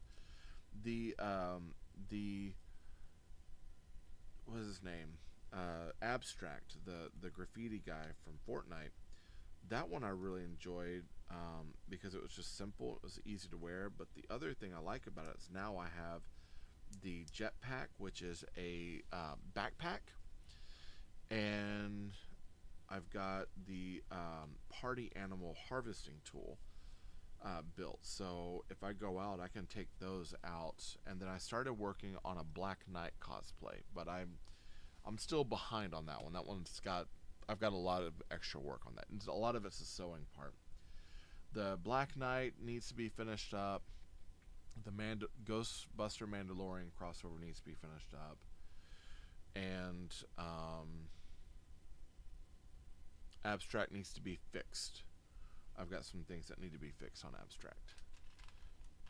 The what is his name? Abstract, the graffiti guy from Fortnite. That one I really enjoyed because it was just simple. It was easy to wear. But the other thing I like about it is now I have the jetpack, which is a backpack, and I've got the party animal harvesting tool built. So if I go out, I can take those out. And then I started working on a Black Knight cosplay, but I'm still behind on that one. I've got a lot of extra work on that, and a lot of it's the sewing part. The Black Knight needs to be finished up. The Ghostbuster Mandalorian crossover needs to be finished up, and Abstract needs to be fixed. I've got some things that need to be fixed on Abstract.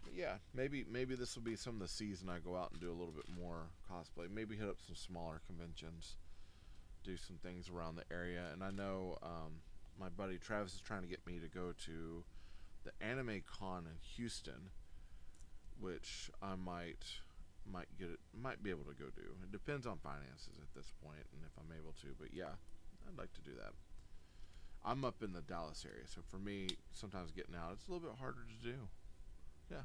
But yeah, maybe this will be some of the season I go out and do a little bit more cosplay. Maybe hit up some smaller conventions, do some things around the area. And I know my buddy Travis is trying to get me to go to the Anime Con in Houston, which I might be able to go do. It depends on finances at this point and if I'm able to. But yeah, I'd like to do that. I'm up in the Dallas area, so for me, sometimes getting out, it's a little bit harder to do. Yeah.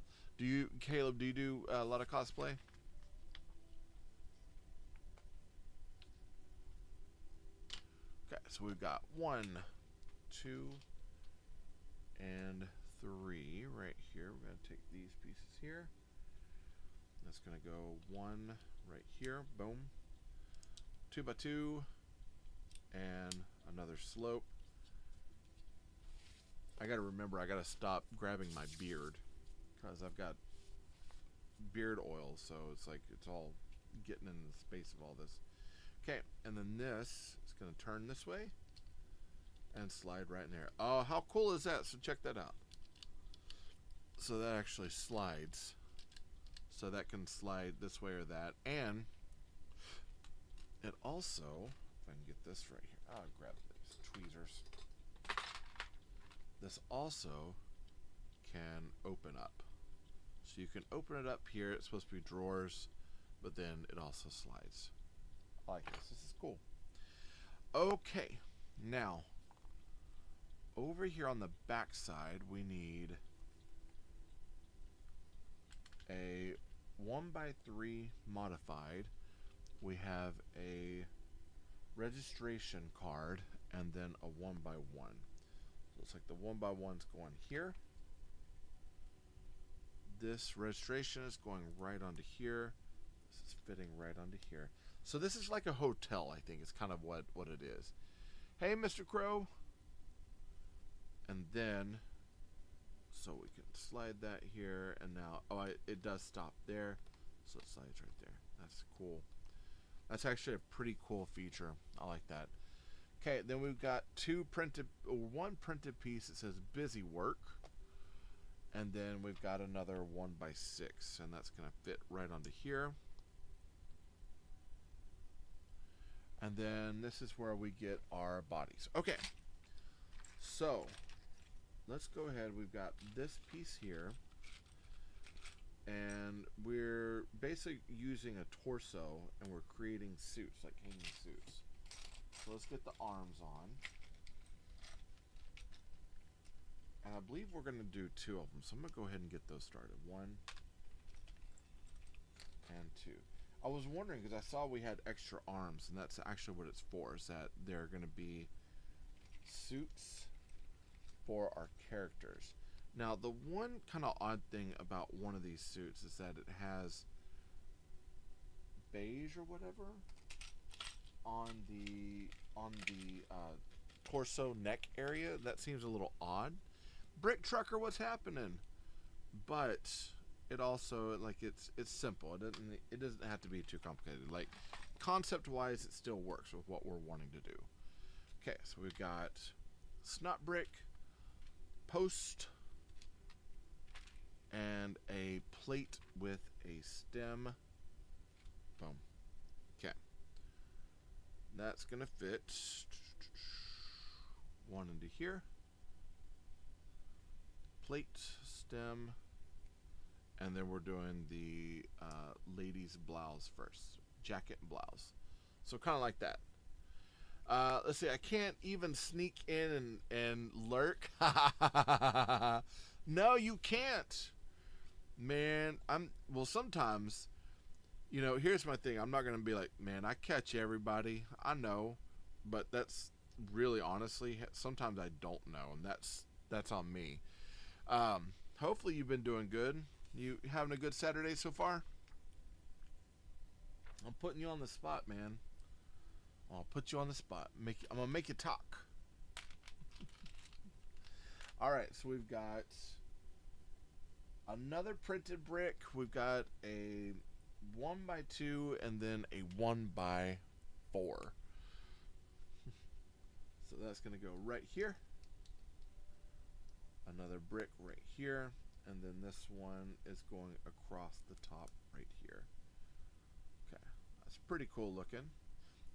Caleb, do you do a lot of cosplay? Okay, so we've got 1, 2, and 3 right here. We're going to take these pieces here. That's going to go 1 right here. Boom. 2 by 2. And another slope. I got to remember, I got to stop grabbing my beard, because I've got beard oil, so it's like it's all getting in the space of all this. Okay, and then this is going to turn this way and slide right in there. Oh, how cool is that? So check that out. So that actually slides. So that can slide this way or that. And it also, if I can get this right here. I'll grab these tweezers. This also can open up. So you can open it up here. It's supposed to be drawers, but then it also slides. I like this. This is cool. Okay, now over here on the back side, we need a 1x3 modified. We have a registration card and then a 1x1. Looks like the 1x1's going here. this registration is going right onto here. This is fitting right onto here. So this is like a hotel, I think. It's kind of what it is. Hey, Mr. Crow. And then, so we can slide that here. And now, it does stop there. So it slides right there. That's cool. That's actually a pretty cool feature. I like that. Okay, then we've got one printed piece that says busy work. And then we've got another 1x6, and that's going to fit right onto here. And then this is where we get our bodies. Okay, so let's go ahead. We've got this piece here, and we're basically using a torso, and we're creating suits, like hanging suits. So let's get the arms on. And I believe we're going to do 2 of them. So I'm going to go ahead and get those started. 1 and 2. I was wondering because I saw we had extra arms, and that's actually what it's for, is that they're going to be suits for our characters. Now, the one kind of odd thing about one of these suits is that it has beige or whatever on the torso neck area. That seems a little odd. Brick Trucker, what's happening? But it also, like, it's simple. It doesn't have to be too complicated. Like, concept wise, it still works with what we're wanting to do. Okay, so we've got snot brick, post, and a plate with a stem. Boom. Okay, that's gonna fit one into here. Plate, stem, and then we're doing the ladies' blouse first. Jacket and blouse. So kind of like that. Let's see, I can't even sneak in and lurk. No, you can't. Man, well, sometimes, you know, here's my thing. I'm not going to be like, man, I catch everybody. I know. But that's really, honestly, sometimes I don't know. And that's on me. Hopefully you've been doing good. You having a good Saturday so far? I'm putting you on the spot, man. I'll put you on the spot. I'm gonna make you talk. All right, so we've got another printed brick. We've got a 1x2 and then a 1x4. So that's gonna go right here. Another brick right here, and then this one is going across the top right here. Okay, that's pretty cool looking.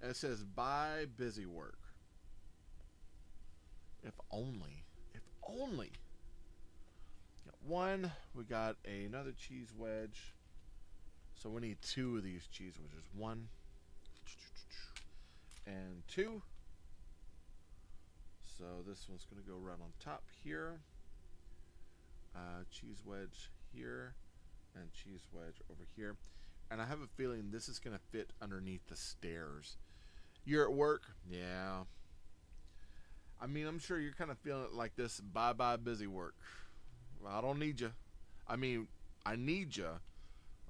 And it says by busy work. If only. Got one. We got another cheese wedge. So we need 2 of these cheese wedges. 1 and 2. So this one's going to go right on top here. Cheese wedge here, and cheese wedge over here. And I have a feeling this is going to fit underneath the stairs. You're at work? Yeah. I mean, I'm sure you're kind of feeling it like this. Bye-bye busy work. Well, I don't need you. I mean, I need you.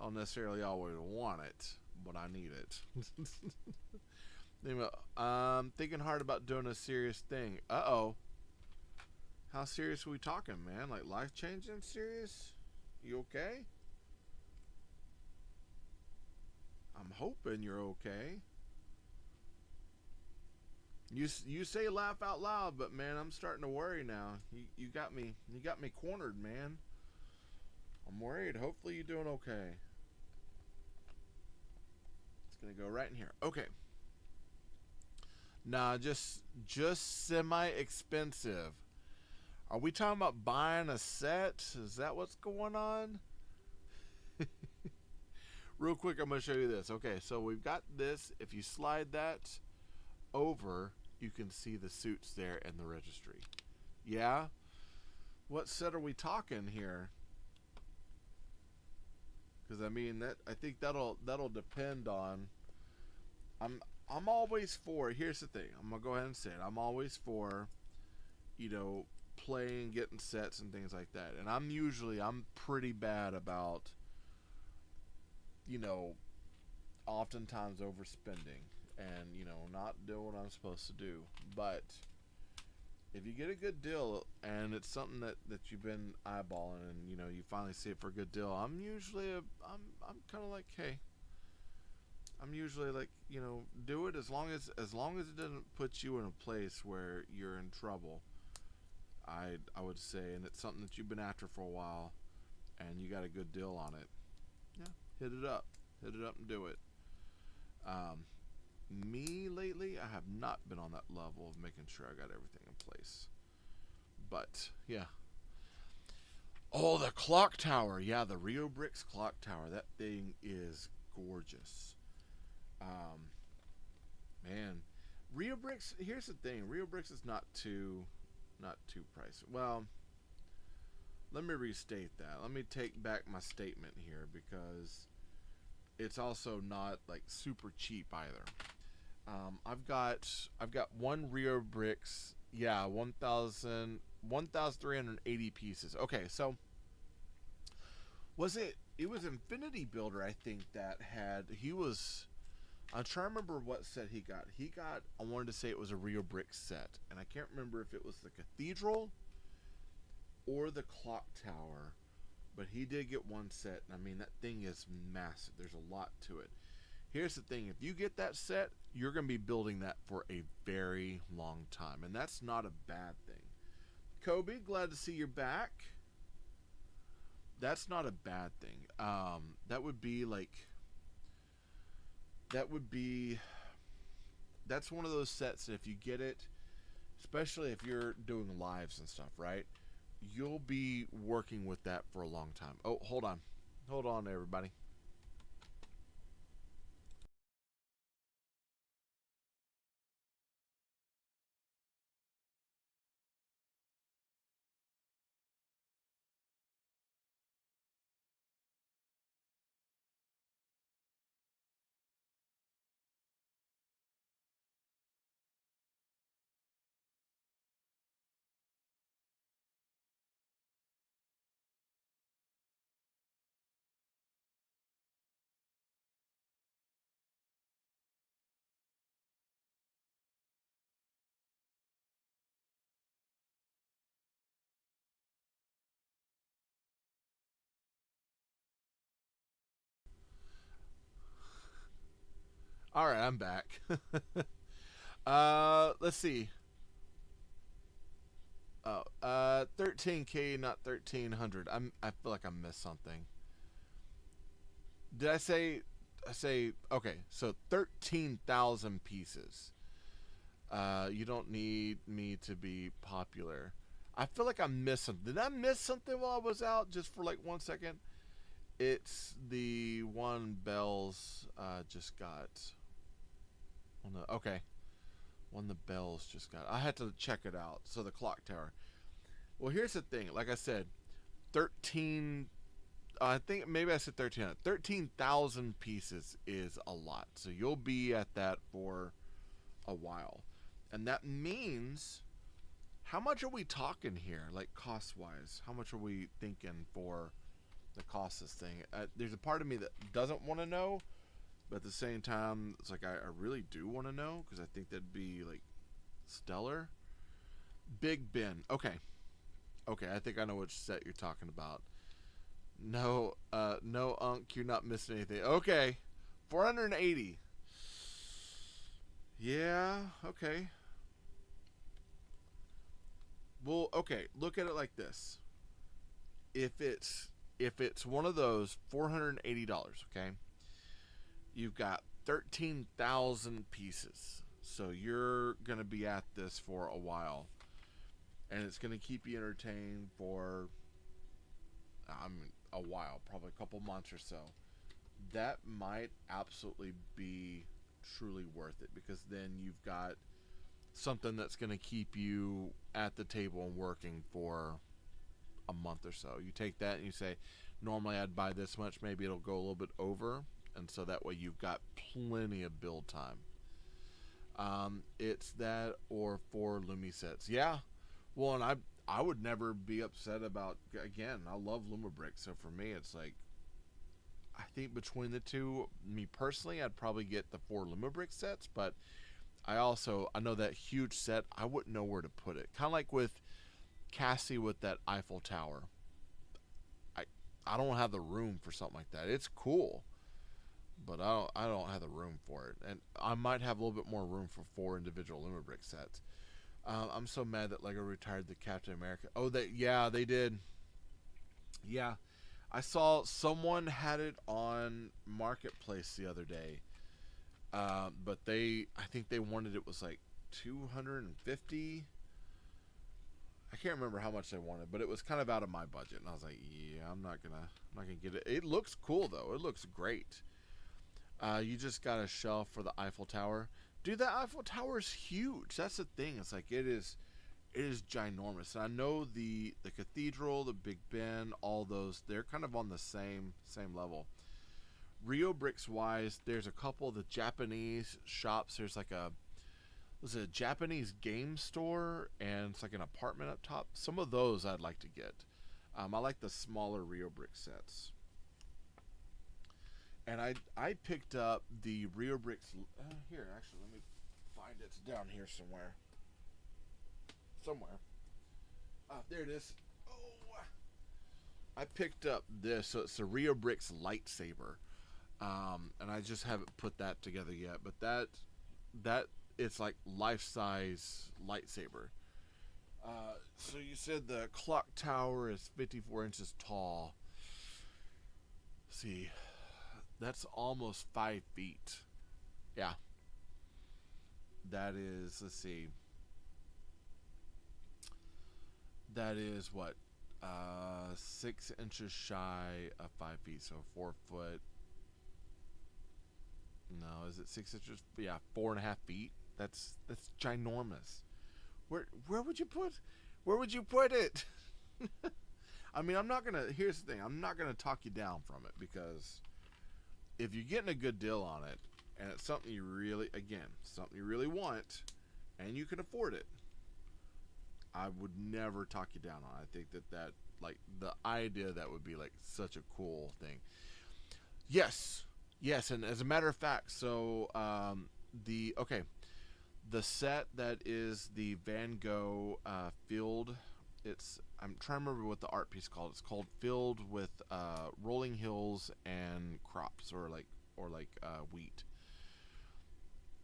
I don't necessarily always want it, but I need it. Anyway, I'm thinking hard about doing a serious thing. Uh-oh. How serious are we talking, man? Like life-changing serious? You okay? I'm hoping you're okay. You say laugh out loud, but man, I'm starting to worry now. You got me cornered, man. I'm worried. Hopefully you're doing okay. It's gonna go right in here. Okay. Nah, just semi-expensive. Are we talking about buying a set? Is that what's going on? Real quick, I'm going to show you this. Okay, so we've got this. If you slide that over, you can see the suits there in the registry. Yeah? What set are we talking here? Because I mean, I think that'll depend on. I'm always for. Here's the thing. I'm gonna go ahead and say it. I'm always for, you know, playing, getting sets and things like that. And I'm pretty bad about, you know, oftentimes overspending and, you know, not doing what I'm supposed to do. But if you get a good deal and it's something that you've been eyeballing and, you know, you finally see it for a good deal, I'm kind of like, hey, I'm usually like, you know, do it as long as it doesn't put you in a place where you're in trouble. I would say, and it's something that you've been after for a while, and you got a good deal on it. Yeah, hit it up and do it. Me lately, I have not been on that level of making sure I got everything in place. But yeah. Oh, the clock tower. Yeah, the Lumibricks clock tower. That thing is gorgeous. Man, Lumibricks. Here's the thing. Lumibricks is not too pricey. Well, let me restate that. Let me take back my statement here because it's also not like super cheap either. I've got one Lumibricks. Yeah, 1,380 pieces. Okay, so it was Infinity Builder, I think, that had, I'm trying to remember what set he got. I wanted to say it was a Lumibricks set, and I can't remember if it was the Cathedral or the Clock Tower, but he did get one set, and I mean, that thing is massive. There's a lot to it. Here's the thing, if you get that set, you're going to be building that for a very long time, and that's not a bad thing. Kobe, glad to see you're back. That's not a bad thing. That's one of those sets that if you get it, especially if you're doing lives and stuff, right? You'll be working with that for a long time. Oh, hold on, everybody. All right, I'm back. Let's see. Oh, 13K, not 1,300. I feel like I missed something. Did I say? Okay. So 13,000 pieces. You don't need me to be popular. I feel like I missed something. Did I miss something while I was out? Just for like 1 second. It's the one Bells just got. Well, no, okay. One the Bells just got. I had to check it out. So the clock tower. Well, here's the thing. Like I said, 13. I think maybe I said 1,300. 13,000 pieces is a lot. So you'll be at that for a while. And that means, how much are we talking here, like cost-wise? How much are we thinking for the cost of this thing? There's a part of me that doesn't want to know, but at the same time, it's like I really do want to know because I think that'd be like stellar. Big Ben. Okay, I think I know which set you're talking about. No, no, Unk, you're not missing anything. Okay, 480. Yeah. Okay. Well, okay. Look at it like this. If it's one of those $480, okay, you've got 13,000 pieces. So you're going to be at this for a while. And it's going to keep you entertained for a while, probably a couple months or so. That might absolutely be truly worth it because then you've got something that's going to keep you at the table and working for a month or so. You take that and you say, normally I'd buy this much, maybe it'll go a little bit over, and so that way you've got plenty of build time. It's that or 4 Lumi sets. Yeah. Well, and I would never be upset about. Again, I love Lumibricks, so for me, it's like I think between the two, me personally, I'd probably get the 4 Lumibrick sets, but I know that huge set, I wouldn't know where to put it. Kind of like with Cassie with that Eiffel Tower. I I don't have the room for something like that. It's cool, but I don't have the room for it, and I might have a little bit more room for 4 individual Lumibrick sets. I'm so mad that Lego retired the Captain America. Oh, they did. Yeah, I saw someone had it on Marketplace the other day, but I think they wanted it was like 250. I can't remember how much they wanted, but it was kind of out of my budget, and I was like, yeah, I'm not gonna get it. It looks cool though. It looks great. You just got a shelf for the Eiffel Tower. Dude, that Eiffel Tower is huge. That's the thing. It's like it is ginormous. And I know the cathedral, the Big Ben, all those, they're kind of on the same level. Rio Bricks wise, there's a couple of the Japanese shops. There's like was it a Japanese game store, and it's like an apartment up top. Some of those I'd like to get. I like the smaller Rio Brick sets. And I picked up the Rio Bricks. Here, actually, let me find it. It's down here somewhere. There it is. Oh, I picked up this. So it's the Rio Bricks lightsaber, and I just haven't put that together yet. But that it's like life size lightsaber. So you said the clock tower is 54 inches tall. Let's see. That's almost 5 feet. Yeah. That is, let's see. That is what? 6 inches shy of 5 feet. So 4 foot. No, is it 6 inches? Yeah, 4.5 feet. That's ginormous. Where would you put it? I mean, here's the thing. I'm not gonna talk you down from it, because if you're getting a good deal on it, and it's something you really want, and you can afford it, I would never talk you down on it. I think that like the idea that would be like such a cool thing. Yes, and as a matter of fact, so the set that is the Van Gogh field. I'm trying to remember what the art piece is called. It's called Filled with Rolling Hills and Crops, or like wheat.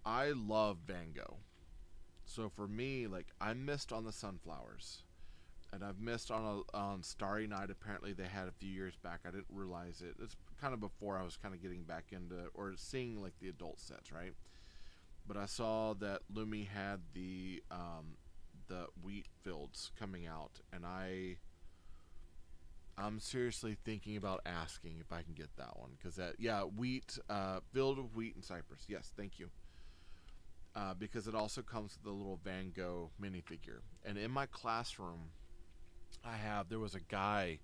I love Van Gogh. So for me, like, I missed on the sunflowers, and I've missed on Starry Night. Apparently they had a few years back. I didn't realize it. It's kind of before I was kind of getting back into, or seeing like the adult sets, right? But I saw that Lumi had the wheat fields coming out, and I'm seriously thinking about asking if I can get that one, because wheat, field of wheat and cypress. Yes, thank you. Because it also comes with a little Van Gogh minifigure. And in my classroom, there was a guy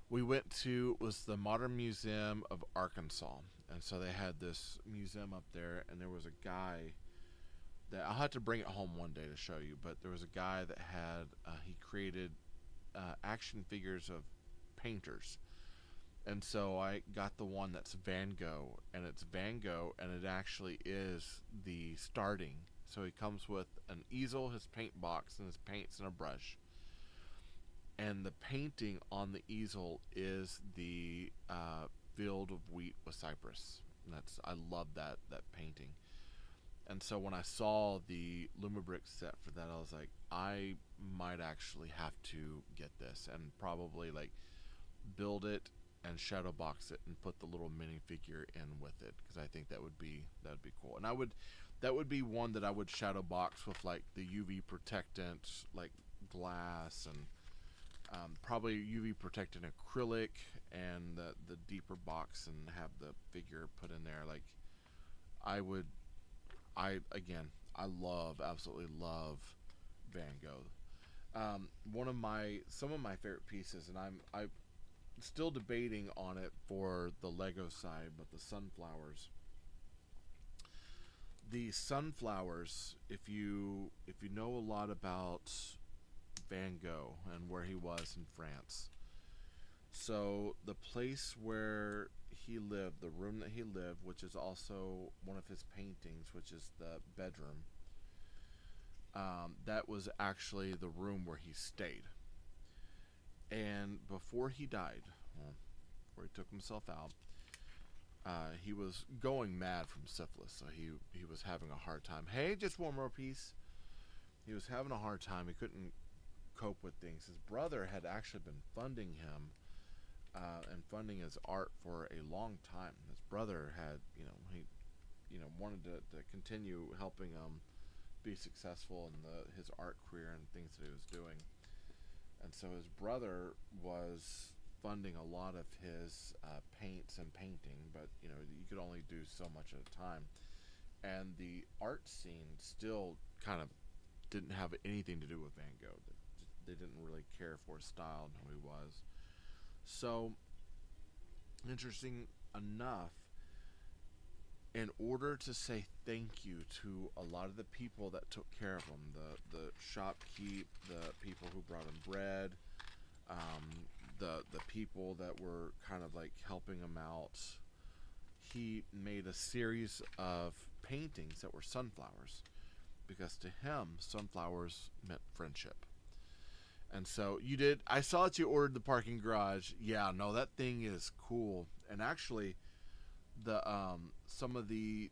we went to. It was the Modern Museum of Arkansas, and so they had this museum up there, and there was a guy that I'll have to bring it home one day to show you. But there was a guy that had he created action figures of painters, and so I got the one that's Van Gogh, and it's Van Gogh, and it actually is the starting. So he comes with an easel, his paint box, and his paints and a brush. And the painting on the easel is the field of wheat with cypress. And I love that painting. And so when I saw the Lumibricks set for that, I was like, I might actually have to get this and probably like build it and shadow box it and put the little minifigure in with it, because I think that would be cool. And that would be one that I would shadow box with like the UV protectant, like glass, and probably UV protectant acrylic, and the deeper box, and have the figure put in there. Like I absolutely love Van Gogh. Some of my favorite pieces, and I'm still debating on it for the Lego side, but the sunflowers. The sunflowers, if you know a lot about Van Gogh and where he was in France. So the place where he lived, the room that he lived, which is also one of his paintings, which is the bedroom, that was actually the room where he stayed. And before he died, well, before he took himself out, he was going mad from syphilis, so he was having a hard time. Hey, just one more piece. He was having a hard time. He couldn't cope with things. His brother had actually been funding him and funding his art for a long time. His brother had, he, wanted to continue helping him be successful in his art career and things that he was doing. And so his brother was funding a lot of his paints and painting, but you could only do so much at a time. And the art scene still kind of didn't have anything to do with Van Gogh. They didn't really care for his style and who he was. So, interesting enough, in order to say thank you to a lot of the people that took care of him, the shopkeep, the people who brought him bread, the people that were kind of like helping him out, he made a series of paintings that were sunflowers, because to him, sunflowers meant friendship. And so I saw that you ordered the parking garage. Yeah, no, that thing is cool. And actually, some of the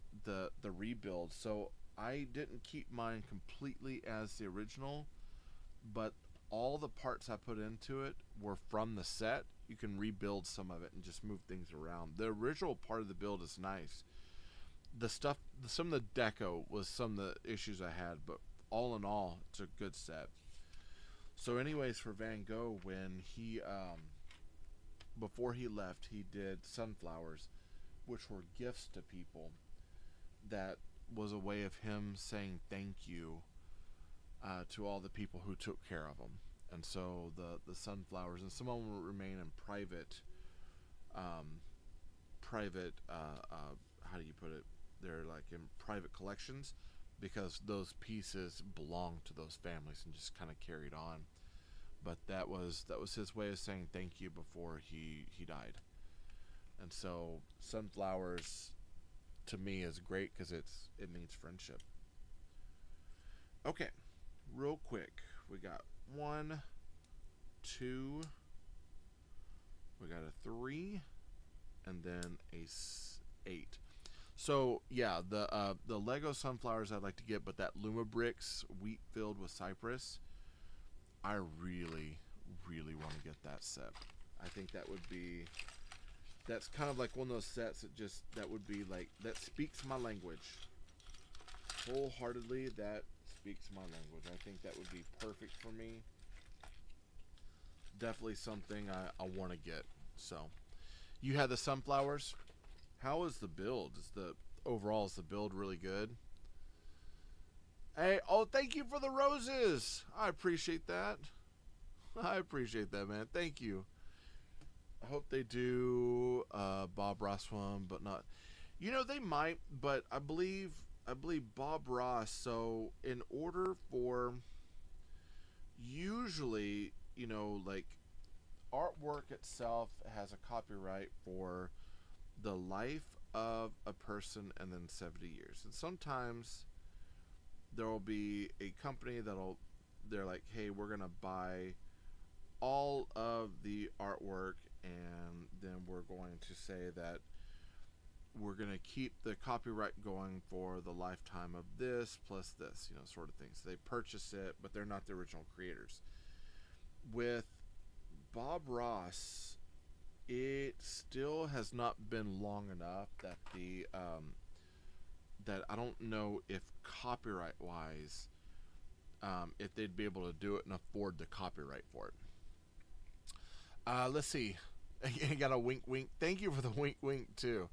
rebuilds. So I didn't keep mine completely as the original, but all the parts I put into it were from the set. You can rebuild some of it and just move things around. The original part of the build is nice. Some of the deco was some of the issues I had, but all in all, it's a good set. So anyways, for Van Gogh, when he, before he left, he did sunflowers, which were gifts to people. That was a way of him saying thank you to all the people who took care of him. And so the sunflowers, and some of them will remain in private, how do you put it? They're like in private collections, because those pieces belonged to those families and just kind of carried on. But that was his way of saying thank you before he died. And so sunflowers to me is great because it means friendship. Okay, real quick, we got 1, 2, we got a 3, and then a 8. So yeah, the Lego sunflowers I'd like to get, but that Lumibricks wheat filled with cypress, I really, really want to get that set. I think that's kind of like one of those sets that would be like, that speaks my language. Wholeheartedly, that speaks my language. I think that would be perfect for me. Definitely something I want to get. So, you had the sunflowers. How is the build? Is the build really good? Hey, thank you for the roses. I appreciate that. I appreciate that, man. Thank you. I hope they do Bob Ross one, but not. They might, but I believe Bob Ross. So in order for, usually, like, artwork itself has a copyright for the life of a person and then 70 years. And sometimes there will be a company they're like, hey, we're going to buy all of the artwork, and then we're going to say that we're going to keep the copyright going for the lifetime of this plus this, sort of things. So they purchase it, but they're not the original creators. With Bob Ross, it still has not been long enough that that I don't know if copyright wise, if they'd be able to do it and afford the copyright for it. Let's see. I got a wink wink. Thank you for the wink wink too.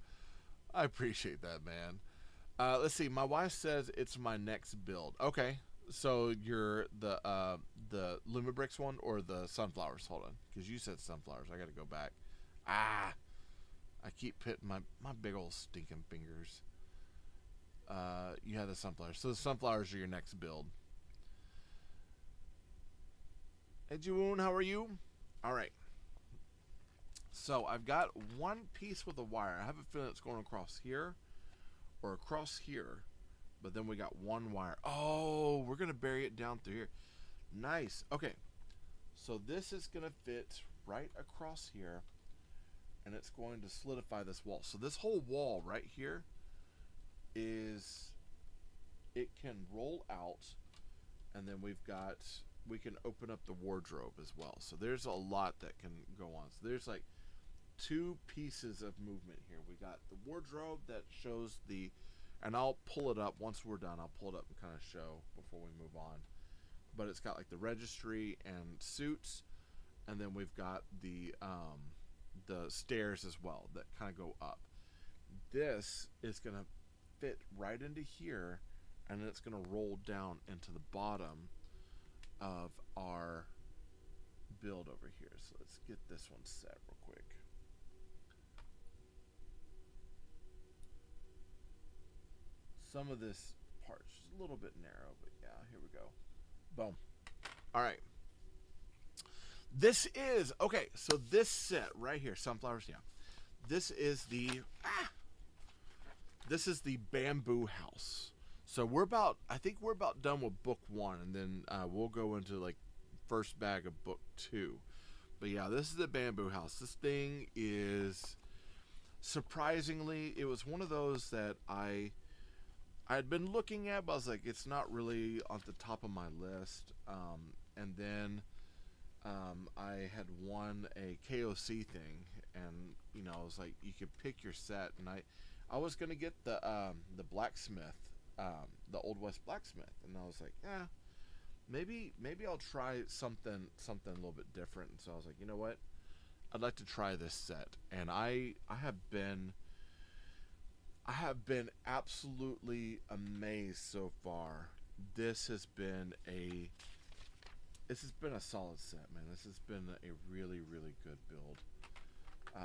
I appreciate that, man. Let's see. My wife says it's my next build. Okay. So you're the Lumibricks one or the sunflowers? Hold on, because you said sunflowers. I got to go back. I keep hitting my big old stinking fingers. You had the sunflowers. So the sunflowers are your next build. Hey, Juwoon, how are you? All right. So I've got one piece with a wire. I have a feeling it's going across here or across here, but then we got one wire. Oh, we're gonna bury it down through here. Nice. Okay. So this is gonna fit right across here, and it's going to solidify this wall. So this whole wall right here is, it can roll out, and then we can open up the wardrobe as well. So there's a lot that can go on. So there's like two pieces of movement here. We got the wardrobe that shows the, and I'll pull it up once we're done. I'll pull it up and kind of show before we move on. But it's got like the registry and suits, and then we've got the stairs as well that kind of go up. This is gonna fit right into here, and then it's gonna roll down into the bottom of our build over here. So let's get this one set real quick. Some of this part's a little bit narrow, but yeah, here we go. Boom. All right. This is, okay, so this set right here, sunflowers, yeah. This is the bamboo house. So I think we're about done with book 1, and then we'll go into like first bag of book 2. But yeah, this is the bamboo house. This thing is, surprisingly, it was one of those that I had been looking at, but I was like, it's not really on the top of my list. And then I had won a KOC thing, and I was like, you could pick your set, and I was gonna get the blacksmith, the Old West blacksmith, and I was like, yeah, maybe I'll try something a little bit different. And so I was like, you know what, I'd like to try this set, and I have been absolutely amazed so far. This has been a solid set, man. This has been a really, really good build.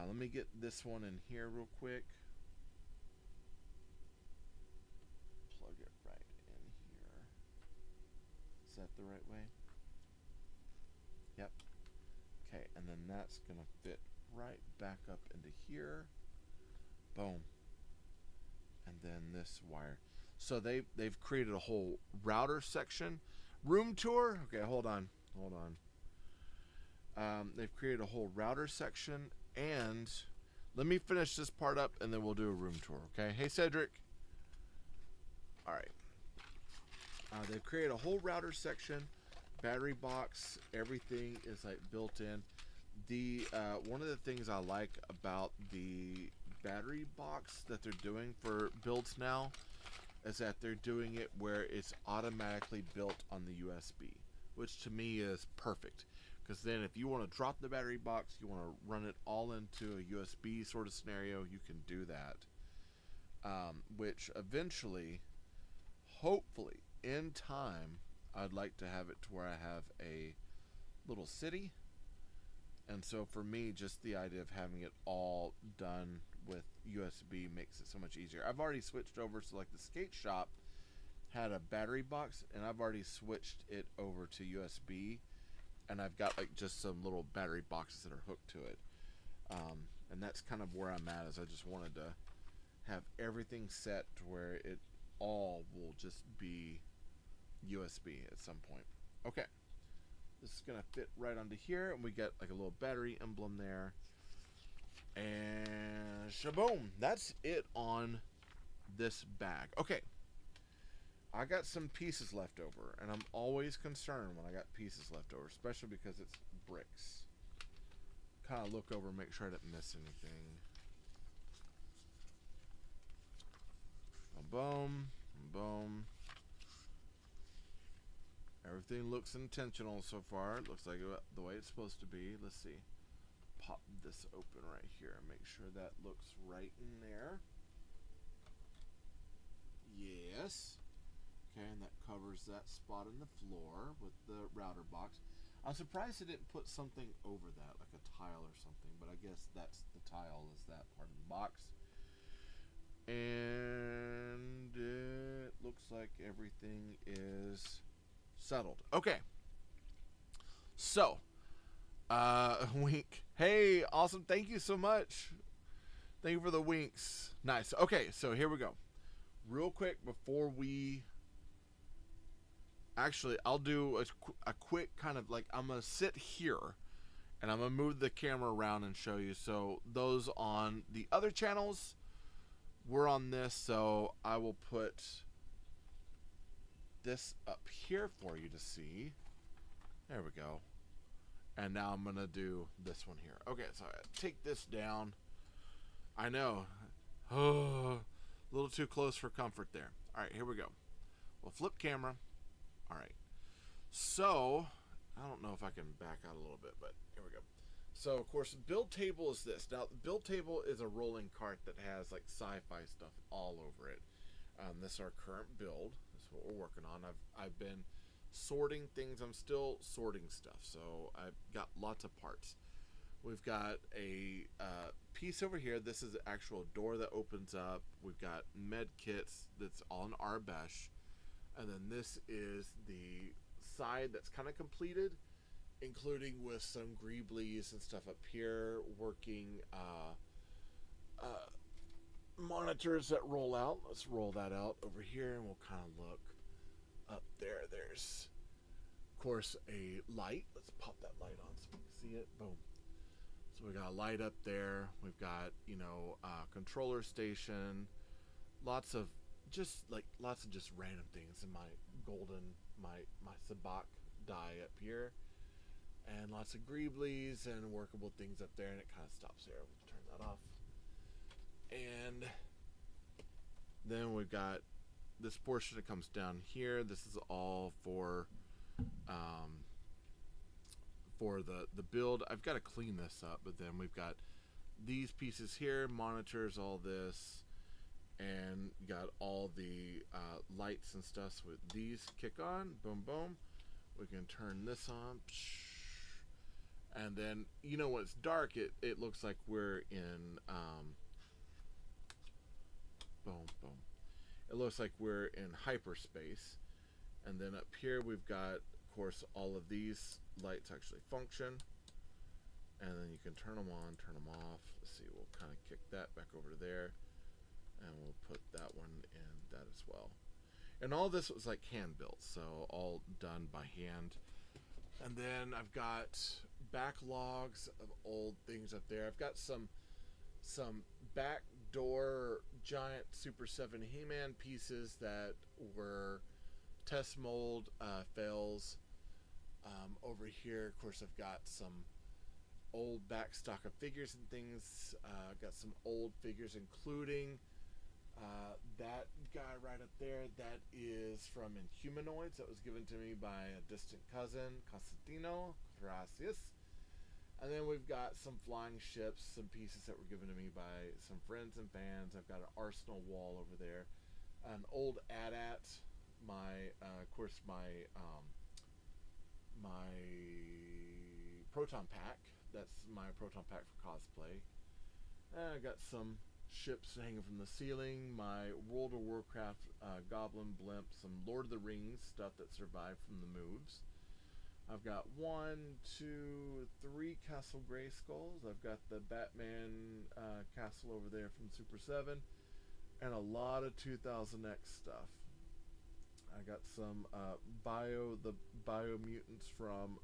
Let me get this one in here real quick. Plug it right in here. Is that the right way? Yep. Okay, and then that's gonna fit right back up into here. Boom. And then this wire. So they've created a whole router section. Room tour? Okay, hold on. They've created a whole router section, and let me finish this part up, and then we'll do a room tour, okay? Hey, Cedric. All right. They've created a whole router section, battery box, everything is like built in. The one of the things I like about the battery box that they're doing for builds now is that they're doing it where it's automatically built on the USB, which to me is perfect, because then if you want to drop the battery box, you want to run it all into a USB sort of scenario, you can do that, which eventually, hopefully in time, I'd like to have it to where I have a little city. And so for me, just the idea of having it all done with USB makes it so much easier. I've already switched over, so like the skate shop had a battery box, and I've already switched it over to USB, and I've got like just some little battery boxes that are hooked to it. And that's kind of where I'm at, is I just wanted to have everything set to where it all will just be USB at some point. Okay. This is gonna fit right onto here, and we get like a little battery emblem there. And shaboom, that's it on this bag. Okay, I got some pieces left over, and I'm always concerned when I got pieces left over, especially because it's bricks. Kind of look over, make sure I didn't miss anything. Boom, boom. Everything looks intentional so far. It looks like the way it's supposed to be. Let's see. Pop this open right here and make sure that looks right in there. Yes. Okay, and that covers that spot in the floor with the router box. I'm surprised it didn't put something over that, like a tile or something, but I guess that's the tile, is that part of the box. And it looks like everything is settled. Okay. So, wink. Hey, awesome. Thank you so much. Thank you for the winks. Nice. Okay, so here we go. Real quick before we... Actually, I'll do a quick kind of like, I'm going to sit here and I'm going to move the camera around and show you. So those on the other channels, we're on this. So I will put this up here for you to see. There we go. And now I'm going to do this one here. Okay, so I take this down. I know. Oh, a little too close for comfort there. All right, here we go. We'll flip camera. All right. So, I don't know if I can back out a little bit, but here we go. So, of course, build table is this. Now, the build table is a rolling cart that has, like, sci-fi stuff all over it. This is our current build. This is what we're working on. I've been sorting things. I'm still sorting stuff, so I've got lots of parts. We've got a piece over here. This is the actual door that opens up. We've got med kits that's on our mesh. And then this is the side that's kind of completed, including with some greeblies and stuff up here, working monitors that roll out. Let's roll that out over here and we'll kind of look up there. There's, of course, a light. Let's pop that light on so we can see it. Boom. So we got a light up there. We've got, you know, controller station, lots of just random things in my golden, my sabak die up here, and lots of greeblies and workable things up there, and it kind of stops there. We'll turn that off. And then we've got this portion that comes down here. This is all for the build. I've got to clean this up, but then we've got these pieces here, monitors, all this, and got all the lights and stuff. So with these kick on, boom, boom, we can turn this on, and then, you know, when it's dark, it looks like we're in boom, boom. It looks like we're in hyperspace. And then up here we've got, of course, all of these lights actually function. And then you can turn them on, turn them off. Let's see, we'll kind of kick that back over to there. And we'll put that one in that as well. And all this was like hand built, so all done by hand. And then I've got backlogs of old things up there. I've got some backdoor giant Super 7 He-Man pieces that were test mold fails. Over here, of course, I've got some old back stock of figures and things. Got some old figures, including that guy right up there. That is from Inhumanoids. That was given to me by a distant cousin, Constantino. Gracias. And then we've got some flying ships, some pieces that were given to me by some friends and fans. I've got an arsenal wall over there, an old AT-AT, of course, my proton pack. That's my proton pack for cosplay. And I got some ships hanging from the ceiling, my World of Warcraft Goblin blimp, some Lord of the Rings stuff that survived from the moves. I've got 1, 2, 3 Castle Grayskulls. I've got the Batman castle over there from Super 7, and a lot of 2000X stuff. I got some the bio mutants from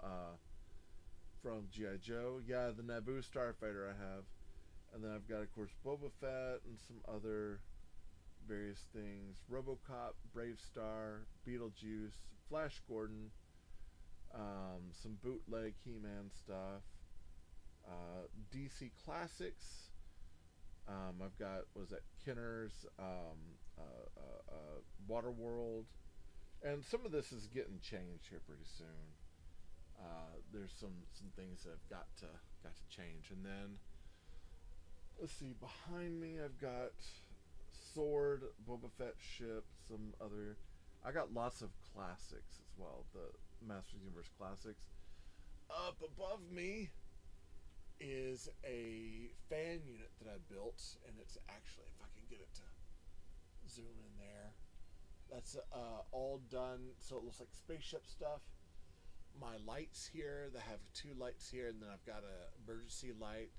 G.I. Joe. Yeah, the Naboo Starfighter I have. And then I've got, of course, Boba Fett and some other various things. RoboCop, Brave Star, Beetlejuice, Flash Gordon, some bootleg He-Man stuff, DC Classics. I've got, Kinner's, Waterworld, and some of this is getting changed here pretty soon. There's some things that I've got to change, and then let's see, behind me I've got Sword, Boba Fett ship, some other. I got lots of classics as well, the Masters Universe classics. Up above me is a fan unit that I built, and it's actually, if I can get it to zoom in there, that's all done so it looks like spaceship stuff. my lights here that have 2 lights here, and then I've got a emergency light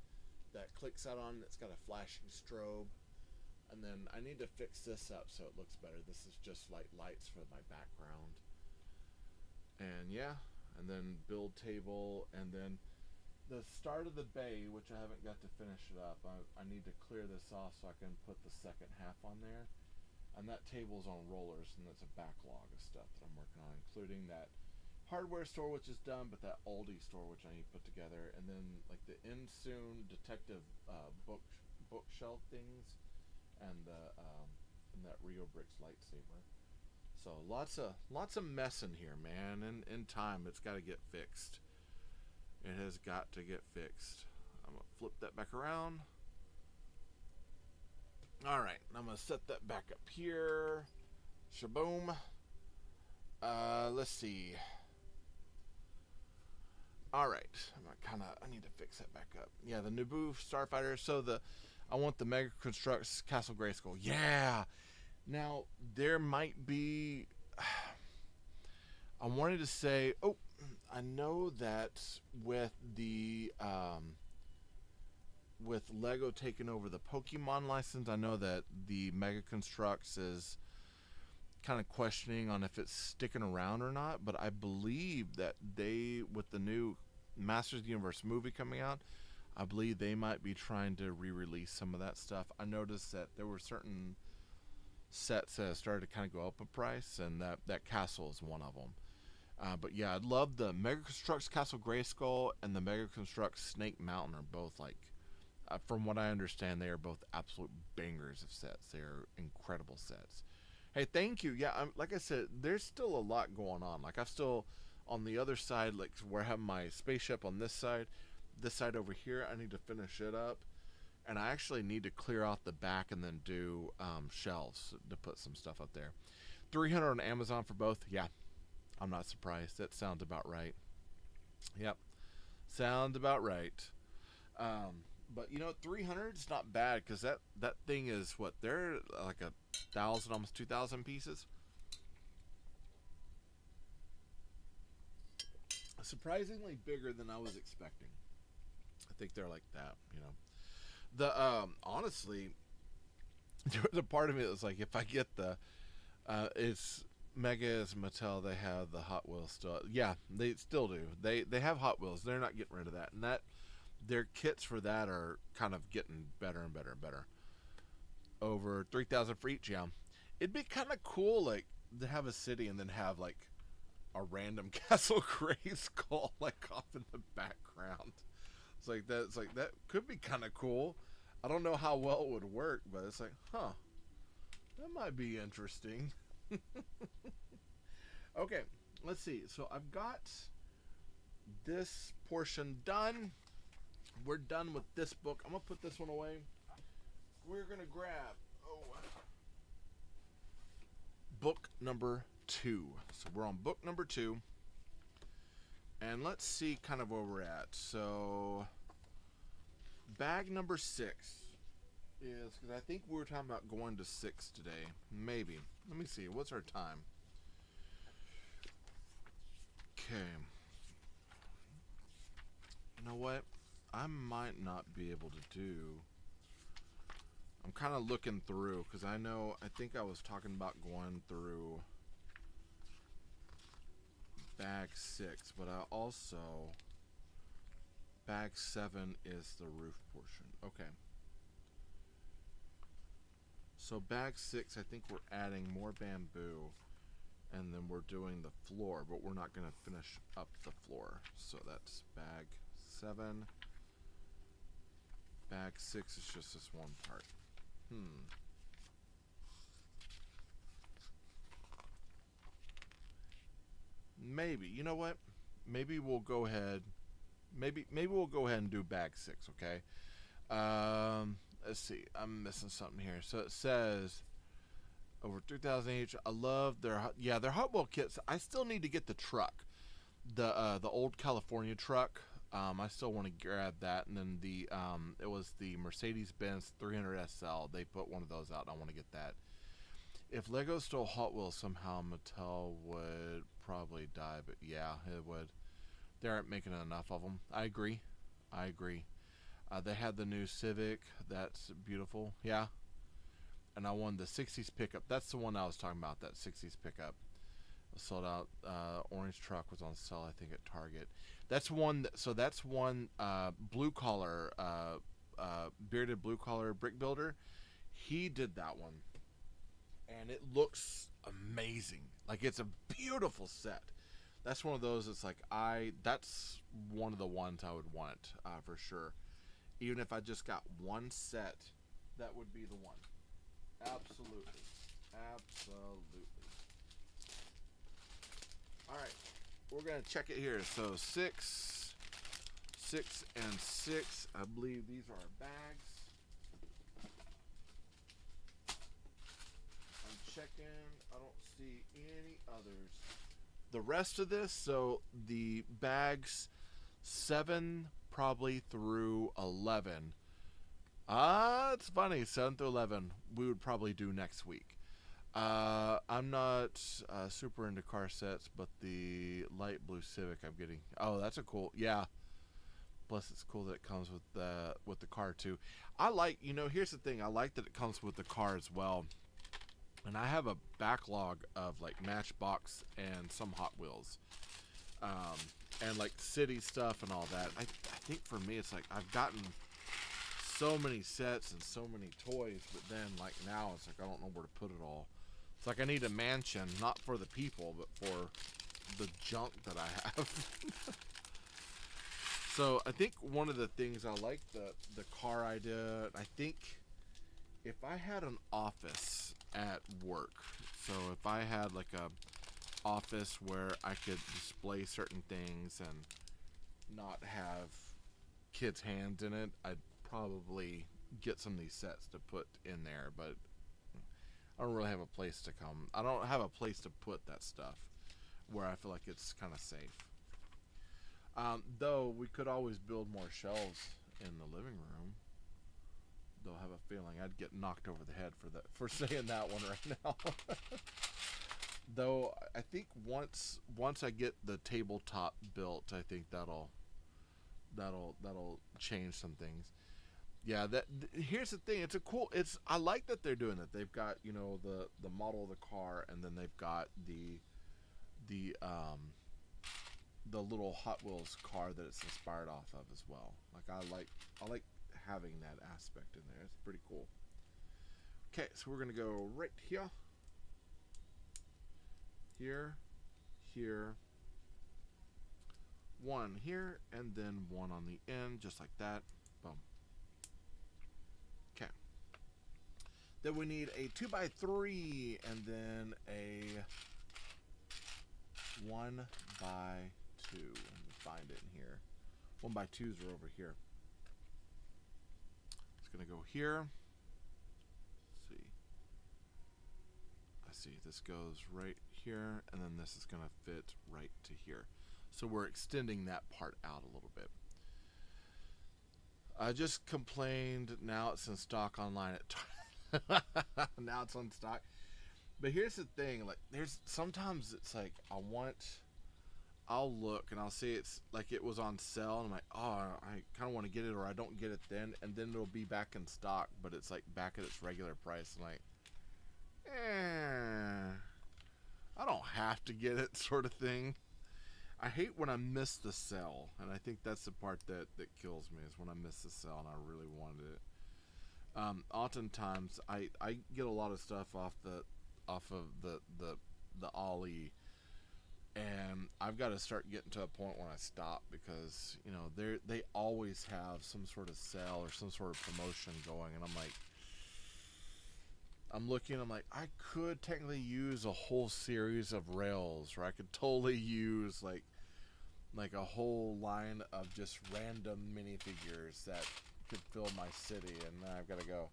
that clicks out on. It's got a flashing strobe, and then I need to fix this up so it looks better. This is just like lights for my background, and yeah, and then build table, and then the start of the bay, which I haven't got to finish it up. I need to clear this off so I can put the second half on there, and that table's on rollers, and that's a backlog of stuff that I'm working on, including that hardware store, which is done, but that Aldi store, which I need to put together, and then like the In Soon detective bookshelf things, and that Lumibricks lightsaber. So lots of mess in here, man. And in time, it's got to get fixed. It has got to get fixed. I'm gonna flip that back around. All right, I'm gonna set that back up here. Shaboom. Let's see. All right, I need to fix that back up. Yeah, the Naboo Starfighter. So I want the Mega Constructs Castle Grayskull. Yeah. Now there might be. I wanted to say. Oh, I know that with the with Lego taking over the Pokemon license, I know that the Mega Constructs is kind of questioning on if it's sticking around or not, but I believe that they, with the new Masters of the Universe movie coming out, I believe they might be trying to re-release some of that stuff. I noticed that there were certain sets that started to kind of go up in price, and that castle is one of them. But yeah, I love the Mega Constructs Castle Grayskull and the Mega Constructs Snake Mountain are both like, from what I understand, they are both absolute bangers of sets. They are incredible sets. Hey, thank you. Yeah, like I said, there's still a lot going on. Like, I'm still on the other side, like where I have my spaceship on this side over here. I need to finish it up, and I actually need to clear out the back and then do shelves to put some stuff up there. 300 on Amazon for both. Yeah, I'm not surprised. That sounds about right. Yep, sounds about right. But you know, 300 is not bad, because that thing is what, they're like 1,000, almost 2,000 pieces. Surprisingly bigger than I was expecting. I think they're like that, you know. The honestly, there was a part of me that was like, if I get the it's Mega is Mattel, they have the Hot Wheels still. Yeah, they still do. They have Hot Wheels. They're not getting rid of that, and that their kits for that are kind of getting better and better and better. Over 3,000 for each. Yeah, it'd be kind of cool, like, to have a city and then have like a random Castle Grayskull like off in the background. It's like that. It's like that could be kind of cool. I don't know how well it would work, but it's like, huh, that might be interesting. Okay, let's see. So I've got this portion done. We're done with this book. I'm gonna put this one away. We're gonna grab book number 2. So we're on book number 2, and let's see kind of where we're at. So bag number 6 is, because I think we were talking about going to 6 today. Maybe. Let me see. What's our time? Okay. You know what? I might not be able to do. I'm kind of looking through, because I think I was talking about going through bag 6, but I also, bag 7 is the roof portion. Okay. So bag 6, I think we're adding more bamboo, and then we're doing the floor, but we're not going to finish up the floor. So that's bag 7. Bag 6 is just this one part. Maybe. You know what? Maybe we'll go ahead. Maybe we'll go ahead and do bag 6, okay? Let's see. I'm missing something here. So it says over 3,000 each. I love their Hot Wheel kits. I still need to get the truck, the old California truck. I still want to grab that, and then it was the Mercedes-Benz 300 SL. They put one of those out, and I want to get that. If Lego stole Hot Wheels somehow, Mattel would probably die, but yeah, it would. They aren't making enough of them. I agree. I agree. They had the new Civic. That's beautiful. Yeah. And I won the 60s pickup. That's the one I was talking about, that 60s pickup. Sold out. Orange truck was on sale, I think, at Target. That's one. So that's one blue collar, bearded blue collar brick builder. He did that one, and it looks amazing. Like, it's a beautiful set. That's one of those. It's like That's one of the ones I would want for sure. Even if I just got one set, that would be the one. Absolutely, absolutely. All right, we're gonna check it here. So 6, 6, and 6. I believe these are our bags. I'm checking. I don't see any others. The rest of this, so the bags 7 probably through 11. It's funny. 7 through 11 we would probably do next week. I'm not super into car sets, but the light blue Civic I'm getting. Oh, that's a cool. Yeah. Plus, it's cool that it comes with the car too. I like. Here's the thing. I like that it comes with the car as well. And I have a backlog of like Matchbox and some Hot Wheels, and like city stuff and all that. I think for me, it's like I've gotten so many sets and so many toys, but then like now it's like I don't know where to put it all. It's like I need a mansion, not for the people, but for the junk that I have. So I think one of the things I like the car idea. I think if I had an office at work, so if I had like a office where I could display certain things and not have kids' hands in it, I'd probably get some of these sets to put in there, but I don't really have a place to come. I don't have a place to put that stuff where I feel like it's kind of safe. Though we could always build more shelves in the living room. Though I have a feeling I'd get knocked over the head for saying that one right now. Though I think once I get the tabletop built, I think that'll change some things. Yeah, here's the thing. I like that they're doing it. They've got the model of the car, and then they've got the little Hot Wheels car that it's inspired off of as well. Like I like having that aspect in there. It's pretty cool. Okay, so we're gonna go right here, here, one here, and then one on the end, just like that. Boom. Okay. Then we need a 2x3, and then a 1x2. Let me find it in here. 1x2s are over here. It's gonna go here. Let's see. I see. This goes right here, and then this is gonna fit right to here. So we're extending that part out a little bit. I just complained. Now it's in stock online. Now it's on stock. But here's the thing. Like, sometimes it's like I'll look and I'll see it's like it was on sale, and I'm like, oh, I kind of want to get it, or I don't get it then, and then it'll be back in stock, but it's like back at its regular price. I'm like, I don't have to get it, sort of thing. I hate when I miss the sale, and I think that's the part that kills me, is when I miss the sale and I really wanted it. Oftentimes I get a lot of stuff off of the Ollie, and I've got to start getting to a point when I stop, because they always have some sort of sale or some sort of promotion going, and I'm looking, I'm like, I could technically use a whole series of rails, or I could totally use like a whole line of just random minifigures that could fill my city, and then I've got to go,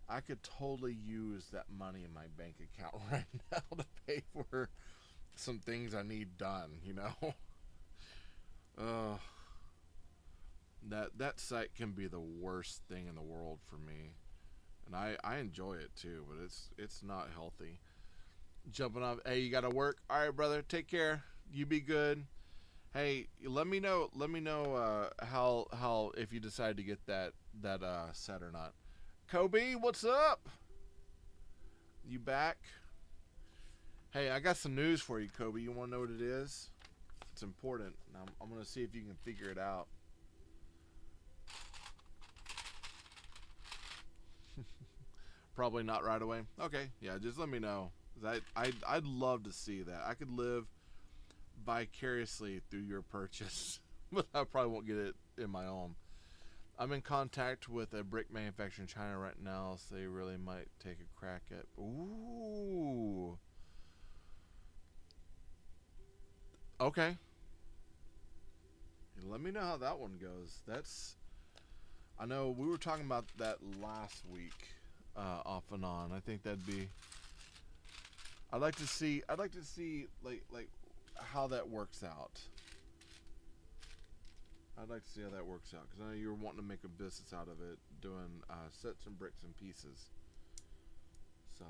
I could totally use that money in my bank account right now to pay for some things I need done, that site can be the worst thing in the world for me. And I enjoy it too, but it's not healthy. Jumping off, hey, you gotta work. All right, brother, take care. You be good. Hey, let me know. Let me know how if you decide to get that set or not. Kobe, what's up? You back? Hey, I got some news for you, Kobe. You want to know what it is? It's important. I'm gonna see if you can figure it out. Probably not right away. Okay, yeah, just let me know. I'd love to see that. I could live vicariously through your purchase, but I probably won't get it in my own. I'm in contact with a brick manufacturer in China right now, so they really might take a crack at. Ooh. Okay. Let me know how that one goes. I know we were talking about that last week, off and on. I think that'd be. I'd like to see. Like how that works out. I'd like to see how that works out because I know you were wanting to make a business out of it, doing sets and bricks and pieces. So,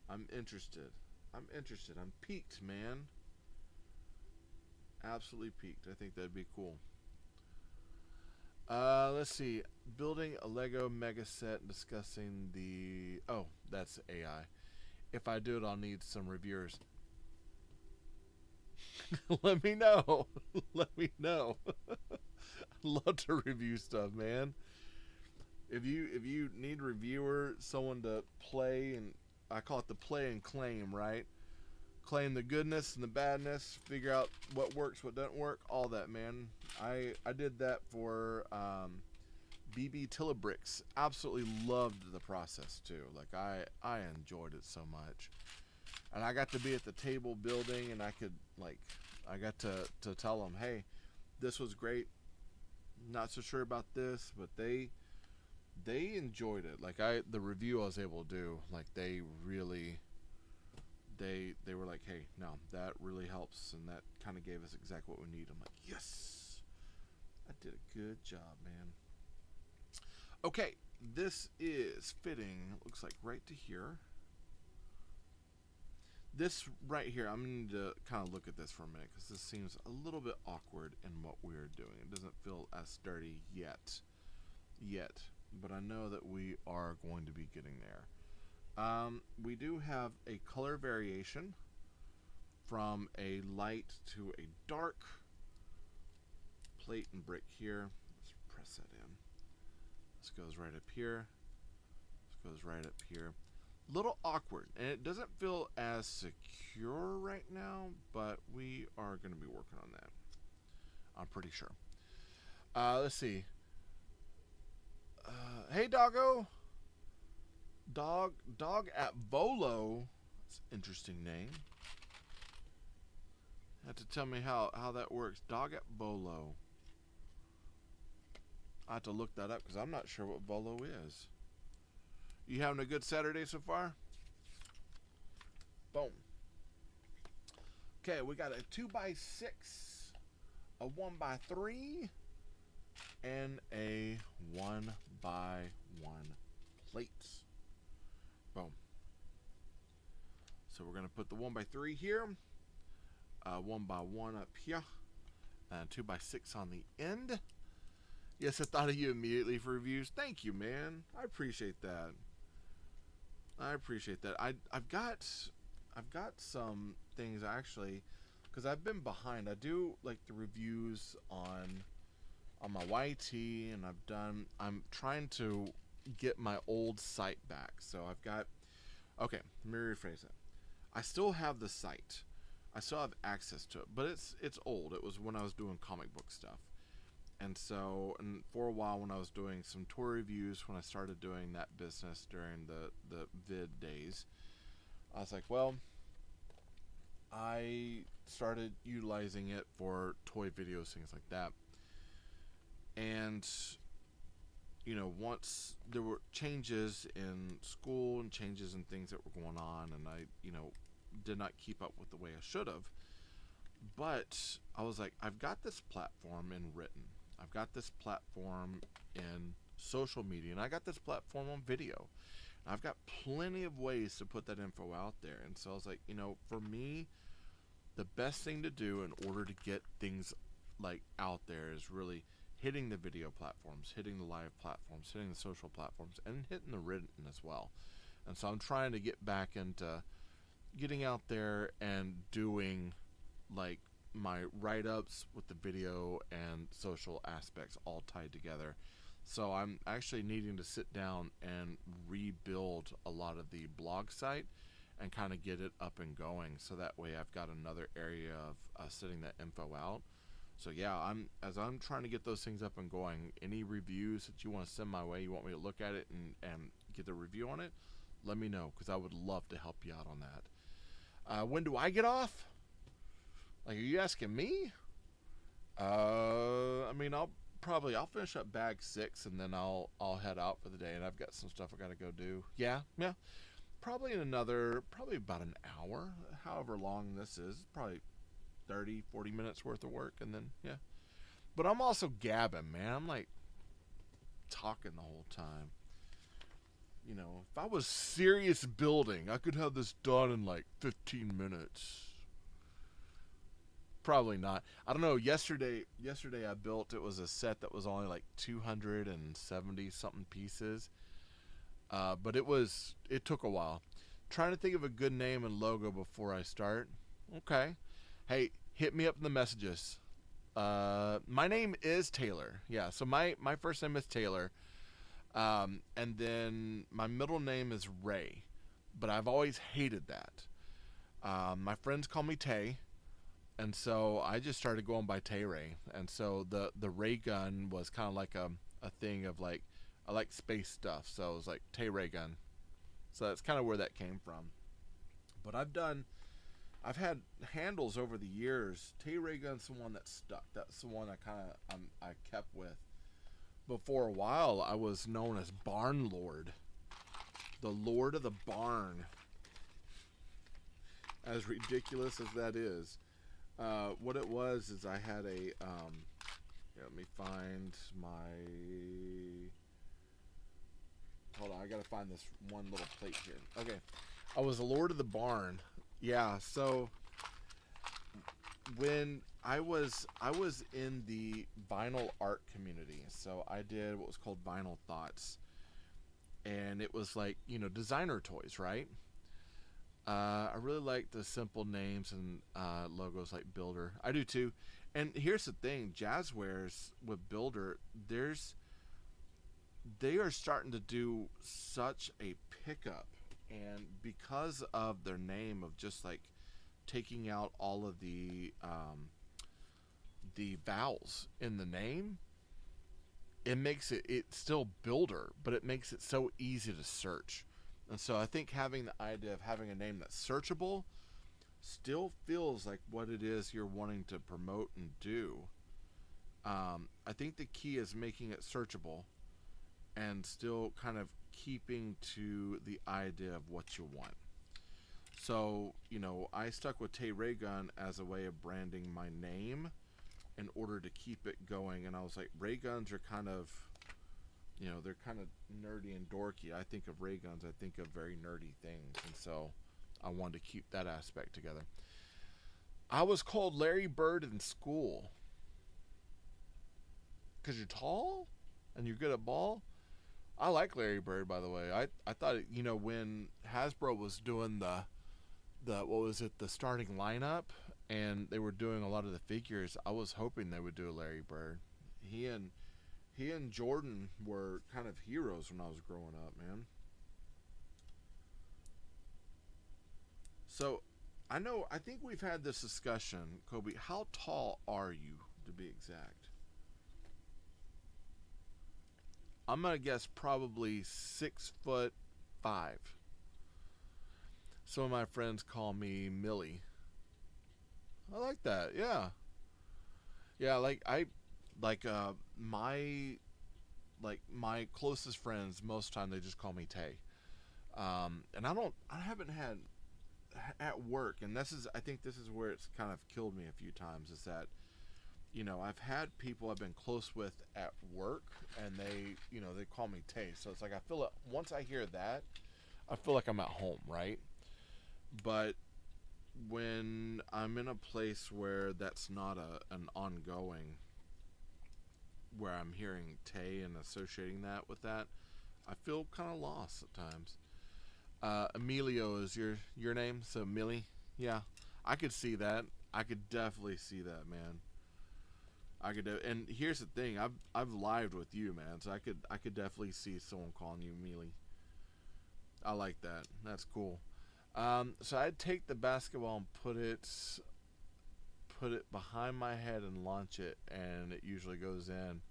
I'm interested. I'm interested. I'm peaked, man. Absolutely peaked. I think that'd be cool. Let's see. Building a Lego mega set and discussing the. Oh, that's AI. If I do it, I'll need some reviewers. Let me know. Let me know. Love to review stuff, man. If you need reviewer, someone to play, and I call it the play and claim, right? Claim the goodness and the badness, figure out what works, what doesn't work, all that, man. I did that for BB Lumibricks. Absolutely loved the process too. Like I enjoyed it so much, and I got to be at the table building, and I got to tell them, hey, this was great. Not so sure about this, but they enjoyed it. Like the review I was able to do, like they really. They were like, hey, no, that really helps, and that kind of gave us exactly what we need. I'm like, yes, I did a good job, man. Okay, this is fitting. Looks like right to here. This right here, I'm going to kind of look at this for a minute because this seems a little bit awkward in what we're doing. It doesn't feel as sturdy yet, but I know that we are going to be getting there. We do have a color variation from a light to a dark plate and brick here. Let's press that in. This goes right up here. This goes right up here. Little awkward, and it doesn't feel as secure right now, but we are going to be working on that. I'm pretty sure. Let's see. Hey, doggo. Dog at Bolo. That's an interesting name. You have to tell me how that works. Dog at Bolo. I have to look that up because I'm not sure what Bolo is. You having a good Saturday so far? Boom. Okay, we got a 2x6, a 1x3, and a 1x1 plate. Boom. So we're going to put the 1x3 here, 1x1 up here, and 2x6 on the end. Yes, I thought of you immediately for reviews. Thank you, man. I appreciate that. I've got some things actually, because I've been behind. I do like the reviews on my YT, and I'm trying to get my old site back. So I've got. Okay, let me rephrase that. I still have the site. I still have access to it, but it's old. It was when I was doing comic book stuff. And so, and for a while when I was doing some tour reviews, when I started doing that business during the vid days, I was like, well, I started utilizing it for toy videos, things like that. And, you know, once there were changes in school and changes in things that were going on, and I, you know, did not keep up with the way I should have. But I was like, I've got this platform in written. I've got this platform in social media, and I got this platform on video. I've got plenty of ways to put that info out there. And so I was like, you know, for me, the best thing to do in order to get things like out there is really hitting the video platforms, hitting the live platforms, hitting the social platforms, and hitting the written as well. And so I'm trying to get back into getting out there and doing like my write-ups with the video and social aspects all tied together. So I'm actually needing to sit down and rebuild a lot of the blog site and kind of get it up and going, so that way I've got another area of sending that info out. So yeah, as I'm trying to get those things up and going, any reviews that you want to send my way, you want me to look at it and get the review on it, let me know, because I would love to help you out on that. When do I get off? Like, are you asking me? I mean, I'll finish up bag 6 and then I'll head out for the day, and I've got some stuff I got to go do. Yeah. Probably about an hour, however long this is, probably 30-40 minutes worth of work, and then yeah. But I'm also gabbing, man. I'm like talking the whole time. You know, if I was serious building, I could have this done in like 15 minutes. Probably not. I don't know. Yesterday I built, it was a set that was only like 270 something pieces. But it took a while. Trying to think of a good name and logo before I start. Okay. Hey, hit me up in the messages. My name is Taylor. Yeah, so my first name is Taylor. And then my middle name is Ray. But I've always hated that. My friends call me Tay. And so I just started going by TayRay. And so the RayGun was kind of like a thing of like, I like space stuff, so it was like TayRayGun. So that's kind of where that came from. But I've had handles over the years. TayRayGun's the one that stuck. That's the one I kept with. But for a while, I was known as Barn Lord, the Lord of the Barn. As ridiculous as that is, what it was is I had a. Let me find my. Hold on, I gotta find this one little plate here. Okay, I was the Lord of the Barn. Yeah, so when I was in the vinyl art community, so I did what was called Vinyl Thoughts, and it was like, you know, designer toys, right? I really like the simple names and logos like Builder. I do too. And here's the thing, Jazzwares with Builder, they are starting to do such a pickup, and because of their name of just like taking out all of the vowels in the name, it makes it's still Builder, but it makes it so easy to search. And so I think having the idea of having a name that's searchable still feels like what it is you're wanting to promote and do. I think the key is making it searchable and still kind of keeping to the idea of what you want. So, you know, I stuck with TayRayGun as a way of branding my name in order to keep it going. And I was like, ray guns are kind of, you know, they're kind of nerdy and dorky. I think of ray guns, I think of very nerdy things. And so I wanted to keep that aspect together. I was called Larry Bird in school. Because you're tall and you're good at ball? I like Larry Bird, by the way. I thought, you know, when Hasbro was doing the what was it, the starting lineup, and they were doing a lot of the figures, I was hoping they would do a Larry Bird. He and Jordan were kind of heroes when I was growing up, man. So, I think we've had this discussion, Kobe. How tall are you, to be exact? I'm going to guess probably 6'5". Some of my friends call me Millie. I like that. Yeah. Yeah, my closest friends, most of the time they just call me Tay. And I haven't had at work, and I think this is where it's kind of killed me a few times, is that, you know, I've had people I've been close with at work, and they call me Tay. So it's like, I feel like once I hear that, I feel like I'm at home, right? But when I'm in a place where that's not an ongoing, where I'm hearing Tay and associating that with that, I feel kind of lost at times. Emilio is your name, so Millie. Yeah, I could see that. I could definitely see that, man. I could, and here's the thing: I've lived with you, man, so I could definitely see someone calling you Millie. I like that. That's cool. So I'd take the basketball and put it behind my head and launch it, and it usually goes in.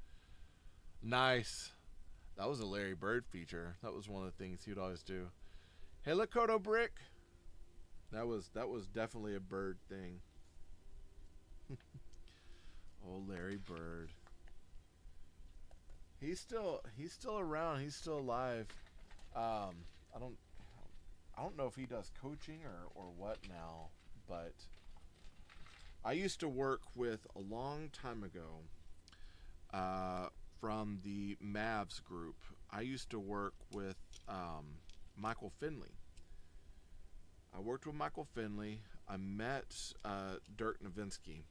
Nice. That was a Larry Bird feature. That was one of the things he'd always do. Hey, Lakota Brick. That was definitely a Bird thing. Oh, Larry Bird. He's still around. He's still alive. I don't know if he does coaching or what now, but I used to work with a long time ago from the Mavs group. I used to work with Michael Finley. I worked with Michael Finley. I met Dirk Nowitzki.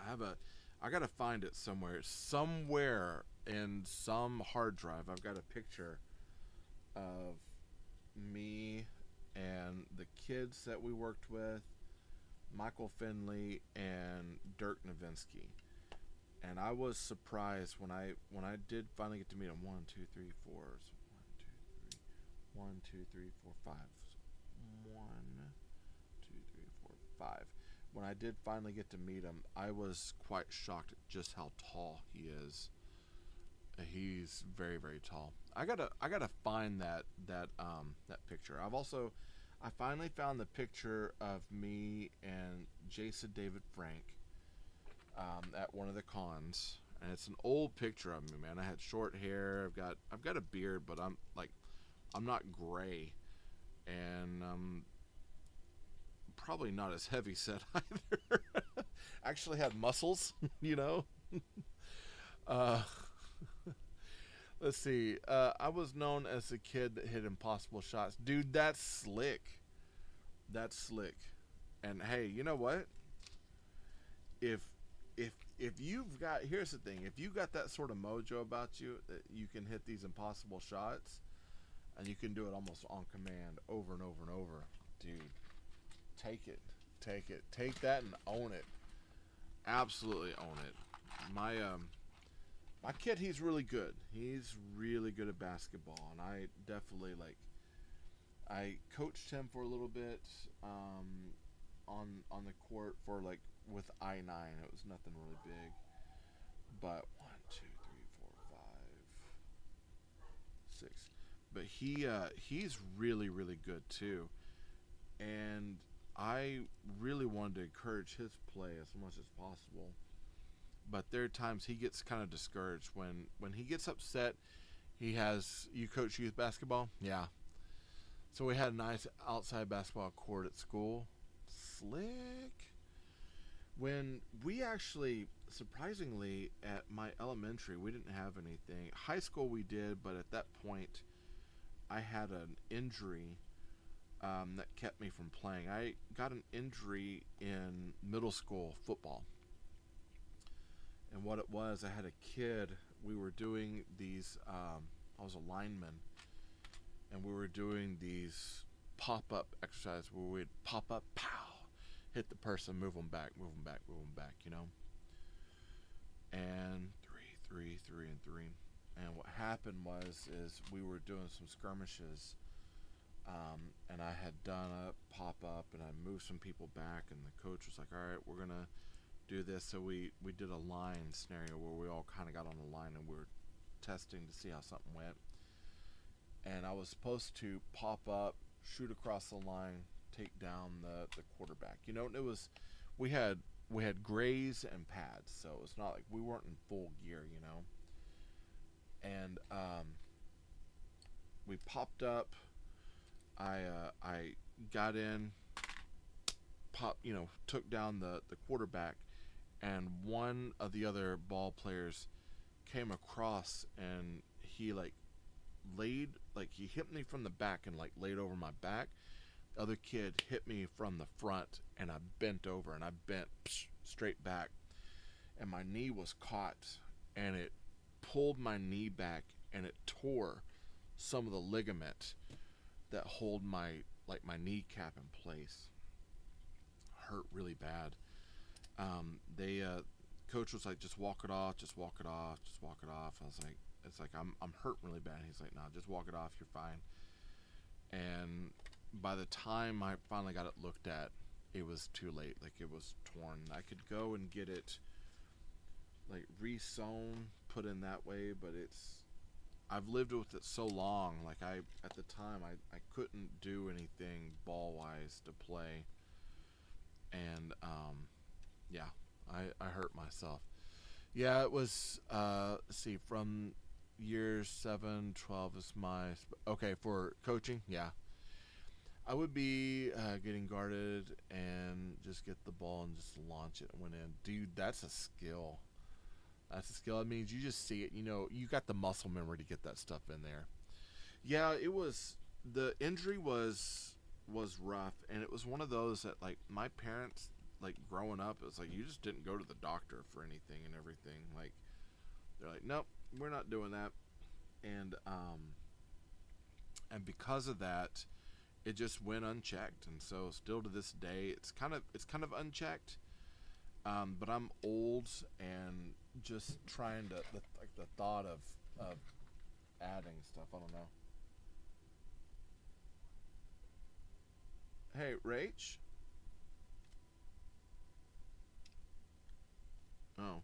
I gotta find it somewhere. Somewhere in some hard drive, I've got a picture of me and the kids that we worked with, Michael Finley and Dirk Nowitzki. And I was surprised when I did finally get to meet him. 1, 2, 3, 4. So 1, 2, 3, 4, 5. 1, 2, 3, 4, 5. When I did finally get to meet him, I was quite shocked at just how tall he is. He's very, very tall. I gotta find that picture. I finally found the picture of me and Jason David Frank at one of the cons, and it's an old picture of me, man. I had short hair. I've got a beard, but I'm not gray, and probably not as heavy set either. Actually had muscles, you know. uh, let's see. I was known as the kid that hit impossible shots. Dude, that's slick. That's slick. And hey, you know what? If if you've got, here's the thing, if you got that sort of mojo about you that you can hit these impossible shots and you can do it almost on command over and over and over, dude, take it. Take that and own it. Absolutely own it. My kid, he's really good. He's really good at basketball, and I definitely I coached him for a little bit on the court for with I-9. It was nothing really big, but 1, 2, 3, 4, 5, 6. But he's really, really good too, and I really wanted to encourage his play as much as possible. But there are times he gets kind of discouraged when he gets upset. You coach youth basketball? Yeah. So we had a nice outside basketball court at school. Slick. When we actually, surprisingly, at my elementary, we didn't have anything. High school we did, but at that point, I had an injury that kept me from playing. I got an injury in middle school football. And what it was, I had a kid, we were doing these, I was a lineman, and we were doing these pop-up exercises where we'd pop up, pow, hit the person, move them back, you know? And 3, 3, and 3. And what happened is we were doing some skirmishes, and I had done a pop-up, and I moved some people back, and the coach was like, all right, we're going to do this. So we did a line scenario where we all kind of got on the line and we were testing to see how something went. And I was supposed to pop up, shoot across the line, take down the quarterback. You know, we had grays and pads, so it's not like we weren't in full gear, you know. And we popped up. I got in, took down the quarterback, and one of the other ball players came across, and he he hit me from the back and laid over my back, Other kid hit me from the front, and I bent over, and I bent straight back, and my knee was caught, and it pulled my knee back, and it tore some of the ligament that hold my kneecap in place. Hurt really bad. They coach was like, just walk it off, just walk it off, just walk it off. I was like, it's like I'm hurt really bad. He's like, nah, just walk it off, you're fine. And by the time I finally got it looked at, it was too late. Like, it was torn. I could go and get it like re-sewn, put in that way, but I've lived with it so long. Like, at the time I couldn't do anything ball wise to play, and yeah, I hurt myself. Yeah, it was let's see, from year 7, 12 is my okay for coaching. Yeah, I would be getting guarded and just get the ball and just launch it and went in. Dude, that's a skill. That's a skill. That means you just see it. You know, you got the muscle memory to get that stuff in there. Yeah, it was. The injury was rough, and it was one of those that, like, my parents, like, growing up, it was like you just didn't go to the doctor for anything and everything. Like, they're like, nope, we're not doing that, and because of that, it just went unchecked, and so still to this day, it's kind of unchecked. But I'm old and just trying to the thought of adding stuff. I don't know. Hey, Rach. Oh,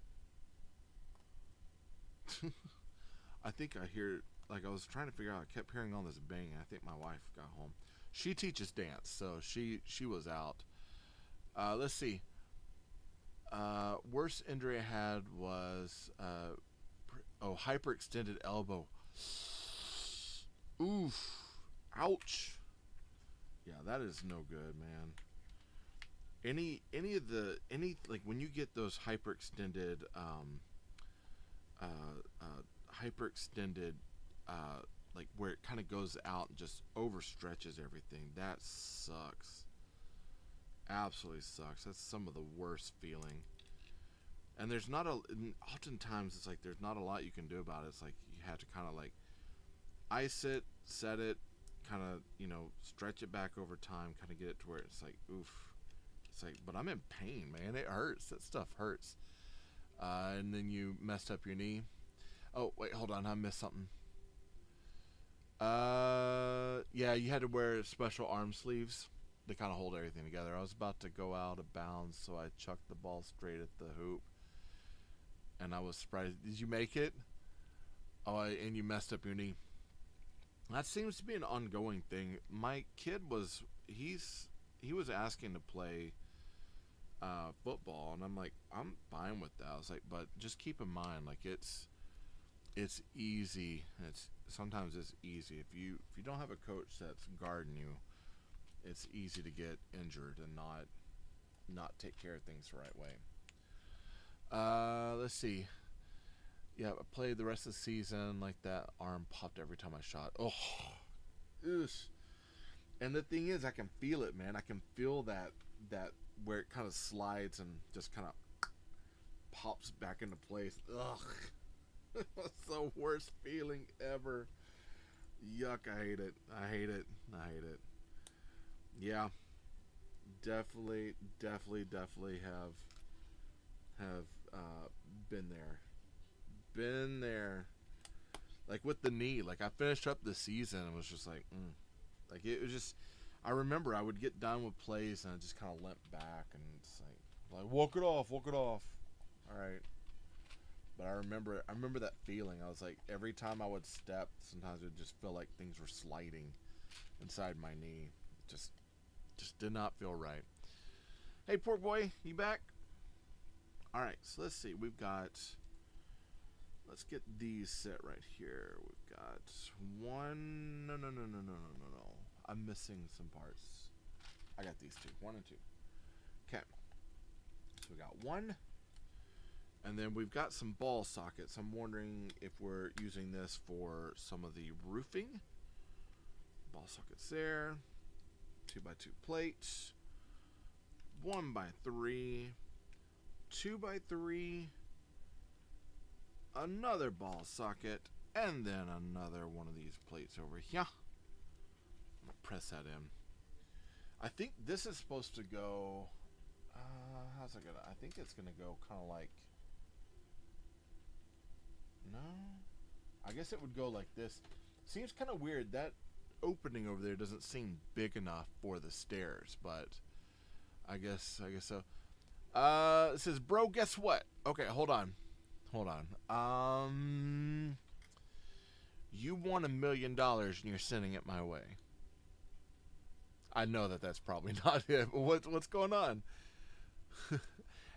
I think I hear, like, I was trying to figure out. I kept hearing all this banging. I think my wife got home. She teaches dance, so she was out. Let's see. Worst injury I had was hyperextended elbow. Oof, ouch. Yeah, that is no good, man. Any like when you get those uh, hyperextended, like where it kind of goes out and just overstretches everything. That sucks. Absolutely sucks. That's some of the worst feeling. And there's not a. Oftentimes it's like there's not a lot you can do about it. It's like you have to kind of like ice it, set it, kind of stretch it back over time, kind of get it to where it's like oof. It's like, but I'm in pain, man. It hurts. That stuff hurts. And then you messed up your knee. Oh wait, hold on. I missed something. Yeah, you had to wear special arm sleeves to kind of hold everything together. I was about to go out of bounds, so I chucked the ball straight at the hoop, and I was surprised. Did you make it? Oh, and you messed up your knee. That seems to be an ongoing thing. My kid he was asking to play football, and I'm like, I'm fine with that. I was like, but just keep in mind, like it's easy. Sometimes it's easy if you don't have a coach that's guarding you. It's easy to get injured and not take care of things the right way. Let's see. Yeah, I played the rest of the season like that. Arm popped every time I shot. Oh, ugh. And the thing is, I can feel it, man. I can feel that where it kind of slides and just kind of pops back into place. Ugh. It's the worst feeling ever. Yuck, I hate it. I hate it. I hate it. Yeah, definitely have been there. Been there. Like with the knee, like I finished up the season and was just like, like it was just. I remember I would get done with plays and I just kind of limp back and it's like walk it off. All right. But I remember that feeling. I was like, every time I would step, sometimes it would just feel like things were sliding inside my knee. Just did not feel right. Hey, pork boy, you back? All right, so let's see. Let's get these set right here. We've got one. No. I'm missing some parts. I got these two. 1 and 2. Okay. So we got one. And then we've got some ball sockets. I'm wondering if we're using this for some of the roofing. Ball sockets there. 2x2 plates, 1x3, 2x3, another ball socket, and then another one of these plates over here. I'm gonna press that in. I think this is supposed to go, how's it gonna, I think it's gonna go kind of like, no, I guess it would go like this. Seems kind of weird, that opening over there doesn't seem big enough for the stairs, but I guess so. It says, bro, guess what? Okay, hold on. You won $1 million and you're sending it my way. I know that that's probably not it, but what's going on?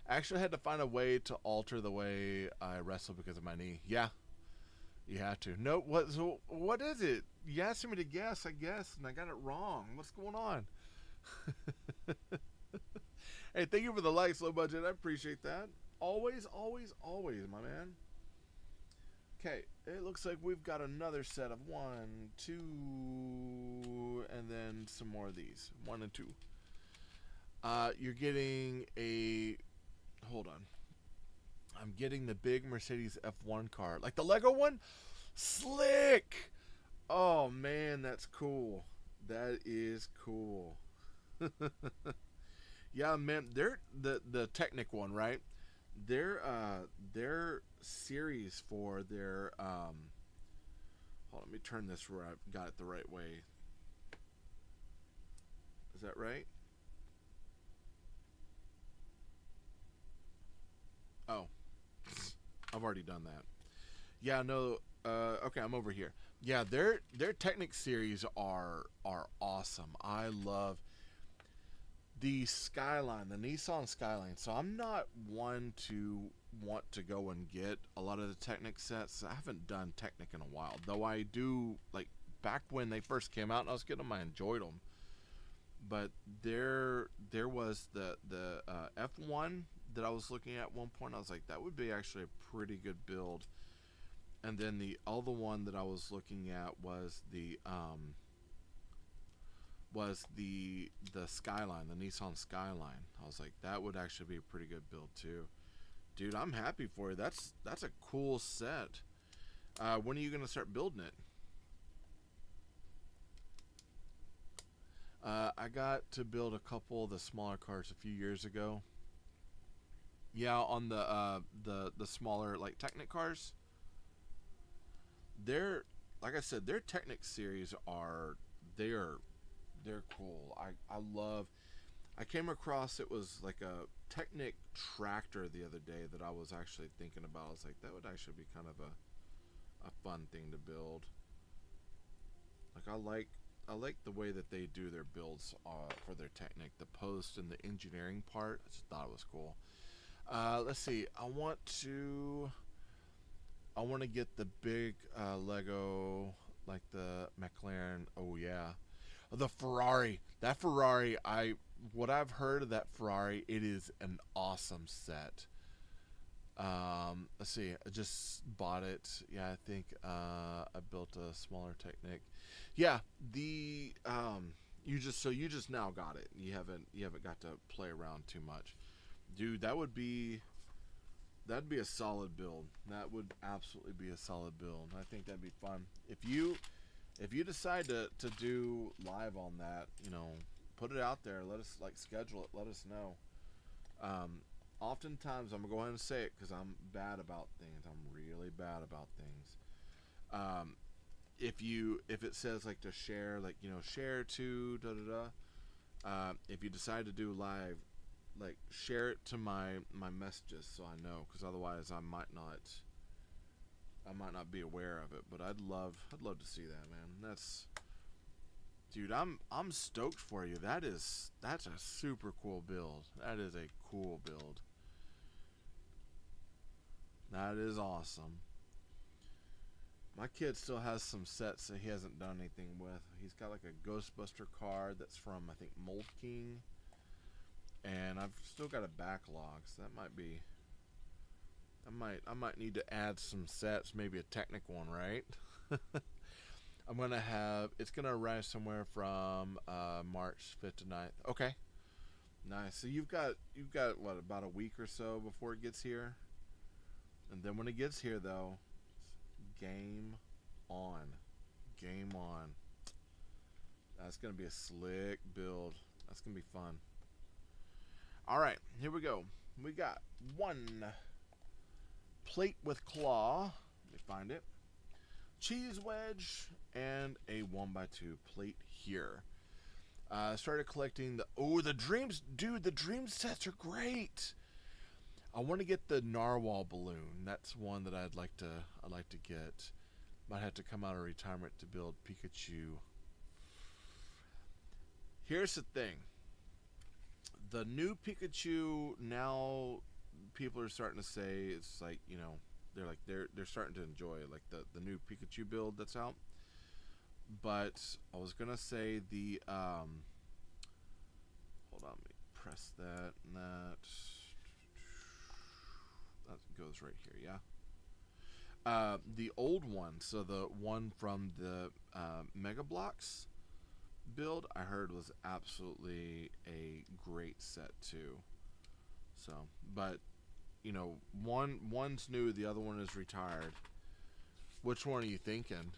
Actually, I had to find a way to alter the way I wrestle because of my knee. Yeah, you have to. No, what is it? You asked me to guess, I guess, and I got it wrong. What's going on? Hey, thank you for the likes, low budget. I appreciate that. Always, my man. Okay, it looks like we've got another set of 1, 2, and then some more of these. 1 and 2. You're getting a... Hold on. I'm getting the big Mercedes F1 car. Like the Lego one? Slick! Oh, man, that's cool. That is cool. Yeah, man, they're the Technic one, right? Their series for their hold on, let me turn this where I've got it the right way. Is that right? Oh, I've already done that. Yeah, no. Okay, I'm over here. Yeah, their Technic series are awesome. I love the Skyline, the Nissan Skyline. So I'm not one to want to go and get a lot of the Technic sets. I haven't done Technic in a while, though I do, like back when they first came out and I was getting them, I enjoyed them. But there was the F1 that I was looking at one point. I was like, that would be actually a pretty good build. And then the other one that I was looking at was the Skyline, the Nissan Skyline. I was like, that would actually be a pretty good build too. Dude, I'm happy for you. That's a cool set. When are you gonna start building it? I got to build a couple of the smaller cars a few years ago. Yeah, on the smaller like Technic cars. They're, like I said, their Technic series they're cool. I came across, it was like a Technic tractor the other day that I was actually thinking about. I was like, that would actually be kind of a fun thing to build. Like I like the way that they do their builds for their Technic, the post and the engineering part. I just thought it was cool. Let's see. I want to get the big Lego, like the McLaren. Oh yeah, the Ferrari. That Ferrari. What I've heard of that Ferrari, it is an awesome set. Let's see. I just bought it. Yeah, I think I built a smaller Technic. Yeah, the you just now got it. You haven't got to play around too much, dude. That'd be a solid build. That would absolutely be a solid build. I think that'd be fun. If you decide to do live on that, put it out there. Let us schedule it. Let us know. Oftentimes I'm gonna go ahead and say it because I'm bad about things. I'm really bad about things. If it says like to share, share to if you decide to do live, like share it to my messages so I know, because otherwise I might not be aware of it. But I'd love to see that, man. Dude, I'm stoked for you. That's a super cool build. That is a cool build. That is awesome. My kid still has some sets that he hasn't done anything with. He's got like a Ghostbuster card that's from, I think, Mold King. And I've still got a backlog, so that might be... I might need to add some sets, maybe a Technic one, right? I'm gonna have it's gonna arrive somewhere from March 5th to 9th. Okay, nice. So you've got what, about a week or so before it gets here, and then when it gets here though, game on, game on. That's gonna be a slick build. That's gonna be fun. All right, here we go. We got one plate with claw. Let me find it. Cheese wedge and a 1x2 plate here. Started collecting the dreams, dude. The dream sets are great. I want to get the narwhal balloon. That's one that I'd like to get. Might have to come out of retirement to build Pikachu. Here's the thing. The new Pikachu, now people are starting to say it's like, they're starting to enjoy like the new Pikachu build that's out. But I was gonna say the hold on, let me press that and that goes right here, yeah. The old one, so the one from the Mega Bloks build, I heard was absolutely a great set too. So, but one's new, the other one is retired. Which one are you thinking?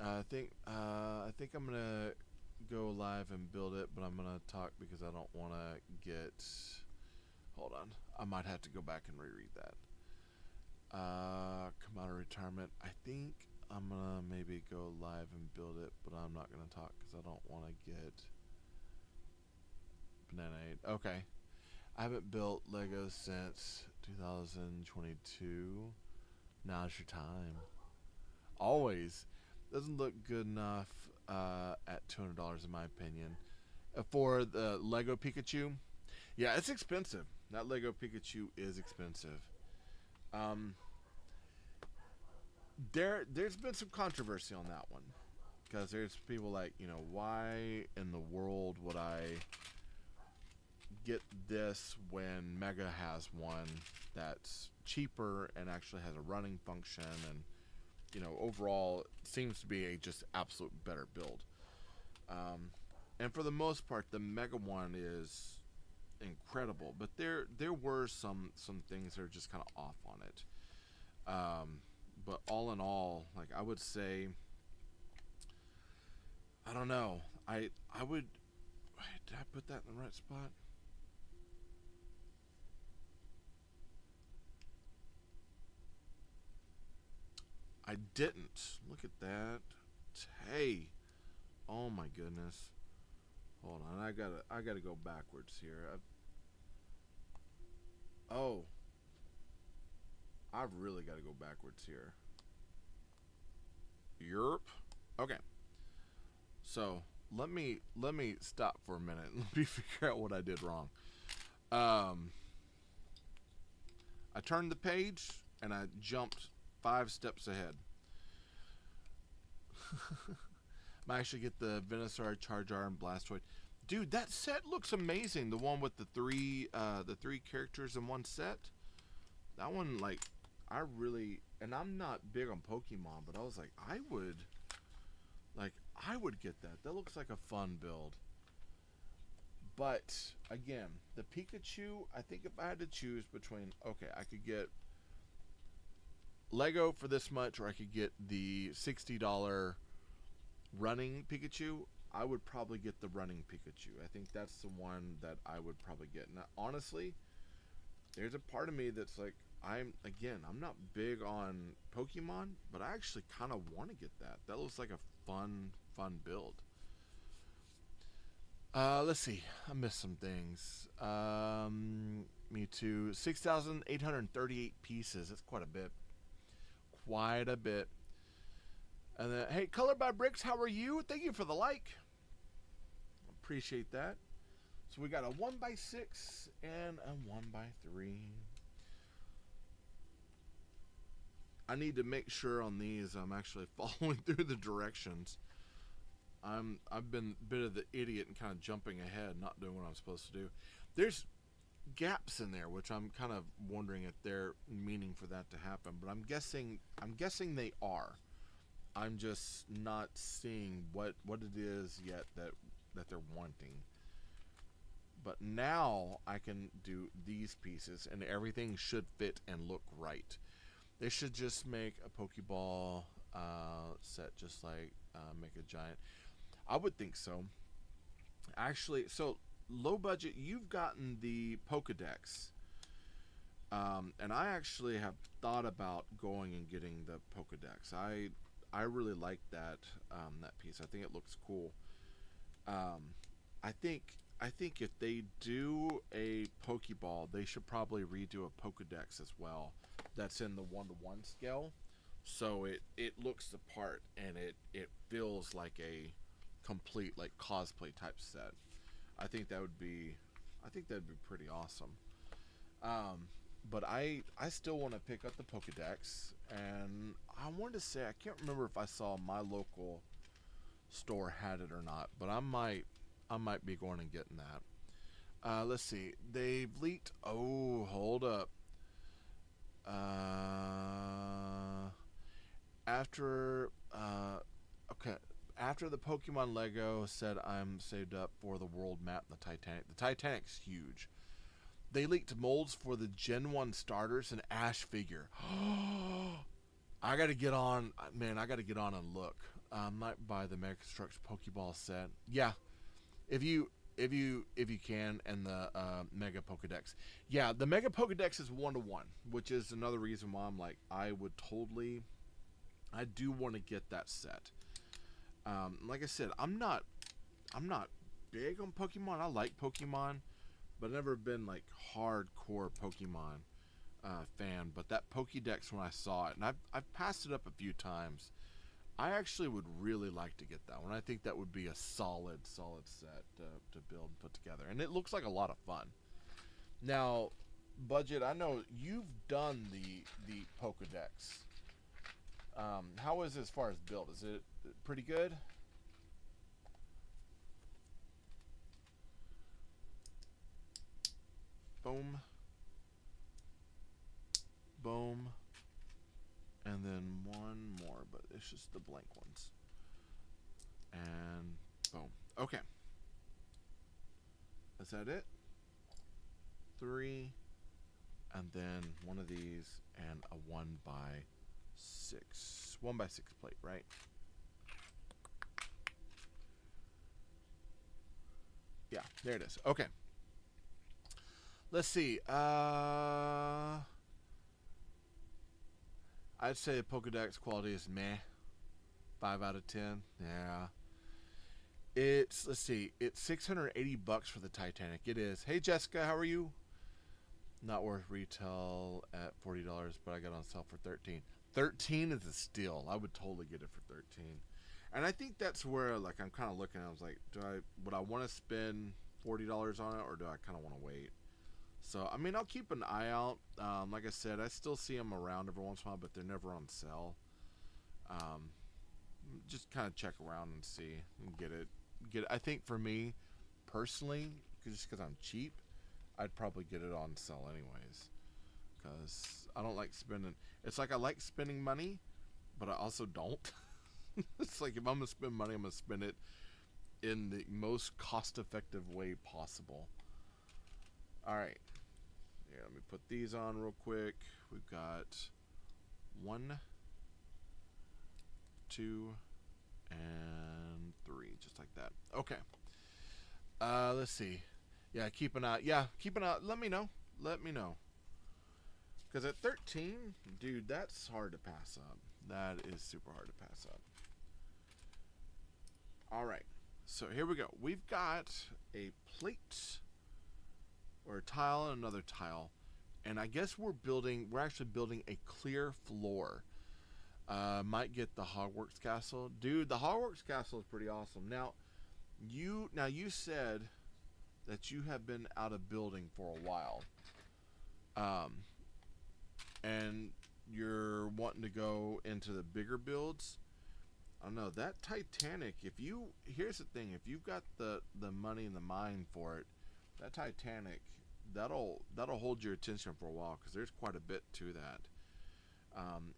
I think I'm gonna go live and build it, but I'm gonna talk because I don't want to get. Hold on, I might have to go back and reread that. Come out of retirement. I think I'm gonna maybe go live and build it, but I'm not gonna talk because I don't want to get bananaed. Okay, I haven't built Legos since 2022. Now's your time. Always. Doesn't look good enough at $200 in my opinion. For the Lego Pikachu, yeah, it's expensive. That Lego Pikachu is expensive. There's been some controversy on that one because there's people like, why in the world would I get this when Mega has one that's cheaper and actually has a running function and overall seems to be a just absolute better build. And for the most part, the Mega one is incredible, but there were some things that are just kind of off on it. But all in all, like I would say, I don't know. I would. Wait, did I put that in the right spot? I didn't. Look at that. Hey. Oh my goodness. Hold on. I gotta go backwards here. I've really got to go backwards here. Yerp. Okay. So let me stop for a minute. Let me figure out what I did wrong. I turned the page and I jumped 5 steps ahead. Might actually get the Venusaur, Charizard, and Blastoise. Dude, that set looks amazing. The one with the three characters in one set. That one, like, I really, and I'm not big on Pokemon, but I was like, I would get that. That looks like a fun build. But again, the Pikachu, I think if I had to choose between, okay, I could get Lego for this much, or I could get the $60 running Pikachu, I would probably get the running Pikachu. I think that's the one that I would probably get. Now, honestly, there's a part of me that's like, I'm not big on Pokemon, but I actually kind of want to get that. That looks like a fun build. Let's see. I missed some things. Me too. 6,838 pieces. That's quite a bit. Quite a bit. And then, hey, Color by Bricks, how are you? Thank you for the like. Appreciate that. So we got a 1x6 and a 1x3. I need to make sure on these I'm actually following through the directions. I've been a bit of the idiot and kind of jumping ahead, not doing what I'm supposed to do. There's gaps in there, which I'm kind of wondering if they're meaning for that to happen, but I'm guessing they are. I'm just not seeing what it is yet that they're wanting. But now I can do these pieces, and everything should fit and look right. They should just make a Pokeball set, just like make a giant. I would think so. Actually, so low budget, you've gotten the Pokedex. And I actually have thought about going and getting the Pokedex. I really like that that piece. I think it looks cool. I think if they do a Pokeball, they should probably redo a Pokedex as well. That's in the 1-to-1 scale, so it looks the part and it feels like a complete like cosplay type set. I think that'd be pretty awesome. But I still want to pick up the Pokedex, and I wanted to say I can't remember if I saw my local store had it or not, but I might be going and getting that. Let's see. They've leaked. Oh, hold up. After okay, after the Pokemon Lego said I'm saved up for the world map and the Titanic. The Titanic's huge. They leaked molds for the Gen 1 starters and Ash figure. I gotta get on, man. I gotta get on and look. I might buy the Mega Construx Pokeball set. Yeah, if you can, and the Mega Pokedex. Yeah, the Mega Pokedex is 1-to-1, which is another reason why I'm like I do want to get that set. Like I said, I'm not big on Pokemon. I like Pokemon, but I've never been like hardcore Pokemon fan. But that Pokédex, when I saw it, and I've passed it up a few times, I actually would really like to get that one. I think that would be a solid set to build and put together, and it looks like a lot of fun. Now, budget, I know you've done the Pokédex. How is it as far as build? Is it pretty good? Boom. Boom. And then one more, but it's just the blank ones. And boom. Okay. Is that it? 3. And then one of these and a 1x6. 1x6 plate, right? Yeah, there it is. Okay. Let's see. I'd say the Pokedex quality is meh. 5 out of 10. Yeah. Let's see. It's $680 for the Titanic. It is. Hey Jessica, how are you? Not worth retail at $40, but I got on sale for $13. 13 is a steal. I would totally get it for 13. And I think that's where like I'm kind of looking at. I was like, would I want to spend $40 on it, or do I kind of want to wait? So I mean, I'll keep an eye out. Like I said, I still see them around every once in a while, but they're never on sale. Just kind of check around and see and get it. I think for me personally, just because I'm cheap, I'd probably get it on sale anyways. Because I don't like spending. It's like I like spending money, but I also don't. It's like if I'm gonna spend money, I'm gonna spend it in the most cost-effective way possible. All right. Yeah, let me put these on real quick. We've got 1, 2, and 3, just like that. Okay. Let's see. Yeah, keep an eye. Yeah, keep an eye. Let me know. Let me know. Because at 13, dude, that's hard to pass up. That is super hard to pass up. All right. So here we go. We've got a plate or a tile and another tile. And I guess we're actually building a clear floor. Might get the Hogwarts Castle. Dude, the Hogwarts Castle is pretty awesome. Now you said that you have been out of building for a while. And you're wanting to go into the bigger builds. I don't know, that Titanic, here's the thing, if you've got the money and the mind for it, that Titanic, that'll hold your attention for a while, because there's quite a bit to that.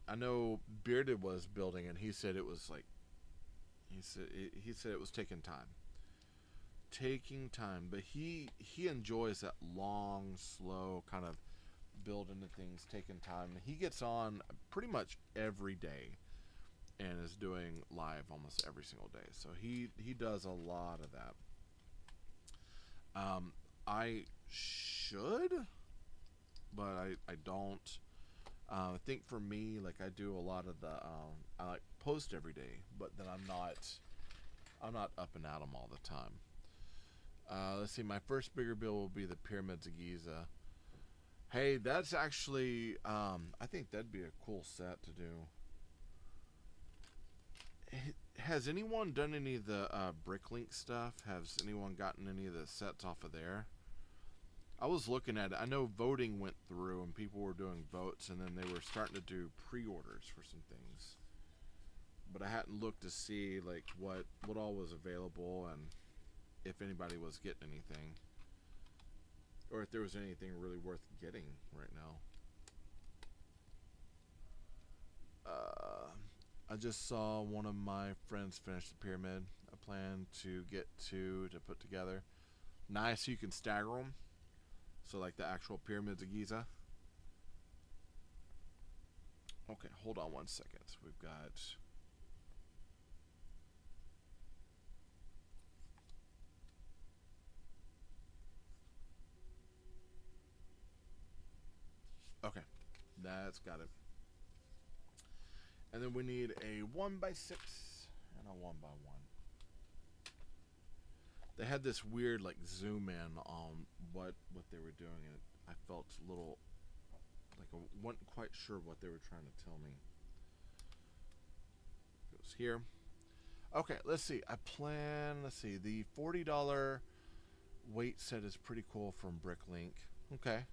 I know Bearded was building, and he said it was like he said it was taking time, but he enjoys that long, slow kind of building the things, taking time. He gets on pretty much every day and is doing live almost every single day. So he does a lot of that. I should, but I don't. I think for me, like I do a lot of the I like post every day, but then I'm not up and at them all the time. Let's see. My first bigger build will be the Pyramids of Giza. Hey, that's actually I think that'd be a cool set to do. Has anyone done any of the Bricklink stuff? Has anyone gotten any of the sets off of there? I was looking at it. I know voting went through and people were doing votes, and then they were starting to do pre-orders for some things. But I hadn't looked to see like what all was available and if anybody was getting anything, or if there was anything really worth getting right now. I just saw one of my friends finish the pyramid. I plan to get two to put together. Nice, you can stagger them. So like the actual Pyramids of Giza. Okay, hold on 1 second. We've got... Okay, that's got it. And then we need a 1x6 and a 1x1. They had this weird like zoom in on what they were doing, and I felt a little like I wasn't quite sure what they were trying to tell me. It goes here. Okay, let's see. Let's see. The $40 weight set is pretty cool from Bricklink. Okay.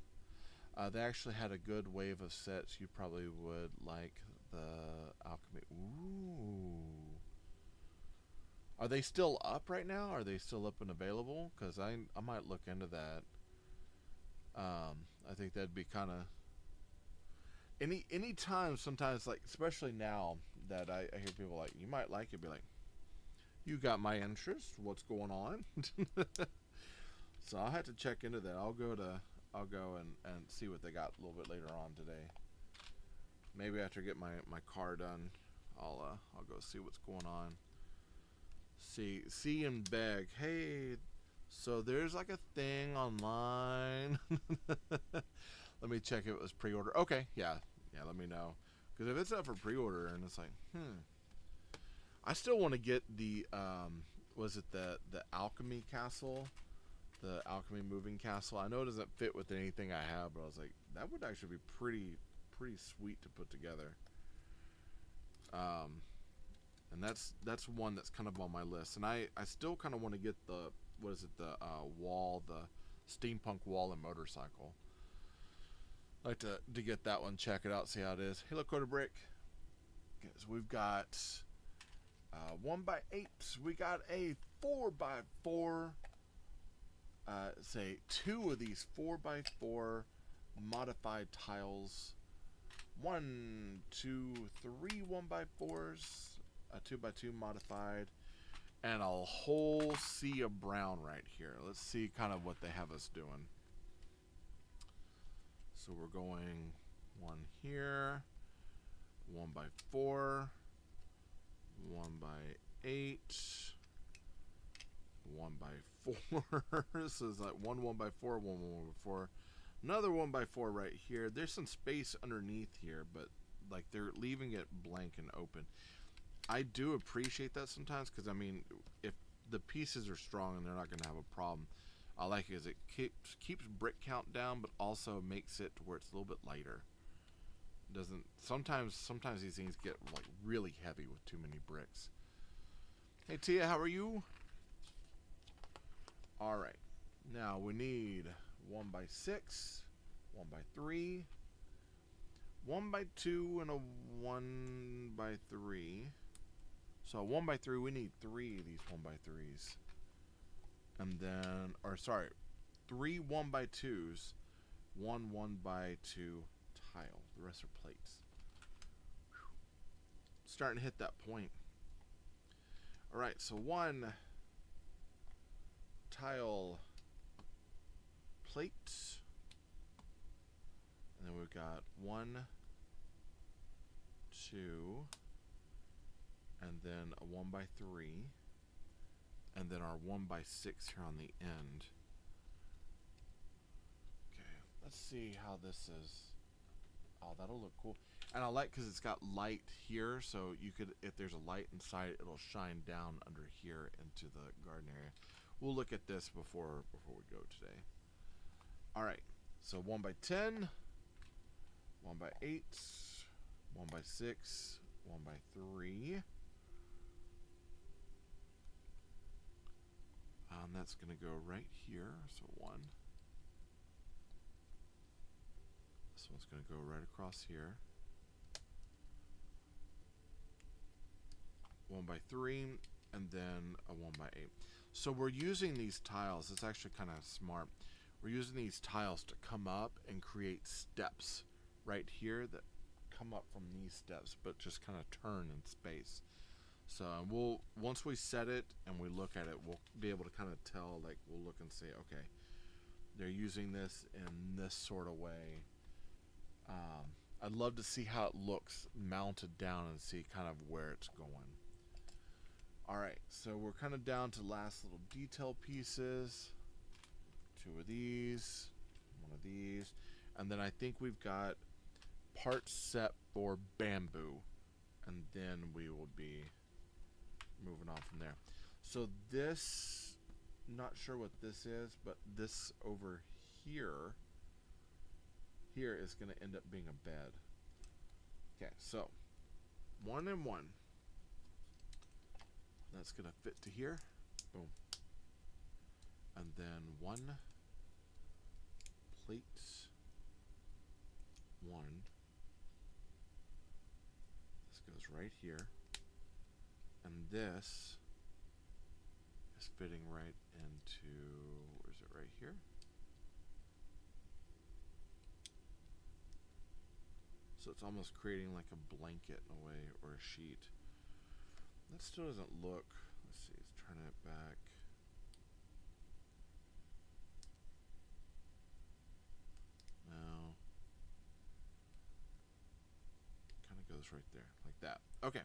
They actually had a good wave of sets. You probably would like the alchemy. Ooh. Are they still up right now? Are they still up and available? Because I might look into that. I think that'd be kind of... Any time, sometimes, like, especially now that I hear people like, you might like it, be like, you got my interest. What's going on? So I'll have to check into that. I'll go and see what they got a little bit later on today. Maybe after I get my car done, I'll go see what's going on. See and beg. Hey, so there's like a thing online. Let me check if it was pre-order. Okay, yeah, let me know. Because if it's up for pre-order and it's like, I still want to get the was it the alchemy castle, the alchemy moving castle. I know it doesn't fit with anything I have, but I was like, that would actually be pretty sweet to put together. And that's one that's kind of on my list. And I still kind of want to get the wall, the steampunk wall and motorcycle. I'd like to get that one, check it out, see how it is. Hey, look, Quarter Brick. Okay, so we've got 1x8. We got a 4x4. Say 2 of these 4x4 modified tiles. 1, 2, 3 1x4s. A 2x2 modified. And a whole sea of brown right here. Let's see kind of what they have us doing. So we're going 1 here, 1x4, 1x8, 1x4. This is like 1 1x4, 1 1x4, another 1x4 right here. There's some space underneath here, but like they're leaving it blank and open. I do appreciate that sometimes, because I mean, if the pieces are strong and they're not going to have a problem, I like it because it keeps brick count down, but also makes it to where it's a little bit lighter. It doesn't sometimes these things get like really heavy with too many bricks. Hey Tia, how are you? All right, now we need 1x6, 1x3, 1x2, and a 1x3. So 1x3, we need 3 of these 1x3s. And then, or sorry, 3 1x2s, 1 1x2 tile. The rest are plates. starting to hit that point. All right, so one tile plate, and then we've got 1, 2, and then a 1x3, and then our 1x6 here on the end. Okay, let's see how this is. Oh, that'll look cool. And I like because it's got light here, so you could, if there's a light inside, it'll shine down under here into the garden area. We'll look at this before we go today. All right, so 1x10, 1x8, 1x6, 1x3. That's going to go right here. So 1. This one's going to go right across here. 1x3, and then a 1x8. So we're using these tiles. It's actually kind of smart. We're using these tiles to come up and create steps right here that come up from these steps, but just kind of turn in space. So we'll, once we set it and we look at it, we'll be able to kind of tell, like we'll look and say, okay, they're using this in this sort of way. I'd love to see how it looks mounted down and see kind of where it's going. All right, so we're kind of down to last little detail pieces. 2 of these, 1 of these, and then I think we've got parts set for bamboo, and then we will be moving on from there. So this, not sure what this is, but this over here is going to end up being a bed. Okay, so 1 and 1. That's going to fit to here. Boom. And then 1 plate, 1. This goes right here. And this is fitting right into, where is it, right here? So it's almost creating like a blanket in a way, or a sheet. That still doesn't look, let's see, let's turn it back. No. Kind of goes right there, like that. Okay,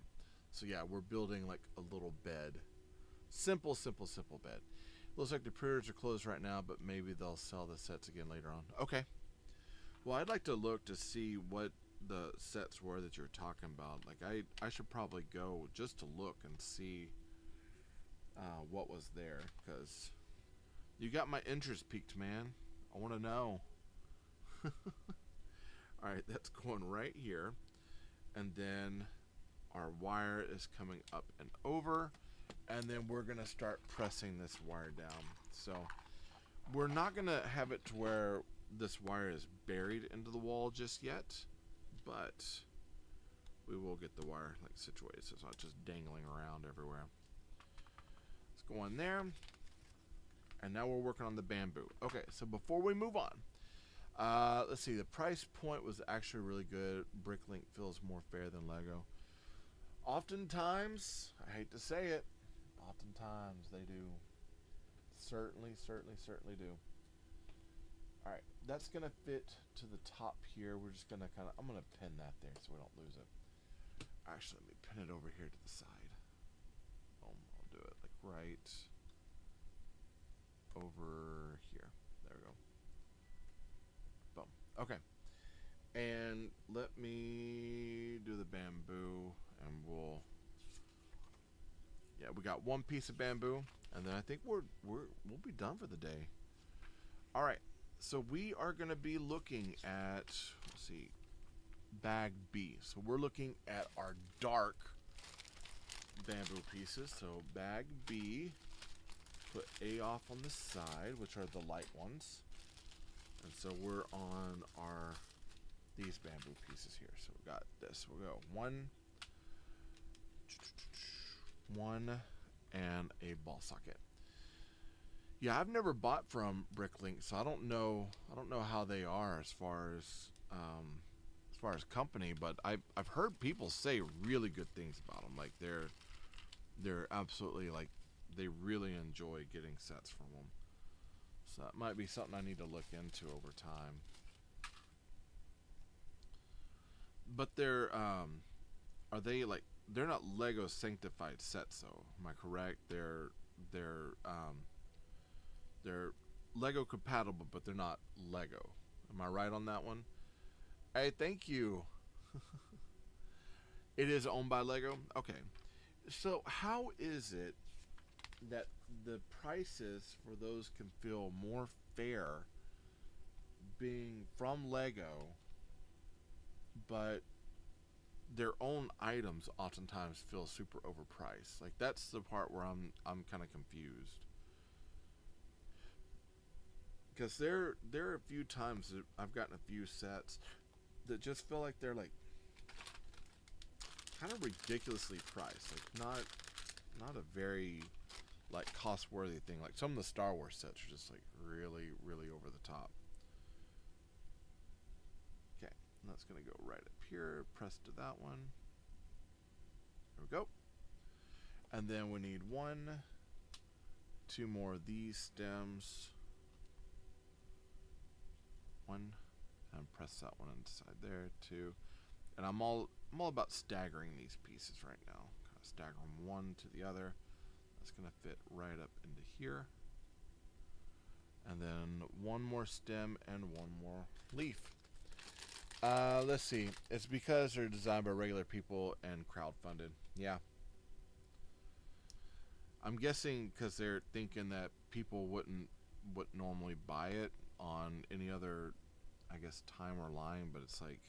so yeah, we're building like a little bed. Simple, simple, simple bed. Looks like the pre-orders are closed right now, but maybe they'll sell the sets again later on. Okay. Well, I'd like to look to see what the sets were that you're talking about. Like I should probably go just to look and see what was there, because you got my interest piqued, man. I want to know. Alright, that's going right here, and then our wire is coming up and over, and then we're gonna start pressing this wire down. So we're not gonna have it to where this wire is buried into the wall just yet, but we will get the wire like situated so it's not just dangling around everywhere. Let's go in there, and now we're working on the bamboo. Okay, so before we move on, let's see, the price point was actually really good. Bricklink feels more fair than Lego. Oftentimes, I hate to say it, oftentimes they do. Certainly do. Alright, that's going to fit to the top here. We're just going to kind of, I'm going to pin that there so we don't lose it. Actually, let me pin it over here to the side. I'll do it like right over here. There we go. Boom. Okay. And let me do the bamboo, and we'll, yeah, we got 1 piece of bamboo, and then I think we'll be done for the day. All right. So we are going to be looking at, let's see, bag B. So we're looking at our dark bamboo pieces. So bag B, put A off on the side, which are the light ones. And so we're on our, these bamboo pieces here. So we got this. We'll go 1, 1, and a ball socket. Yeah, I've never bought from Bricklink, so I don't know how they are as far as far as company, but I've heard people say really good things about them. Like they're absolutely like they really enjoy getting sets from them. So that might be something I need to look into over time. But are they like they're not Lego sanctified sets though? Am I correct? They're Lego compatible, but they're not Lego. Am I right on that one? Hey, thank you. It is owned by Lego? Okay. So how is it that the prices for those can feel more fair being from Lego, but their own items oftentimes feel super overpriced? Like that's the part where I'm kind of confused. Because there are a few times that I've gotten a few sets that just feel like they're like kind of ridiculously priced. Like not a very like cost worthy thing. Like some of the Star Wars sets are just like really, really over the top. Okay, that's gonna go right up here, press to that one. There we go. And then we need two more of these stems. One, and press that one inside there, two. And I'm all about staggering these pieces right now. Kind of stagger them one to the other. That's gonna fit right up into here. And then one more stem and one more leaf. Let's see. It's because they're designed by regular people and crowdfunded. Yeah. I'm guessing because they're thinking that people wouldn't normally buy it on any other, I guess, time or line, but it's like,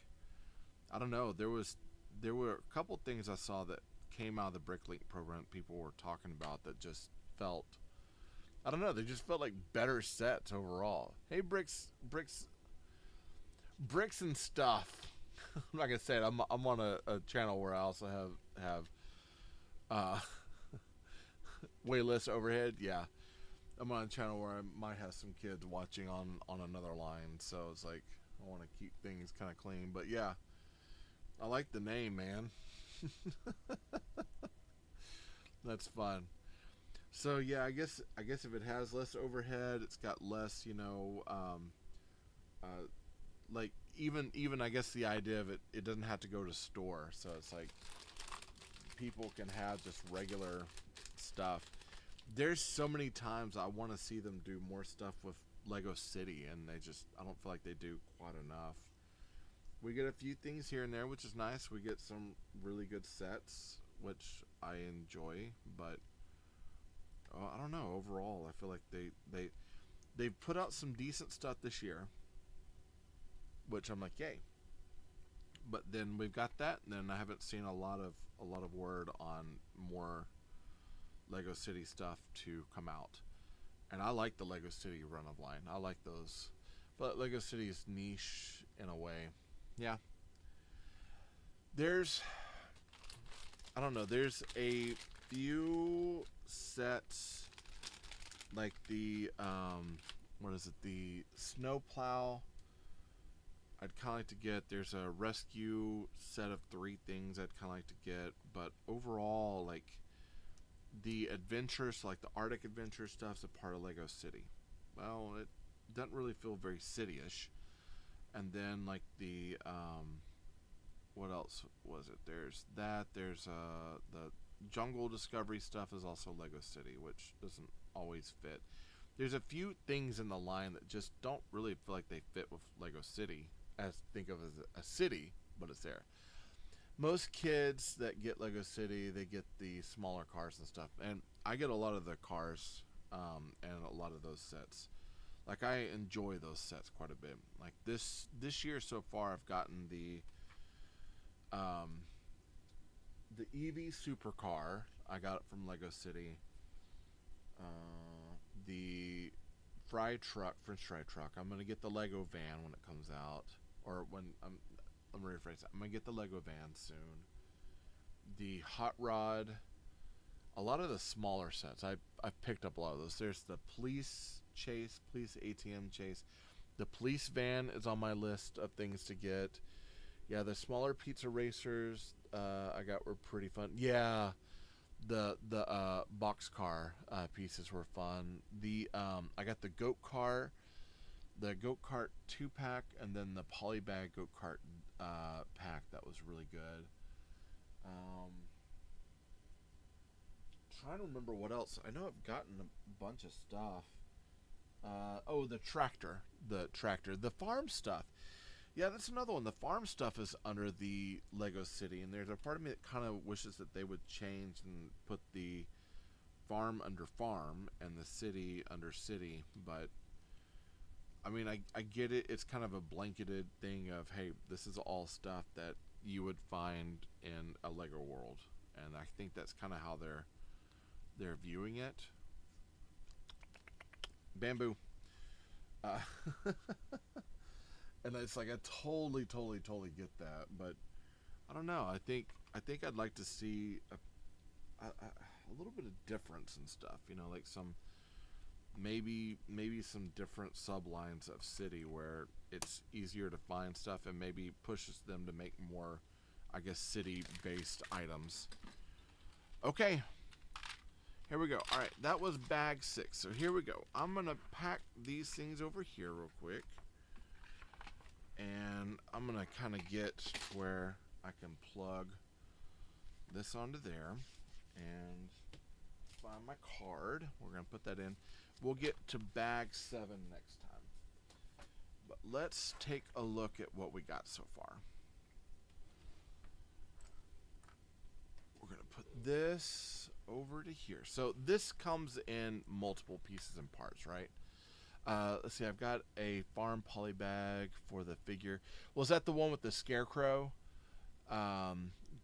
I don't know. There were a couple things I saw that came out of the BrickLink program people were talking about that just felt, I don't know, they just felt like better sets overall. Hey, bricks and stuff. I'm not gonna say it. I'm on a channel where I also have way less overhead. Yeah, I'm on a channel where I might have some kids watching on another line, so it's like I want to keep things kind of clean. But yeah, I like the name, man. That's fun. So yeah, I guess if it has less overhead, it's got less, like even I guess the idea of it doesn't have to go to store, so it's like people can have just regular stuff. There's so many times I want to see them do more stuff with Lego City, and I don't feel like they do quite enough. We get a few things here and there, which is nice. We get some really good sets, which I enjoy, but I don't know. Overall, I feel like they've put out some decent stuff this year, which I'm like, yay. But then we've got that, and then I haven't seen a lot of word on more Lego City stuff to come out. And I like the Lego City run of line. I like those, but Lego City is niche in a way. Yeah. I don't know, there's a few sets like the the snowplow I'd kind of like to get. There's a rescue set of 3 things I'd kind of like to get, but overall, like the adventures, like the Arctic adventure stuff, is a part of Lego City. Well, it doesn't really feel very city-ish. And then like the what else was it? There's that. There's the jungle discovery stuff is also Lego City, which doesn't always fit. There's a few things in the line that just don't really feel like they fit with Lego City, as think of as a city, but it's there. Most kids that get Lego City, they get the smaller cars and stuff, and I get a lot of the cars and a lot of those sets. Like I enjoy those sets quite a bit. Like this year so far, I've gotten the EV supercar. I got it from Lego City. The French fry truck. I'm gonna get the Lego van when it comes out, or when let me rephrase that. I'm gonna get the Lego van soon. The hot rod. A lot of the smaller sets. I've picked up a lot of those. There's the police ATM chase. The police van is on my list of things to get. Yeah, the smaller pizza racers I got were pretty fun. Yeah, the boxcar pieces were fun. The I got the goat kart 2 pack, and then the polybag goat kart pack. That was really good. Um, Trying to remember what else. I know I've gotten a bunch of stuff. Oh, the farm stuff. Yeah, that's another one. The farm stuff is under the Lego City, and there's a part of me that kind of wishes that they would change and put the farm under farm and the city under city. But I mean, I get it. It's kind of a blanketed thing of, hey, this is all stuff that you would find in a Lego world, and I think that's kind of how they're viewing it. Bamboo. Uh, and it's like I totally get that, but I don't know. I think I'd like to see a little bit of difference and stuff. You know, like some maybe some different sublines of city where it's easier to find stuff and maybe pushes them to make more, I guess, city based items. Okay, here we go. All right, that was bag 6. So here we go. I'm gonna pack these things over here real quick, and I'm gonna kind of get where I can plug this onto there and find my card. We're gonna put that in. We'll get to bag 7 next time. But let's take a look at what we got so far. We're gonna put this over to here. So this comes in multiple pieces and parts, right? Let's see, I've got a farm poly bag for the figure. Was that the one with the scarecrow?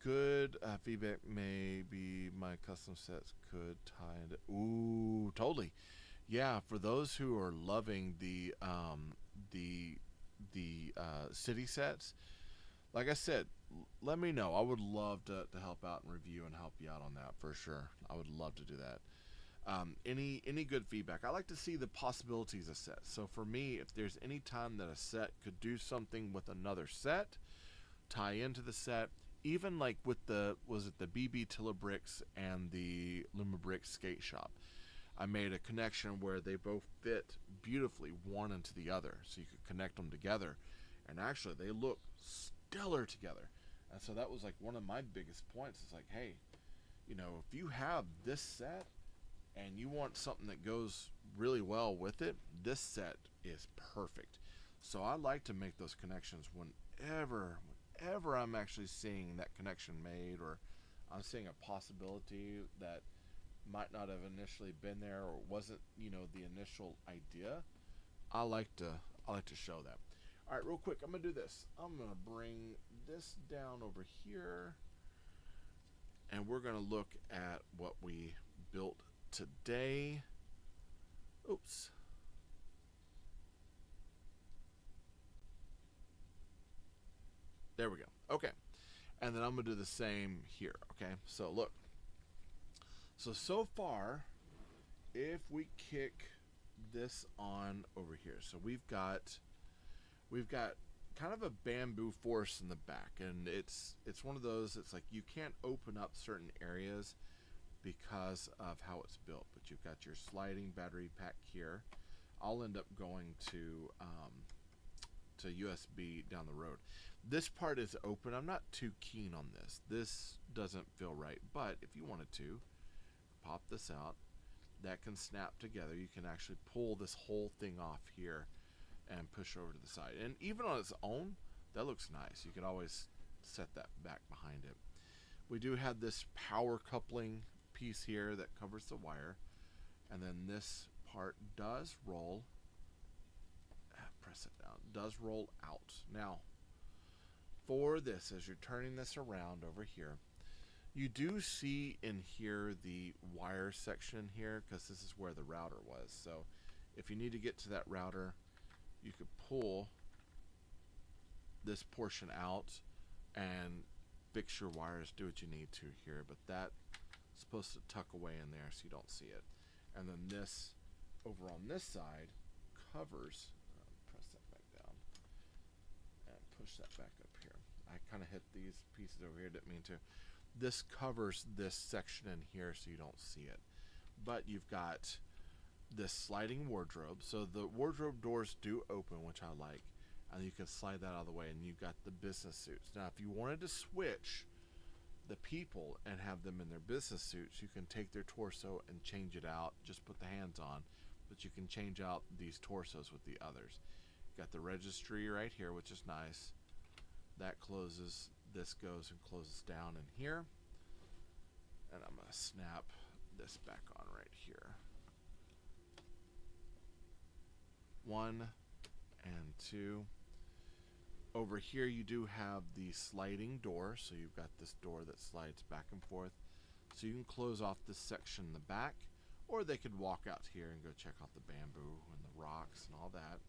Good feedback. Maybe my custom sets could tie into. Ooh, totally. Yeah, for those who are loving the city sets, like I said, let me know. I would love to help out and review and help you out on that for sure. I would love to do that. Any good feedback? I like to see the possibilities of sets. So for me, if there's any time that a set could do something with another set, tie into the set, even like with the BB Tillabricks and the Lumibricks skate shop, I made a connection where they both fit beautifully one into the other, so you could connect them together, and actually they look stellar together. And so that was like one of my biggest points. It's like, hey, you know, if you have this set and you want something that goes really well with it, this set is perfect. So I like to make those connections whenever I'm actually seeing that connection made, or I'm seeing a possibility that might not have initially been there or wasn't, you know, the initial idea. I like to show that. All right, real quick, I'm gonna do this. I'm gonna bring this down over here, and we're gonna look at what we built today. Oops. There we go. Okay, and then I'm gonna do the same here. Okay, so look. So far, if we kick this on over here, so we've got kind of a bamboo forest in the back, and it's one of those. It's like you can't open up certain areas because of how it's built, but you've got your sliding battery pack here. I'll end up going to USB down the road. This part is open. I'm not too keen on this. This doesn't feel right, but if you wanted to pop this out, that can snap together. You can actually pull this whole thing off here and push over to the side, and even on its own that looks nice. You could always set that back behind it. We do have this power coupling piece here that covers the wire, and then this part does roll, press it down, does roll out. Now for this, as you're turning this around over here, you do see in here the wire section here, because this is where the router was. So if you need to get to that router, you could pull this portion out and fix your wires, do what you need to here, but that's supposed to tuck away in there so you don't see it. And then this over on this side covers, press that back down and push that back up here. I kind of hit these pieces over here, didn't mean to. This covers this section in here so you don't see it. But you've got this sliding wardrobe. So the wardrobe doors do open, which I like. And you can slide that out of the way, and you've got the business suits. Now, if you wanted to switch the people and have them in their business suits, you can take their torso and change it out. Just put the hands on. But you can change out these torsos with the others. Got the registry right here, which is nice. That closes. This goes and closes down in here. And I'm going to snap this back on right here. 1 and 2. Over here you do have the sliding door, so you've got this door that slides back and forth. So you can close off this section in the back, or they could walk out here and go check out the bamboo and the rocks and all that.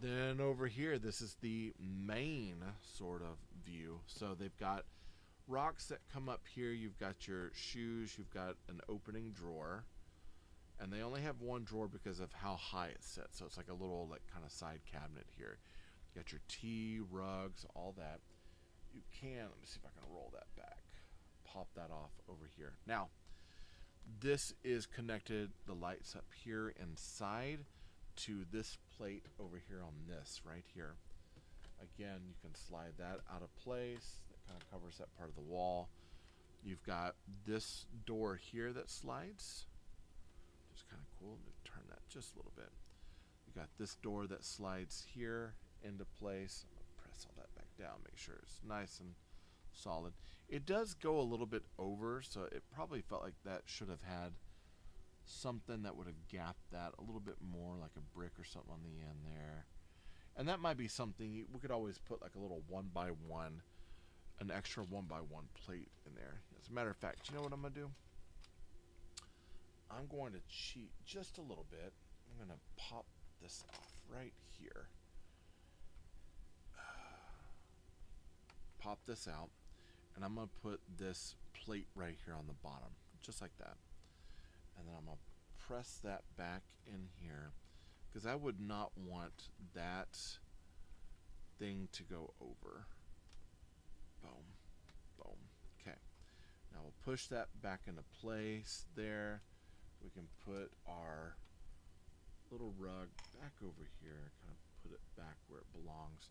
Then over here, this is the main sort of view. So they've got rocks that come up here. You've got your shoes. You've got an opening drawer. And they only have one drawer because of how high it's set. So it's like a little like kind of side cabinet here. You got your tea, rugs, all that. You can, let me see if I can roll that back. Pop that off over here. Now, this is connected, the lights up here inside, to this plate over here on this right here. Again, you can slide that out of place. That kind of covers that part of the wall. You've got this door here that slides. Just kind of cool. Let me turn that just a little bit. You got this door that slides here into place. I'm going to press all that back down, make sure it's nice and solid. It does go a little bit over, so it probably felt like that should have had something that would have gapped that a little bit more, like a brick or something on the end there. And that might be something we could always put, like a little 1x1, an extra 1x1 plate in there. As a matter of fact, you know what I'm going to do? I'm going to cheat just a little bit. I'm going to pop this off right here. Pop this out. And I'm going to put this plate right here on the bottom. Just like that. And then I'm going to press that back in here. Because I would not want that thing to go over. Boom. Boom. Okay. Now we'll push that back into place there. We can put our little rug back over here. Kind of put it back where it belongs.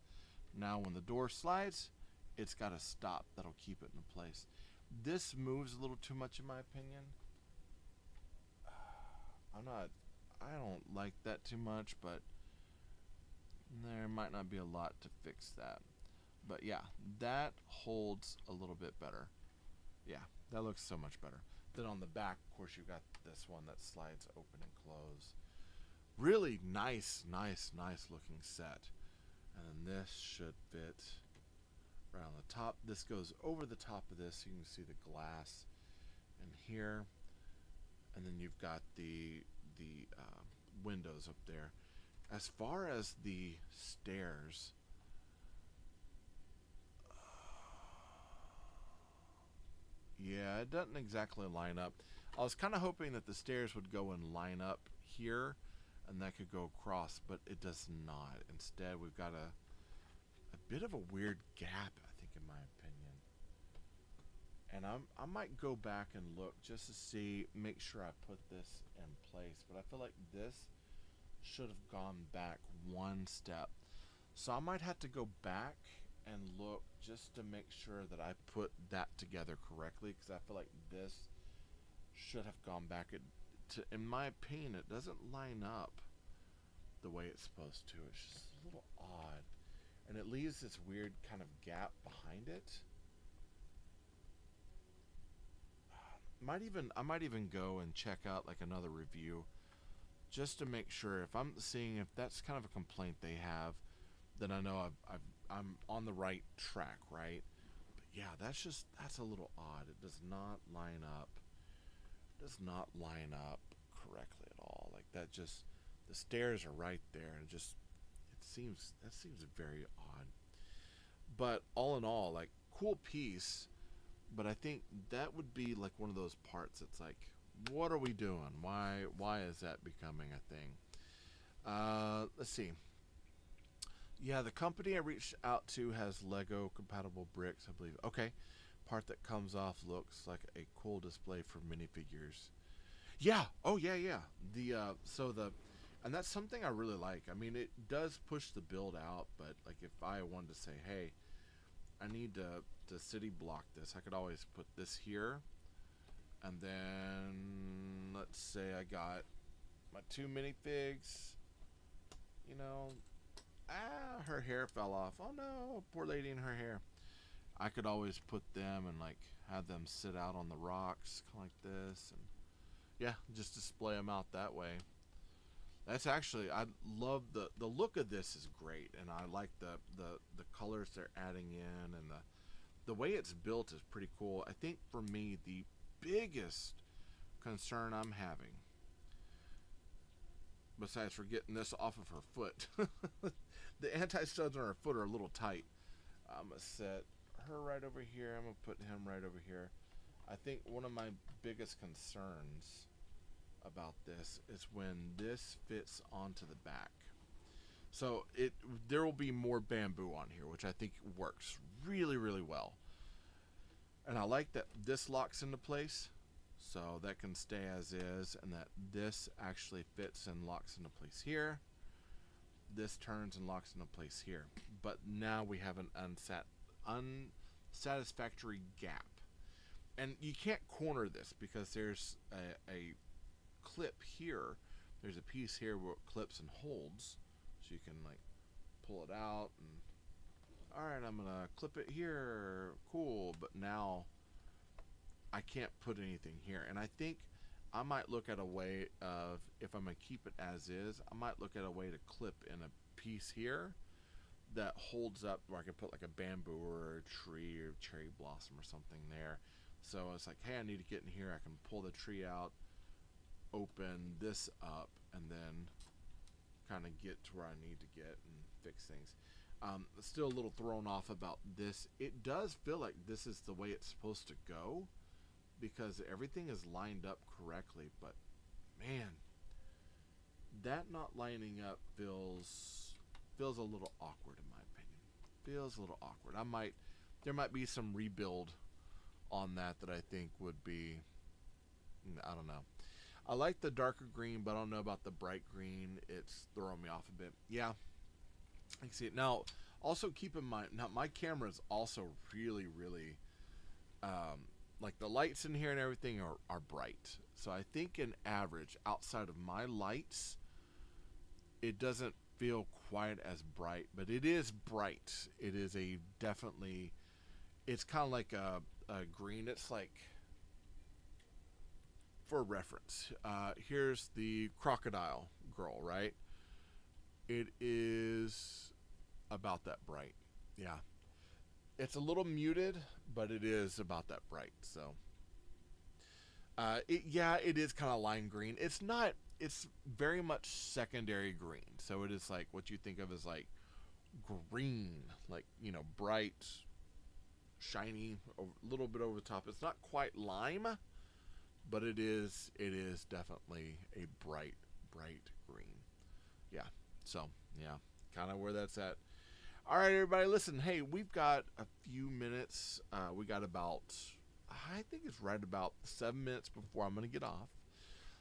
Now when the door slides, it's got a stop that'll keep it in place. This moves a little too much in my opinion. I don't like that too much, but there might not be a lot to fix that. But yeah, that holds a little bit better. Yeah, that looks so much better. Then on the back, of course, you've got this one that slides open and close. Really nice looking set. And then this should fit right on the top. This goes over the top of this, so you can see the glass in here. And then you've got the windows up there. As far as the stairs, yeah, it doesn't exactly line up. I was kind of hoping that the stairs would go and line up here and that could go across, but it does not. Instead, we've got a bit of a weird gap, I think, in my opinion. And I might go back and look just to see, make sure I put this in place. But I feel like this should have gone back one step. So I might have to go back and look just to make sure that I put that together correctly, because I feel like this should have gone back. In my opinion, it doesn't line up the way it's supposed to. It's just a little odd. And it leaves this weird kind of gap behind it. I might even go and check out like another review just to make sure if I'm seeing if that's kind of a complaint they have, then I know I'm on the right track, right? But yeah, that's a little odd. It does not line up. It does not line up correctly at all. Like that, just the stairs are right there, and that seems very odd. But all in all, like cool piece. But I think that would be like one of those parts that's like, what are we doing? Why is that becoming a thing? Let's see. Yeah, the company I reached out to has Lego compatible bricks, I believe. Okay. Part that comes off looks like a cool display for minifigures. Yeah. Oh yeah, yeah. And that's something I really like. I mean, it does push the build out, but like if I wanted to say, hey, I need to city block this, I could always put this here, and then let's say I got my two minifigs. You know, her hair fell off. Oh no, poor lady in her hair. I could always put them and like have them sit out on the rocks, kind of like this, and yeah, just display them out that way. That's actually, I love the look of this is great, and I like the colors they're adding in, and the way it's built is pretty cool. I think for me the biggest concern I'm having, besides for getting this off of her foot, the anti-studs on her foot are a little tight. I'm gonna set her right over here. I'm gonna put him right over here. I think one of my biggest concerns about this is when this fits onto the back. So there will be more bamboo on here, which I think works really, really well. And I like that this locks into place, so that can stay as is, and that this actually fits and locks into place here. This turns and locks into place here. But now we have an unsatisfactory gap. And you can't corner this because there's a clip here. There's a piece here where it clips and holds, so you can like pull it out and alright, I'm gonna clip it here, cool, but now I can't put anything here. And I think I might look at a way of, if I'm gonna keep it as is, I might look at a way to clip in a piece here that holds up where I can put like a bamboo or a tree or cherry blossom or something there. So it's like, hey, I need to get in here, I can pull the tree out, open this up, and then kind of get to where I need to get and fix things. Still a little thrown off about this. It does feel like this is the way it's supposed to go because everything is lined up correctly, but man, that not lining up feels a little awkward in my opinion. Feels a little awkward. There might be some rebuild on that I think would be, I don't know. I like the darker green, but I don't know about the bright green. It's throwing me off a bit. Yeah, I can see it. Now, also keep in mind, now my camera is also really, really, like the lights in here and everything are bright. So I think in average, outside of my lights, it doesn't feel quite as bright, but it is bright. It is it's kind of like a green. It's like, for reference, here's the crocodile girl, right? It is about that bright. Yeah. It's a little muted, but it is about that bright. So, it is kind of lime green. It's very much secondary green. So it is like what you think of as like green, like, bright, shiny, a little bit over the top. It's not quite lime, but it is definitely a bright green. Yeah. So, yeah, kind of where that's at. All right, everybody, listen, hey, we've got a few minutes. We got about, I think it's right about 7 minutes before I'm going to get off.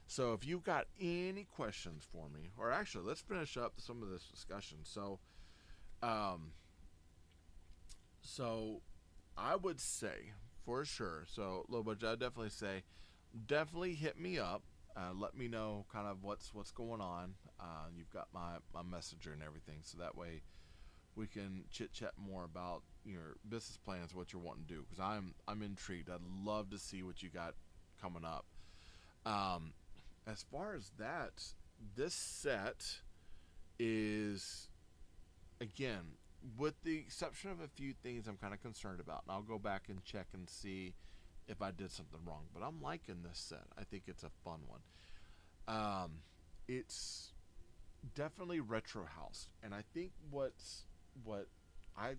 So if you've got any questions for me, or actually, let's finish up some of this discussion. So I would say, for sure, so Lobo, I'd definitely say, definitely hit me up. Let me know kind of what's going on. You've got my messenger and everything, so that way we can chit chat more about your business plans, what you're wanting to do. Because I'm intrigued. I'd love to see what you got coming up. As far as that, this set is, again, with the exception of a few things I'm kind of concerned about, and I'll go back and check and see if I did something wrong. But I'm liking this set. I think it's a fun one. It's definitely retro house, and I think what I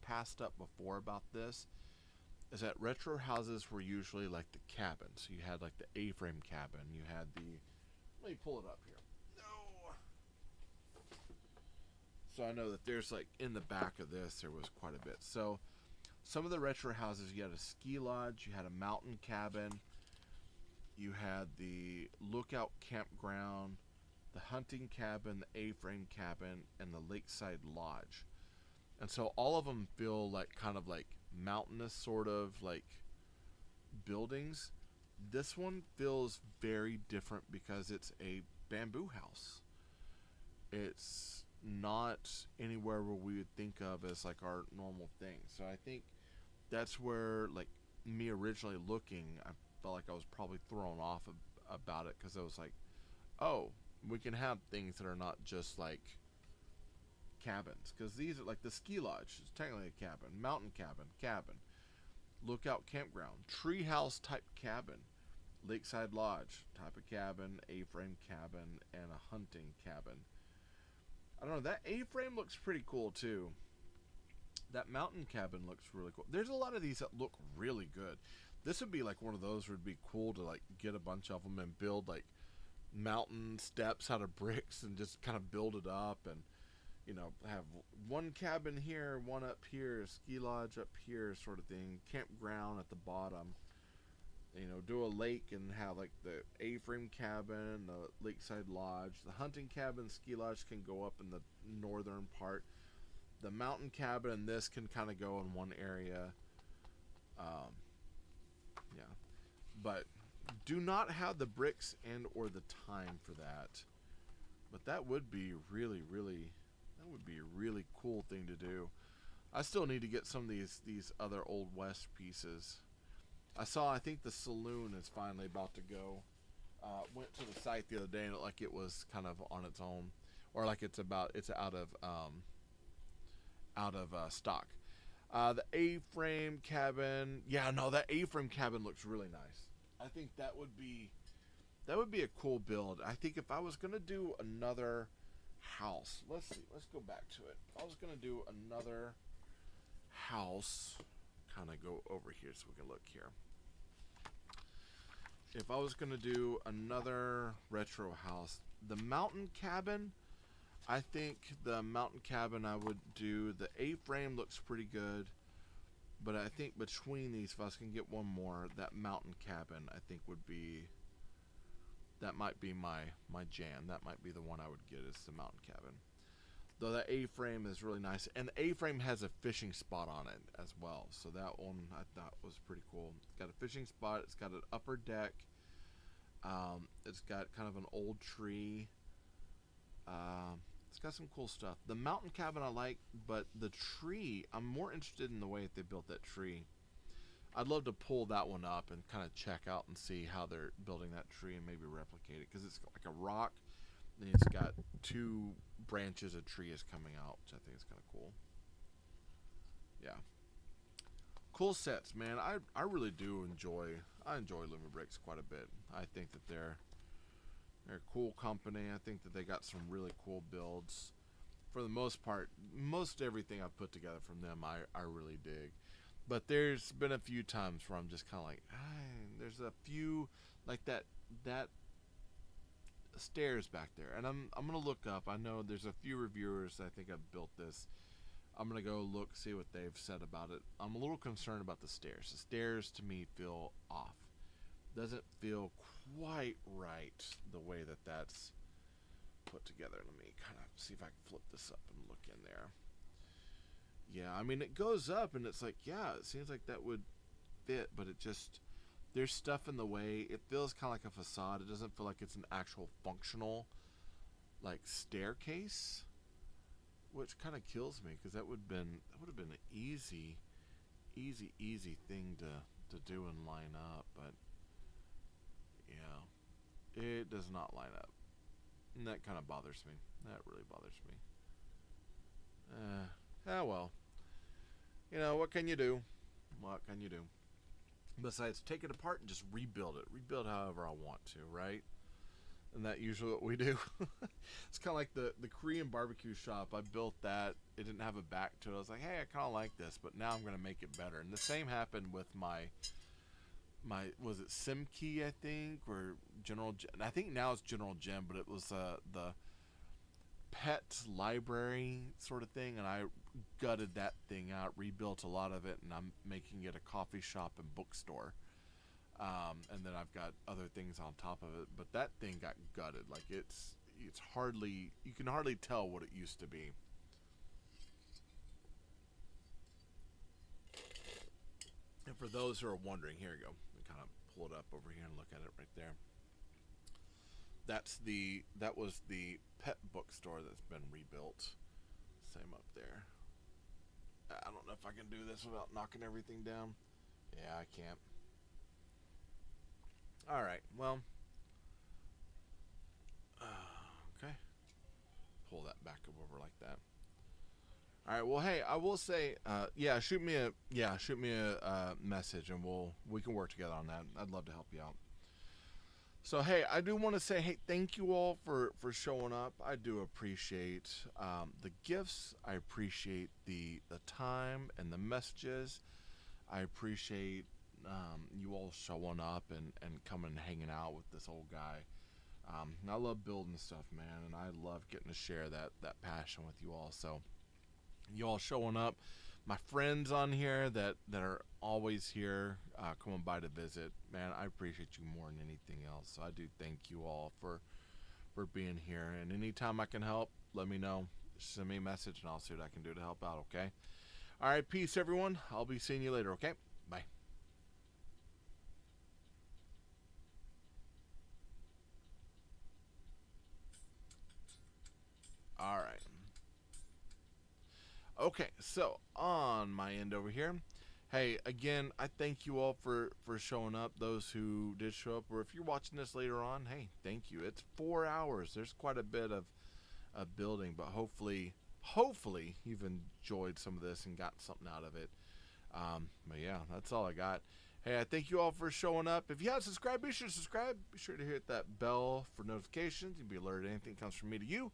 passed up before about this is that retro houses were usually like the cabins. You had like the A-frame cabin. You had the, let me pull it up here. No. So I know that there's like in the back of this there was quite a bit. So some of the retro houses, you had a ski lodge, you had a mountain cabin, you had the lookout campground, the hunting cabin, the A-frame cabin, and the lakeside lodge. And so all of them feel like kind of like mountainous sort of like buildings. This one feels very different because it's a bamboo house. It's not anywhere where we would think of as like our normal thing. So I think that's where like me originally looking, I felt like I was probably thrown off about it because I was like, oh, we can have things that are not just like cabins, because these are like the ski lodge is technically a cabin, mountain cabin, lookout campground, treehouse type cabin, lakeside lodge type of cabin, A-frame cabin, and a hunting cabin. I don't know, that A-frame looks pretty cool too. That mountain cabin looks really cool. There's a lot of these that look really good. This would be like one of those where it'd be cool to like get a bunch of them and build like mountain steps out of bricks and just kind of build it up, and you know, have one cabin here, one up here, ski lodge up here sort of thing, campground at the bottom. You know, do a lake and have like the A-frame cabin, the lakeside lodge. The hunting cabin, ski lodge can go up in the northern part. The mountain cabin and this can kind of go in one area. Yeah, but do not have the bricks and or the time for that. But that would be really, that would be a really cool thing to do. I still need to get some of these other Old West pieces. I think the saloon is finally about to go. Went to the site the other day and it looked like it was kind of on its own, or like it's out of stock. The A-frame cabin, yeah, no, that A-frame cabin looks really nice. I think that would be a cool build. I think if I was gonna do another house, let's go back to it. If I was gonna do another house, kind of go over here so we can look here. If I was gonna do another retro house, the mountain cabin, I think the mountain cabin I would do, the A-frame looks pretty good, but I think between these, if I was gonna get one more, that mountain cabin I think that might be my jam. That might be the one I would get, is the mountain cabin. Though that A-frame is really nice, and the A-frame has a fishing spot on it as well. So that one I thought was pretty cool. It's got a fishing spot. It's got an upper deck. It's got kind of an old tree. It's got some cool stuff. The mountain cabin I like, but the tree, I'm more interested in the way that they built that tree. I'd love to pull that one up and kind of check out and see how they're building that tree and maybe replicate it, because it's like a rock and it's got two branches of trees coming out, which I think is kind of cool. Yeah, cool sets, man. I really do enjoy Lumibricks quite a bit. I think that they're a cool company. I think that they got some really cool builds. For the most part, most everything I've put together from them I really dig. But there's been a few times where I'm just kind of like, there's a few like that stairs back there, and I'm gonna look up. I know there's a few reviewers that I think have built this. I'm gonna go look, see what they've said about it. I'm a little concerned about the stairs. The stairs to me feel off. Doesn't feel quite right the way that that's put together. Let me kind of see if I can flip this up and look in there. Yeah, I mean, it goes up and it's like, yeah, it seems like that would fit, but it just, there's stuff in the way. It feels kind of like a facade. It doesn't feel like it's an actual functional like staircase, which kind of kills me, because that would have been an easy thing to do and line up. But yeah, it does not line up, and that kind of bothers me. That really bothers me. Well, you know, what can you do? What can you do? Besides, take it apart and just rebuild it. Rebuild however I want to, right? And that's usually what we do. It's kind of like the Korean barbecue shop. I built that. It didn't have a back to it. I was like, hey, I kind of like this, but now I'm going to make it better. And the same happened with my was it Simkey, I think, or General Jim? I think now it's General Jim, but it was pet library sort of thing, and I gutted that thing out, rebuilt a lot of it, and I'm making it a coffee shop and bookstore. And then I've got other things on top of it, but that thing got gutted. Like it's hardly, you can hardly tell what it used to be. And for those who are wondering, here you go. We kind of pull it up over here and look at it right there. That was the pet bookstore that's been rebuilt. Same up there. I don't know if I can do this without knocking everything down. Yeah, I can't. All right. Well. Okay. Pull that back over like that. All right. Well, hey, I will say, yeah, shoot me a message, and we can work together on that. I'd love to help you out. So, hey, I do want to say, hey, thank you all for showing up. I do appreciate the gifts. I appreciate the time and the messages. I appreciate you all showing up and coming and hanging out with this old guy. I love building stuff, man, and I love getting to share that passion with you all. So, you all showing up. My friends on here that are always here coming by to visit, man, I appreciate you more than anything else. So I do thank you all for being here. And anytime I can help, let me know. Just send me a message and I'll see what I can do to help out, okay? All right, peace, everyone. I'll be seeing you later, okay? Bye. All right. Okay, so on my end over here, hey, again, I thank you all for showing up, those who did show up, or if you're watching this later on, hey, thank you. It's 4 hours. There's quite a bit of building, but hopefully you've enjoyed some of this and gotten something out of it. But yeah, that's all I got. Hey, I thank you all for showing up. If you haven't subscribed, be sure to subscribe. Be sure to hit that bell for notifications. You'll be alerted anything comes from me to you.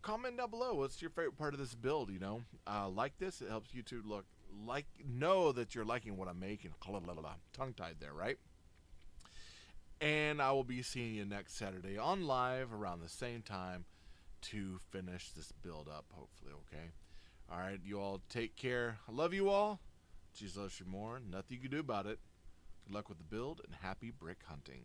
Comment down below what's your favorite part of this build. Like this, it helps YouTube know that you're liking what I'm making. Tongue tied there, right? And I will be seeing you next Saturday on live around the same time to finish this build up, hopefully. Okay, all right, you all take care. I love you all. Jesus loves you more. Nothing you can do about it. Good luck with the build and happy brick hunting.